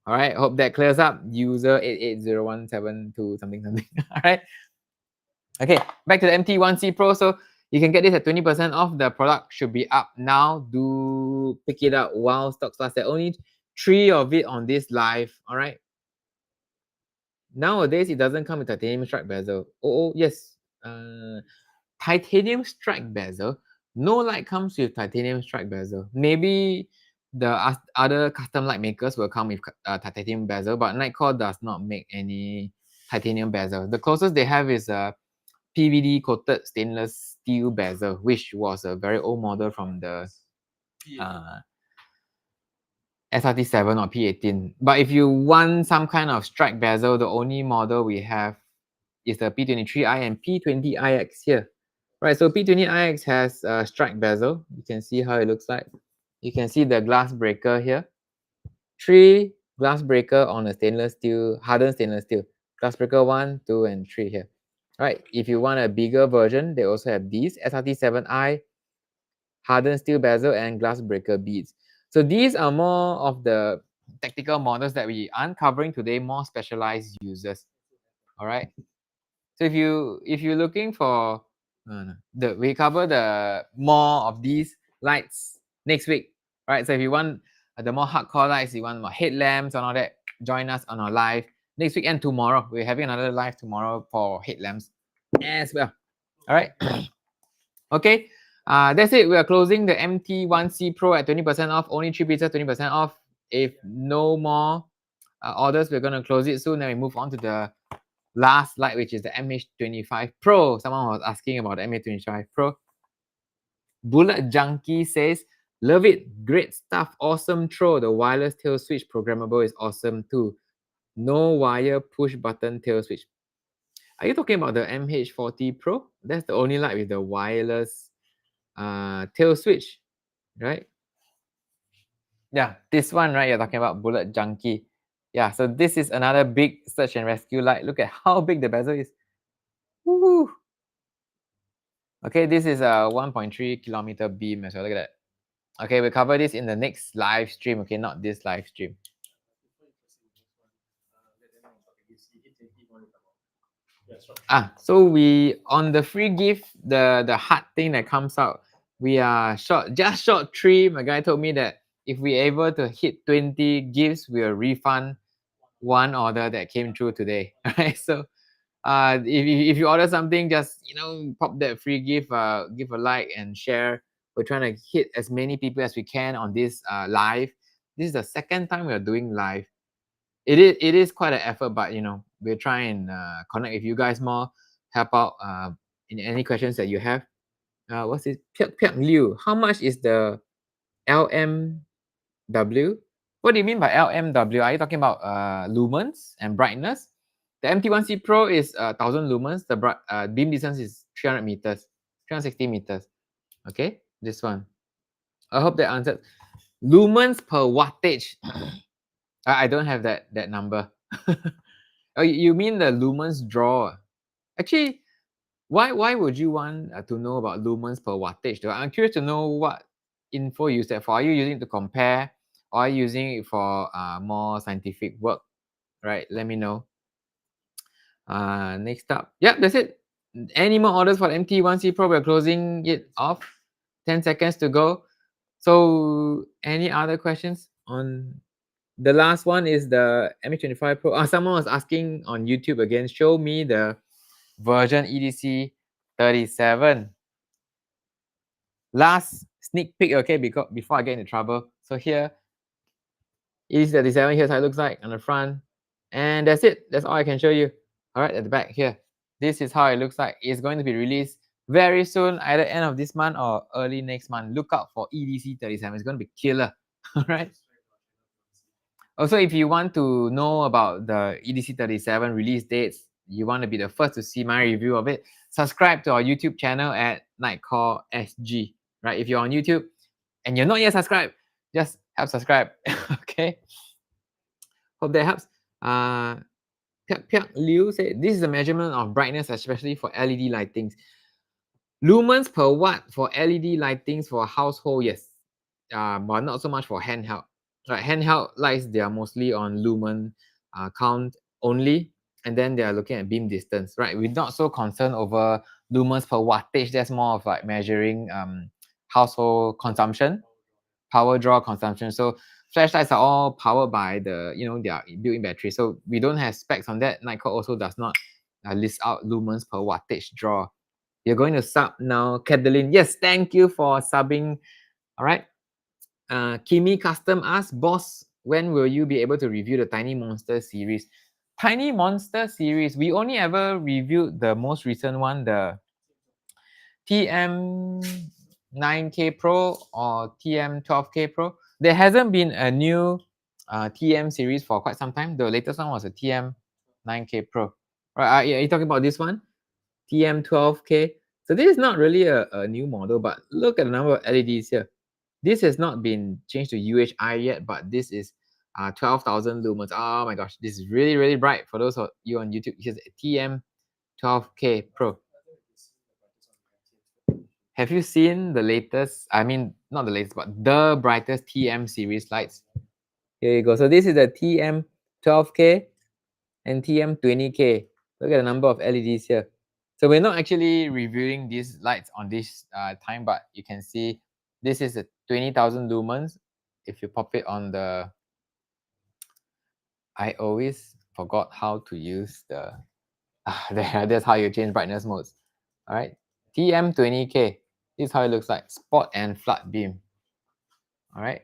All right, hope that clears up. User 880172 something. All right. Okay, back to the MT1C Pro. So you can get this at 20% off. The product should be up now. Do pick it up while stocks last. There are only 3 of it on this live. All right. Nowadays, it doesn't come with titanium strike bezel. Oh yes. Titanium strike bezel. No light comes with titanium strike bezel. Maybe the other custom light makers will come with titanium bezel, but Nitecore does not make any titanium bezel. The closest they have is a PVD coated stainless steel bezel, which was a very old model from the SRT7 or P18. But if you want some kind of strike bezel, the only model we have is the P23i and P20iX here. Right, so P20iX has a strike bezel. You can see how it looks like. You can see the glass breaker here. 3 glass breaker on a stainless steel, hardened stainless steel. Glass breaker 1, 2, and 3 here. Right, if you want a bigger version, they also have these SRT7i, hardened steel bezel, and glass breaker beads. So these are more of the tactical models that we aren't covering today, more specialized users. All right. So if you're looking for we cover the more of these lights next week. Right. So if you want the more hardcore lights, you want more headlamps and all that, join us on our live next week and tomorrow. We're having another live tomorrow for headlamps as well. All right. Okay. That's it. We are closing the MT1C Pro at 20% off. Only 3 pieces, 20% off. If no more orders, we're going to close it soon. Then we move on to the last light, which is the MH25 Pro. Someone was asking about the MH25 Pro. Bullet Junkie says, love it. Great stuff. Awesome throw. The wireless tail switch programmable is awesome too. No wire push button tail switch. Are you talking about the MH40 Pro? That's the only light with the wireless tail switch, right? Yeah, this one, right? You're talking about Bullet Junkie. Yeah, so this is another big search and rescue light. Look at how big the bezel is. Woo! Okay, this is a 1.3 kilometer beam as well. Look at that. Okay, we'll cover this in the next live stream. Okay, not this live stream. So we on the free gift, the hard thing that comes out, we are just short 3. My guy told me that if we able to hit 20 gifts, we'll refund 1 order that came through today. Right, so if you order something, just pop that free gift, give a like and share. We're trying to hit as many people as we can on this live. This is the second time we're doing live. It is quite an effort, but we're trying connect with you guys more, help out in any questions that you have. What's it? Pyok Liu. How much is the LMW? What do you mean by LMW? Are you talking about lumens and brightness? The MT1C Pro is 1000 lumens. The beam distance is 300 meters, 360 meters. Okay, this one. I hope that answered. Lumens per wattage. I don't have that number. Oh, you mean the lumens draw? Actually, why would you want to know about lumens per wattage though? I'm curious to know what info you use that for. Are you using it to compare, or are you using it for more scientific work? Right, let me know. Next up. Yep, that's it. Any more orders for MT1C Pro? We're closing it off. 10 seconds to go. So any other questions on the last one? Is the MH25 Pro. Someone was asking on YouTube again, show me the version EDC 37. Last sneak peek, okay, because before I get into trouble. So here, EDC 37, here's how it looks like on the front. And that's it. That's all I can show you. All right, at the back here. This is how it looks like. It's going to be released very soon, either end of this month or early next month. Look out for EDC 37. It's going to be killer. All right. Also, if you want to know about the EDC 37 release dates, you want to be the first to see my review of it, subscribe to our YouTube channel at Nitecore SG. Right? If you're on YouTube and you're not yet subscribed, just help subscribe. Okay. Hope that helps. Piak Liu said, this is a measurement of brightness, especially for LED lightings. Lumens per watt for LED lightings for household, yes. But not so much for handheld. Right, handheld lights, they are mostly on lumen count only, and then they are looking at beam distance. Right, we're not so concerned over lumens per wattage. That's more of like measuring household consumption, power draw consumption. So flashlights are all powered by the, their built-in battery. So we don't have specs on that. Nitecore also does not list out lumens per wattage draw. You're going to sub now, Kathleen. Yes, thank you for subbing. All right. Kimi Custom asks, boss, when will you be able to review the Tiny Monster series? Tiny Monster series, we only ever reviewed the most recent one, the TM9K Pro or TM12K Pro. There hasn't been a new TM series for quite some time. The latest one was a TM9K Pro. Right? Are you talking about this one? TM12K. So this is not really a new model, but look at the number of LEDs here. This has not been changed to UHI yet, but this is 12,000 lumens. Oh my gosh, this is really, really bright. For those of you on YouTube, here's a TM12K Pro. Have you seen the latest, I mean, not the latest, but the brightest TM series lights? Here you go. So this is the TM12K and TM20K. Look at the number of LEDs here. So we're not actually reviewing these lights on this time, but you can see this is a 20,000 lumens. If you pop it on the, I always forgot how to use the, that's how you change brightness modes. All right, TM20K. This is how it looks like, spot and flood beam. All right,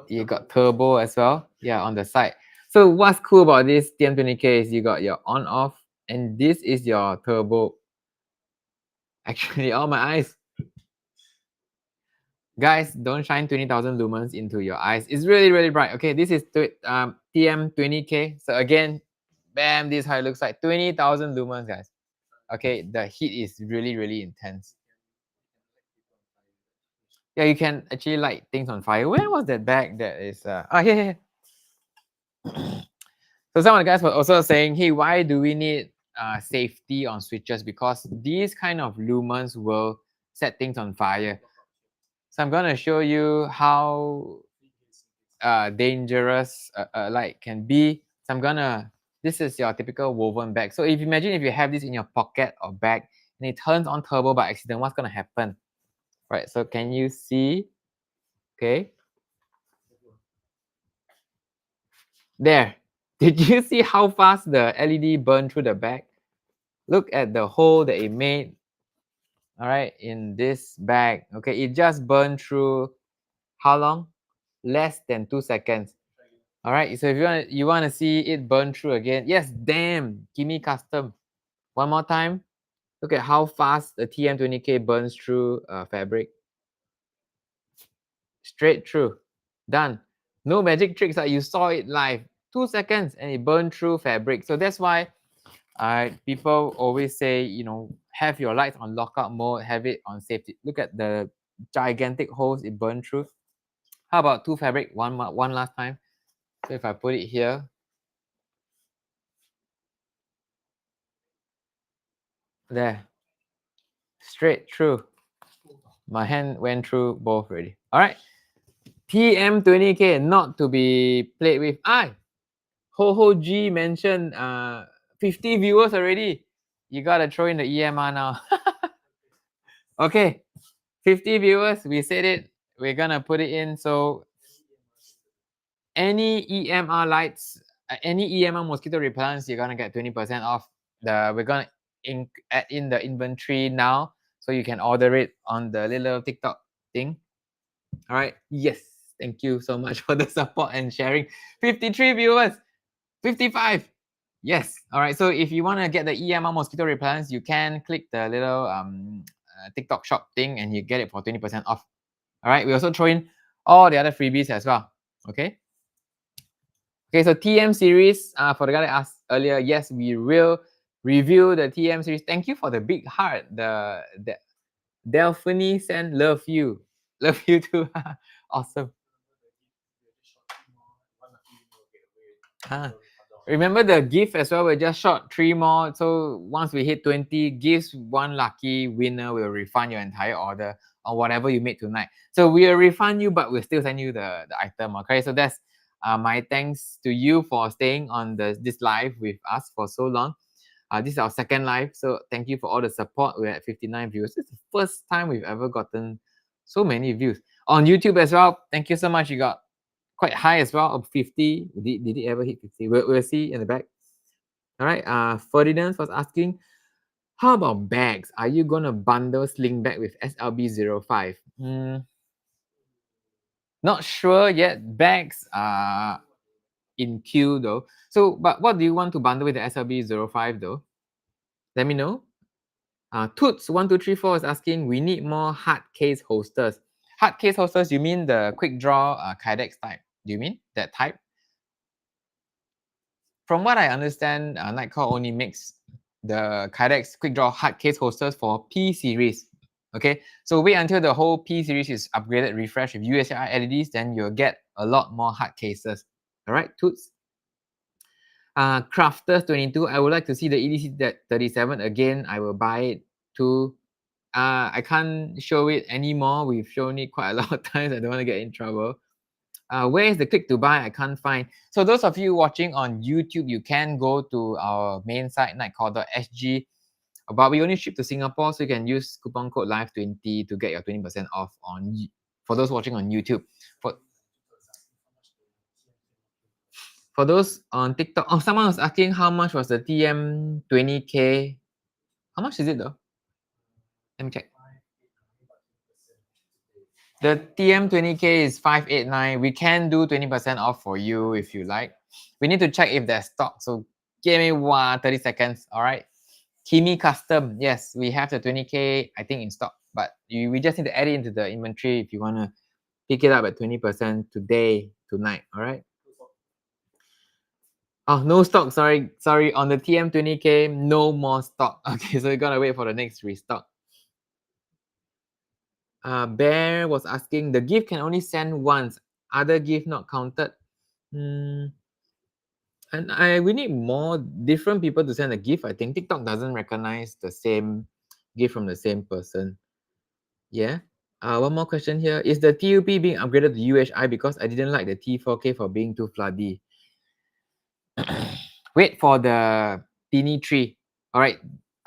you got turbo as well. Yeah, on the side. So what's cool about this TM20K is you got your on off, and this is your turbo. Actually, all my eyes. Guys, don't shine 20,000 lumens into your eyes. It's really, really bright. Okay, this is TM20K. So again, bam, this is how it looks like. 20,000 lumens, guys. Okay, the heat is really, really intense. Yeah, you can actually light things on fire. Where was that bag that is... here. So some of the guys were also saying, hey, why do we need safety on switches? Because these kind of lumens will set things on fire. So I'm going to show you how dangerous a light can be. So I'm gonna, this is your typical woven bag. So if you imagine if you have this in your pocket or bag and it turns on turbo by accident, what's gonna happen? Right, so can you see? Okay. There. Did you see how fast the LED burned through the bag? Look at the hole that it made. All right, in this bag. Okay, it just burned through how long? Less than 2 seconds. All right, so if you want to see it burn through again, yes, damn, Kimi Custom. One more time. Look at how fast the TM20K burns through fabric. Straight through. Done. No magic tricks. You saw it live. 2 seconds and it burned through fabric. So that's why people always say, have your lights on lockout mode, have it on safety. Look at the gigantic holes it burned through. How about 2 fabric? One last time. So if I put it here, there, straight through. My hand went through both already. All right, TM20K, not to be played with. Ho G mentioned 50 viewers already. You gotta throw in the EMR now. Okay, 50 viewers. We said it. We're gonna put it in. So any EMR lights, any EMR mosquito repellents, you're gonna get 20% off. We're gonna add in the inventory now, so you can order it on the little TikTok thing. All right. Yes. Thank you so much for the support and sharing. 53 viewers. 55. Yes. All right. So if you want to get the EMR mosquito repellents, you can click the little TikTok shop thing and you get it for 20% off. All right. We also throw in all the other freebies as well. Okay. Okay. So TM series, for the guy that asked earlier, yes, we will review the TM series. Thank you for the big heart. The Delphine sent love you. Love you too. Awesome. Remember the gift as well. We just shot 3 more. So once we hit 20 gifts, one lucky winner will refund your entire order or whatever you made tonight. So we'll refund you, but we'll still send you the item. Okay. So that's my thanks to you for staying on this live with us for so long. This is our second live. So thank you for all the support. We're at 59 views. It's the first time we've ever gotten so many views. On YouTube as well. Thank you so much. You got quite high as well, of 50. Did it ever hit 50? We'll see in the back. All right. Ferdinand was asking, how about bags? Are you gonna bundle sling bag with SLB05? Not sure yet. Bags are in queue though. So, but what do you want to bundle with the SLB05 though? Let me know. Toots1234 is asking, we need more hard case holsters. Hard case holsters, you mean the quick draw Kydex type? Do you mean that type? From what I understand, Nitecore only makes the Kydex quick draw hard case holsters for P series. Okay, so wait until the whole P series is upgraded, refreshed with UHI LEDs, then you'll get a lot more hard cases. All right, Toots. Crafters 22, I would like to see the EDC 37 again. I will buy it too. I can't show it anymore. We've shown it quite a lot of times. I don't want to get in trouble. Where is the click to buy? I can't find. So those of you watching on YouTube, you can go to our main site, nitecore.sg. But we only ship to Singapore, so you can use coupon code LIVE20 to get your 20% off for those watching on YouTube. For those on TikTok, someone was asking how much was the TM20K. How much is it though? Let me check. The TM20K is 589. We can do 20% off for you if you like. We need to check if there's stock. So give me 30 seconds. All right. Kimi Custom. Yes, we have the 20K, I think, in stock. But we just need to add it into the inventory if you want to pick it up at 20% tonight. All right. Oh, no stock. Sorry. On the TM20K, no more stock. Okay, so you got to wait for the next restock. Bear was asking, the gift can only send once. Other gift not counted. And we need more different people to send a gift. I think TikTok doesn't recognize the same gift from the same person. Yeah. One more question here. Is the TUP being upgraded to UHI because I didn't like the T4K for being too floody? Wait for the Tini 3. All right.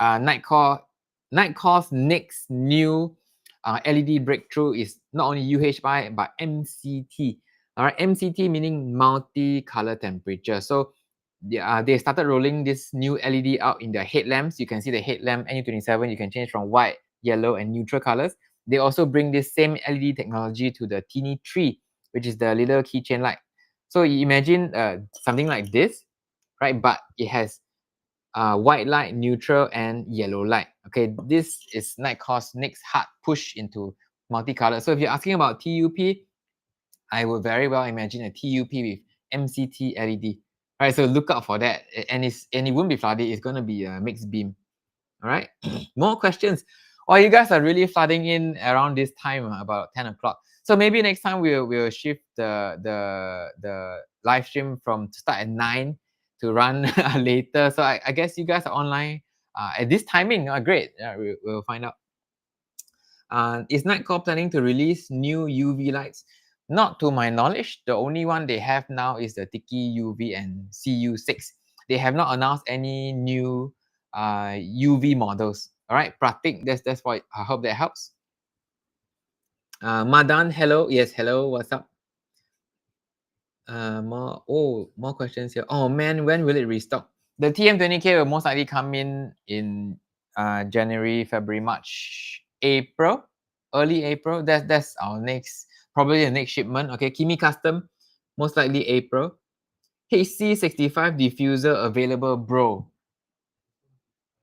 Nitecore's next new LED breakthrough is not only UHI but MCT. All right, MCT meaning multi-color temperature. So they started rolling this new LED out in their headlamps. You can see the headlamp NU27. You can change from white, yellow, and neutral colors. They also bring this same LED technology to the Tini 3, which is the little keychain light. So you imagine something like this, right? But it has white light, neutral, and yellow light. Okay, this is Nitecore's next hard push into multicolor. So if you're asking about TUP, I would very well imagine a TUP with MCT LED. All right, so look out for that. And it won't be flooded. It's going to be a mixed beam. All right, more questions. Or you guys are really flooding in around this time, about 10 o'clock. So maybe next time we'll shift the live stream from start at 9 to run later. So I guess you guys are online at this timing. Great. Yeah, we'll find out. Is Nitecore planning to release new UV lights? Not to my knowledge. The only one they have now is the Tiki UV and CU6. They have not announced any new UV models. All right, Pratik, that's what I hope that helps. Madan, hello. Yes, hello. What's up? More questions here. Oh man, when will it restock? The TM20K will most likely come in January, February, March, April, early April. That's our next, probably the next shipment. Okay, Kimi Custom, most likely April. HC65 diffuser available, bro.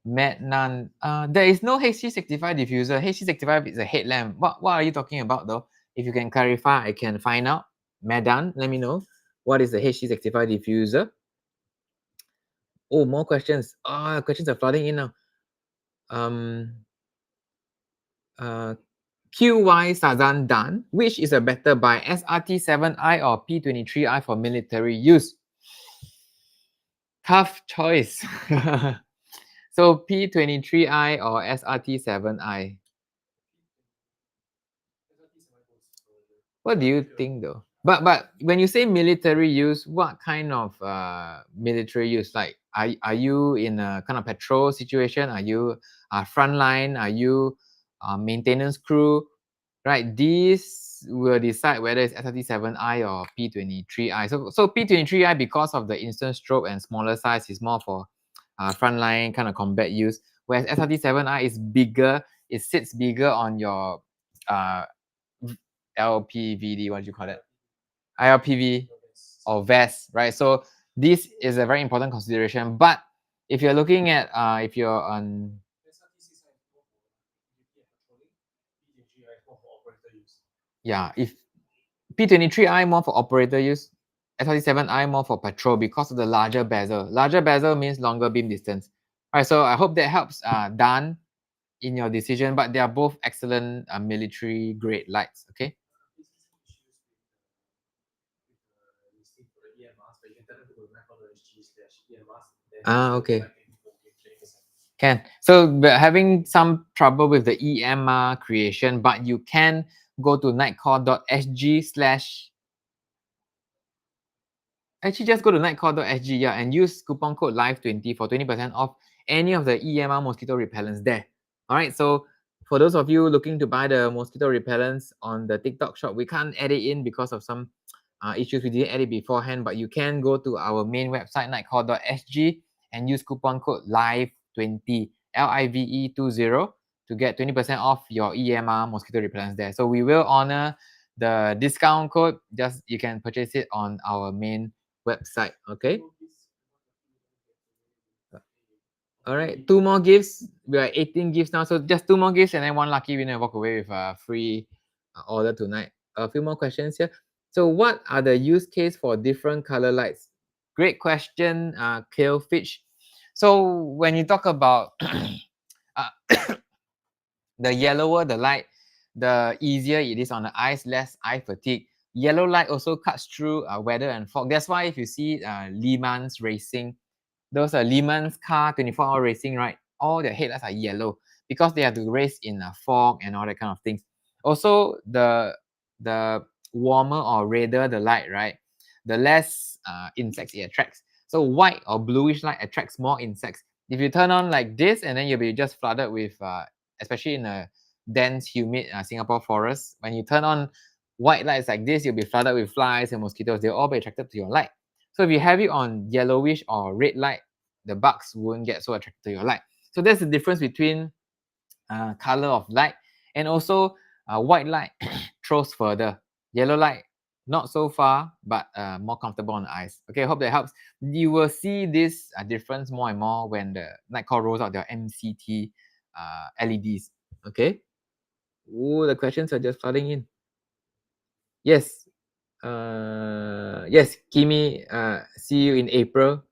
Matt Nan, there is no HC65 diffuser. HC65 is a headlamp. What are you talking about though? If you can clarify, I can find out. Madan, let me know. What is the HC65 diffuser? Oh, more questions. Questions are flooding in now. QY Sazan Dan, which is a better buy, SRT7i or P23i for military use? Tough choice. So P23i or SRT7i? What do you think though? But when you say military use, what kind of military use? Like, are you in a kind of patrol situation? Are you frontline? Are you maintenance crew? Right, these will decide whether it's SRT7i or P23i. So P23i, because of the instant strobe and smaller size, is more for frontline kind of combat use. Whereas SRT7i is bigger, it sits bigger on your LPVD, what do you call it? ILPV or vest, right? So this is a very important consideration. But if you're looking at if you're on if P23i more for operator use, SRT7i more for patrol because of the larger bezel. Larger bezel means longer beam distance. All right, so I hope that helps Dan in your decision, but they are both excellent military grade lights, okay? Okay. Can. So we're having some trouble with the EMR creation, but you can go to nitecore.sg/ Actually, just go to nitecore.sg, and use coupon code LIVE20 for 20% off any of the EMR mosquito repellents there. All right, so for those of you looking to buy the mosquito repellents on the TikTok shop, we can't add it in because of some issues. We didn't add it beforehand, but you can go to our main website, nitecore.sg, and use coupon code LIVE20, LIVE20, to get 20% off your EMR mosquito repellents there. So we will honor the discount code. Just you can purchase it on our main website. Okay. All right, 2 more gifts. We are 18 gifts now, so just 2 more gifts, and then one lucky winner walk away with a free order tonight. A few more questions here. So what are the use case for different color lights? Great question, Kalefish. So when you talk about the yellower the light, the easier it is on the eyes, less eye fatigue. Yellow light also cuts through weather and fog. That's why if you see Lehman's racing, those are Lehman's car 24-hour racing, right? All their headlights are yellow because they have to race in fog and all that kind of things. Also, the warmer or redder the light, right, the less insects it attracts. So white or bluish light attracts more insects. If you turn on like this, and then you'll be just flooded with, especially in a dense, humid Singapore forest, when you turn on white lights like this, you'll be flooded with flies and mosquitoes. They'll all be attracted to your light. So if you have it on yellowish or red light, the bugs won't get so attracted to your light. So that's the difference between color of light. And also white light throws further. Yellow light, not so far, but more comfortable on the eyes. Okay, I hope that helps. You will see this difference more and more when the Nitecore rolls out their MCT LEDs. Okay. Oh, the questions are just flooding in. Yes. Yes, Kimi, see you in April.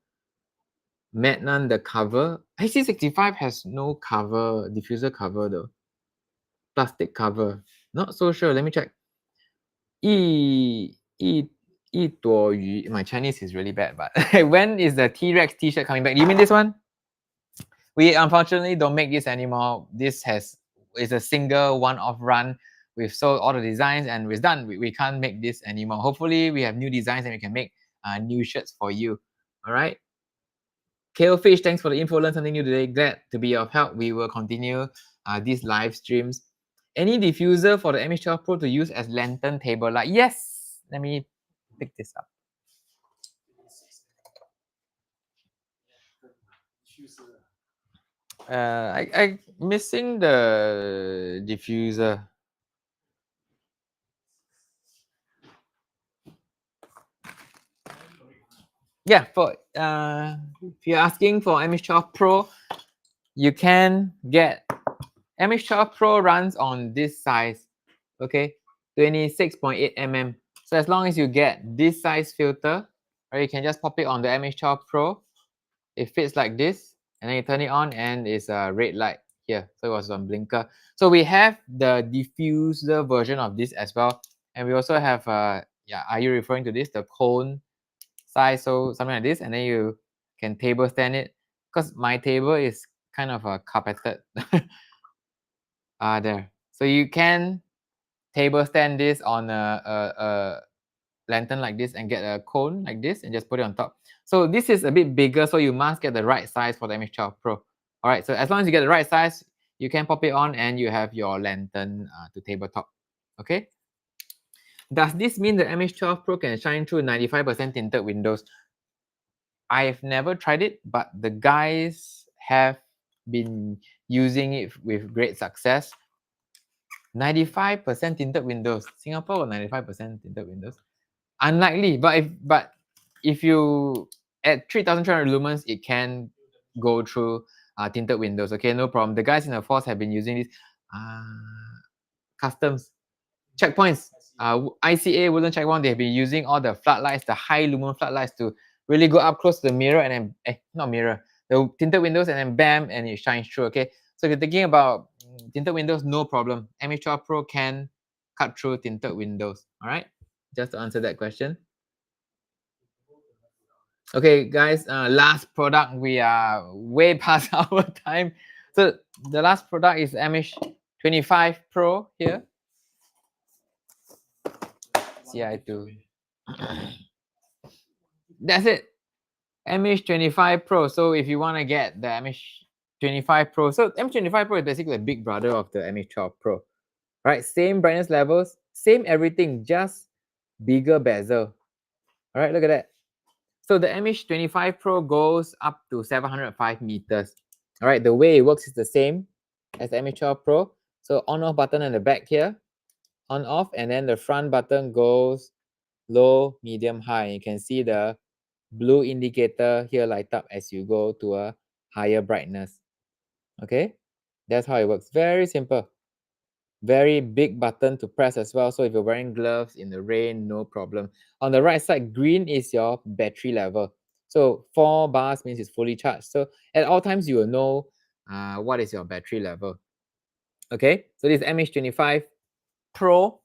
Madnan, the cover. HC65 has no cover, diffuser cover though. plastic cover. Not so sure. Let me check. My Chinese is really bad, but when is the T-Rex t-shirt coming back? Do you mean this one? We unfortunately don't make this anymore. This is a single one-off run. We've sold all the designs and we're done. We can't make this anymore. Hopefully we have new designs and we can make new shirts for you. All right. Kalefish, thanks for the info. Learn something new today. Glad to be of help. We will continue these live streams. Any diffuser for the MH12 Pro to use as lantern table light? Yes. Let me pick this up. I missing the diffuser. Yeah, for if you're asking for MH12 Pro, you can get MH12 Pro runs on this size, okay, 26.8 mm. So as long as you get this size filter, or you can just pop it on the MH12 Pro. It fits like this, and then you turn it on, and it's a red light here. So it was on blinker. So we have the diffuser version of this as well, and we also have yeah. Are you referring to this? The cone size, so something like this, and then you can table stand it. Because my table is kind of a carpeted. There. So you can table stand this on a lantern like this and get a cone like this and just put it on top. So this is a bit bigger, so you must get the right size for the MH12 Pro. All right, so as long as you get the right size, you can pop it on and you have your lantern to tabletop. Okay. Does this mean the MH12 Pro can shine through 95% tinted windows? I've never tried it, but the guys have been using it with great success. 95% tinted windows. Singapore 95% tinted windows. Unlikely, but if you at 3,300 lumens, it can go through tinted windows. Okay, no problem. The guys in the force have been using this customs checkpoints. ICA wooden checkpoint, they have been using all the floodlights, the high lumen floodlights to really go up close to the mirror and then not mirror, the tinted windows, and then bam, and it shines through. Okay, so if you're thinking about tinted windows, no problem. MH12 Pro can cut through tinted windows. All right, just to answer that question. Okay, guys, last product. We are way past our time. So the last product is MH25 Pro here. CI2. That's it. MH25 Pro. So if you want to get the MH25 Pro, so MH25 Pro is basically the big brother of the MH12 Pro. Right? Same brightness levels, same everything, just bigger bezel. All right, look at that. So the MH25 Pro goes up to 705 meters. All right, the way it works is the same as the MH12 Pro. So on-off button in the back here, on-off, and then the front button goes low, medium, high. You can see the blue indicator here light up as you go to a higher brightness. Okay, that's how it works. Very simple. Very big button to press as well. So if you're wearing gloves in the rain, no problem. On the right side, green is your battery level. So 4 bars means it's fully charged. So at all times, you will know what is your battery level. Okay, so this MH25 Pro,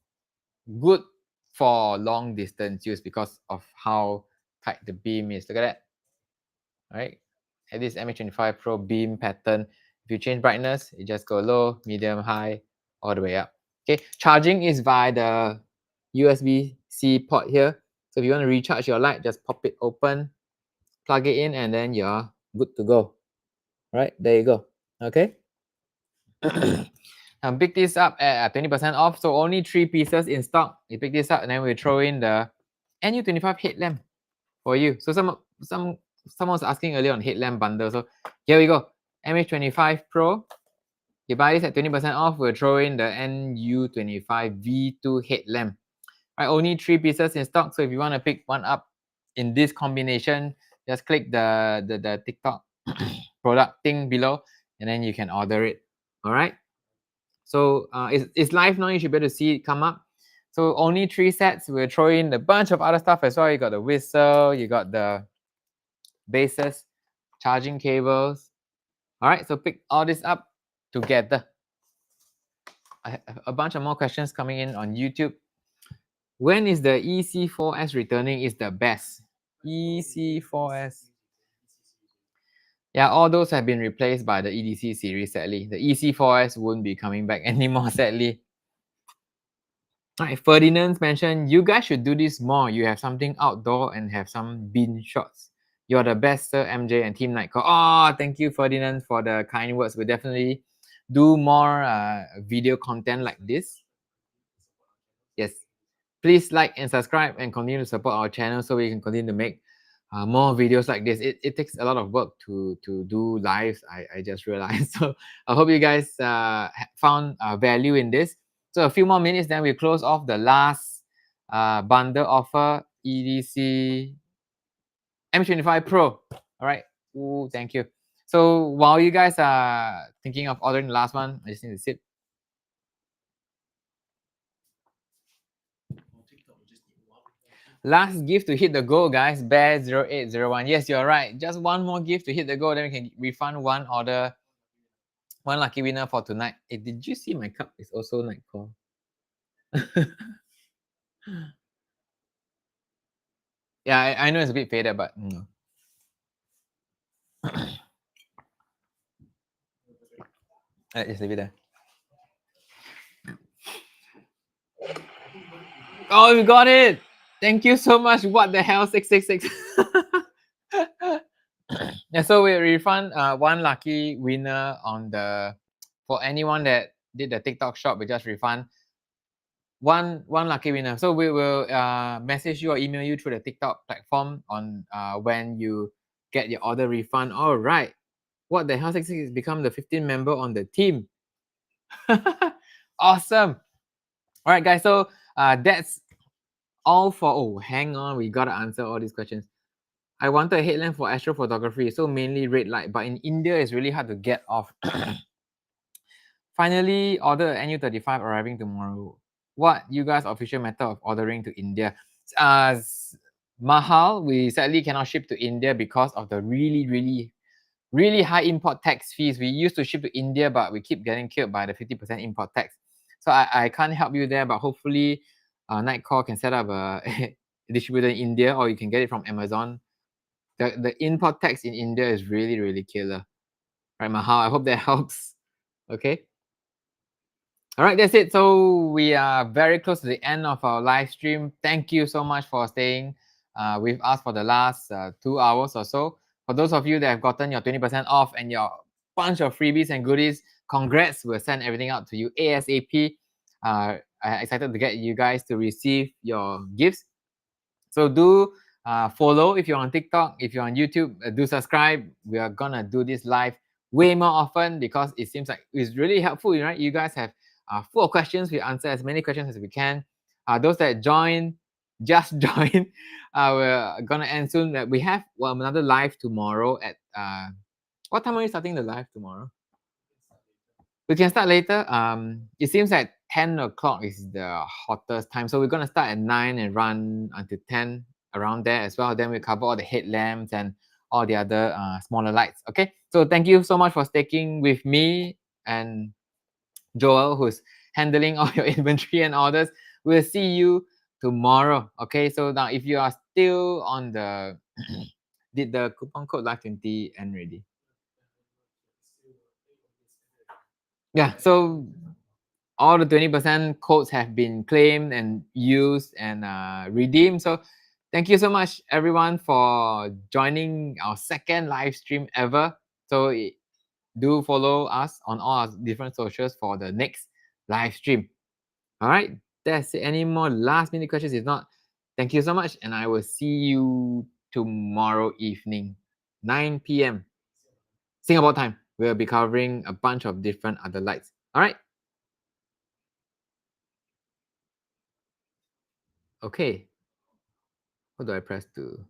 good for long distance use because of how tight the beam is. Look at that. All right, at this MH25 Pro beam pattern, if you change brightness, it just go low, medium, high, all the way up. Okay, charging is via the USB-C port here. So if you want to recharge your light, just pop it open, plug it in, and then you're good to go. All right, there you go. Okay. Pick this up at 20% off. So only 3 pieces in stock. You pick this up, and then we throw in the NU25 headlamp for you. So someone's asking earlier on headlamp bundle. So here we go. MH25 Pro. You buy this at 20% off, we'll throw in the NU25 V2 headlamp. Right, only 3 pieces in stock. So if you want to pick one up in this combination, just click the TikTok product thing below, and then you can order it. All right. So it's live now. You should be able to see it come up. So only 3 sets. We'll throw in a bunch of other stuff as well. You got the whistle, you got the bases, charging cables. All right, so pick all this up together. a bunch of more questions coming in on YouTube. When is the EC4S returning? Is the best. EC4S. Yeah, all those have been replaced by the EDC series, sadly. The EC4S won't be coming back anymore, sadly. Right, Ferdinand's mentioned, you guys should do this more. You have something outdoor and have some bin shots. You're the best, Sir MJ and Team Nitecore. Oh, thank you, Ferdinand, for the kind words. We'll definitely do more video content like this. Yes. Please like and subscribe and continue to support our channel so we can continue to make more videos like this. It takes a lot of work to do lives. I just realized. So I hope you guys found value in this. So a few more minutes, then we close off the last bundle offer, EDC MH25 Pro. All right. Ooh, thank you. So while you guys are thinking of ordering the last one, I just need to sit. Last gift to hit the goal, guys. Bear0801. Yes, you're right. Just one more gift to hit the goal, then we can refund one order. One lucky winner for tonight. Hey, did you see my cup? It's also Nitecore. Yeah, I know it's a bit faded, but no. Just leave it there. Oh, we got it! Thank you so much. What the hell, 666? Yeah, so we refund one lucky winner on the, for anyone that did the TikTok shop, we just refund one lucky winner. So we will message you or email you through the TikTok platform on when you get your order refund. All right. What the hell, 66 has become the 15th member on the team. Awesome. All right, guys. So that's all for, oh, hang on. We got to answer all these questions. I wanted a headlamp for astrophotography, so mainly red light. But in India, it's really hard to get off. Finally, order NU35 arriving tomorrow. What you guys' official method of ordering to India? Mahal, we sadly cannot ship to India because of the really high import tax fees. We used to ship to India, but we keep getting killed by the 50% import tax. So I can't help you there, but hopefully Nitecore can set up a distributor in India, or you can get it from Amazon. The import tax in India is really killer. Right, Mahal? I hope that helps. Okay. All right, that's it. So we are very close to the end of our live stream. Thank you so much for staying with us for the last 2 hours or so. For those of you that have gotten your 20% off and your bunch of freebies and goodies, congrats. We'll send everything out to you ASAP. I'm excited to get you guys to receive your gifts. So do follow if you're on TikTok, if you're on YouTube, do subscribe. We are gonna do this live way more often because it seems like it's really helpful, right? You guys have full of questions. We answer as many questions as we can. Those that join, just join. We're gonna end soon. We have another live tomorrow at what time are you starting the live tomorrow? We can start later. It seems like 10 o'clock is the hottest time. So we're gonna start at 9 and run until 10 around there as well. Then we cover all the headlamps and all the other smaller lights. Okay. So thank you so much for sticking with me and Joel, who's handling all your inventory and orders. We'll see you tomorrow. Okay. So now if you are still on the did the coupon code live20 end ready? Yeah, so all the 20% codes have been claimed and used and redeemed. So thank you so much, everyone, for joining our second live stream ever. So do follow us on all our different socials for the next live stream. All right, that's it. Any more last minute questions? If not, thank you so much. And I will see you tomorrow evening, 9 p.m. Singapore time. We'll be covering a bunch of different other lights. All right. Okay. What do I press to?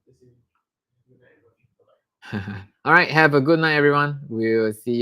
All right. Have a good night, everyone. We'll see you.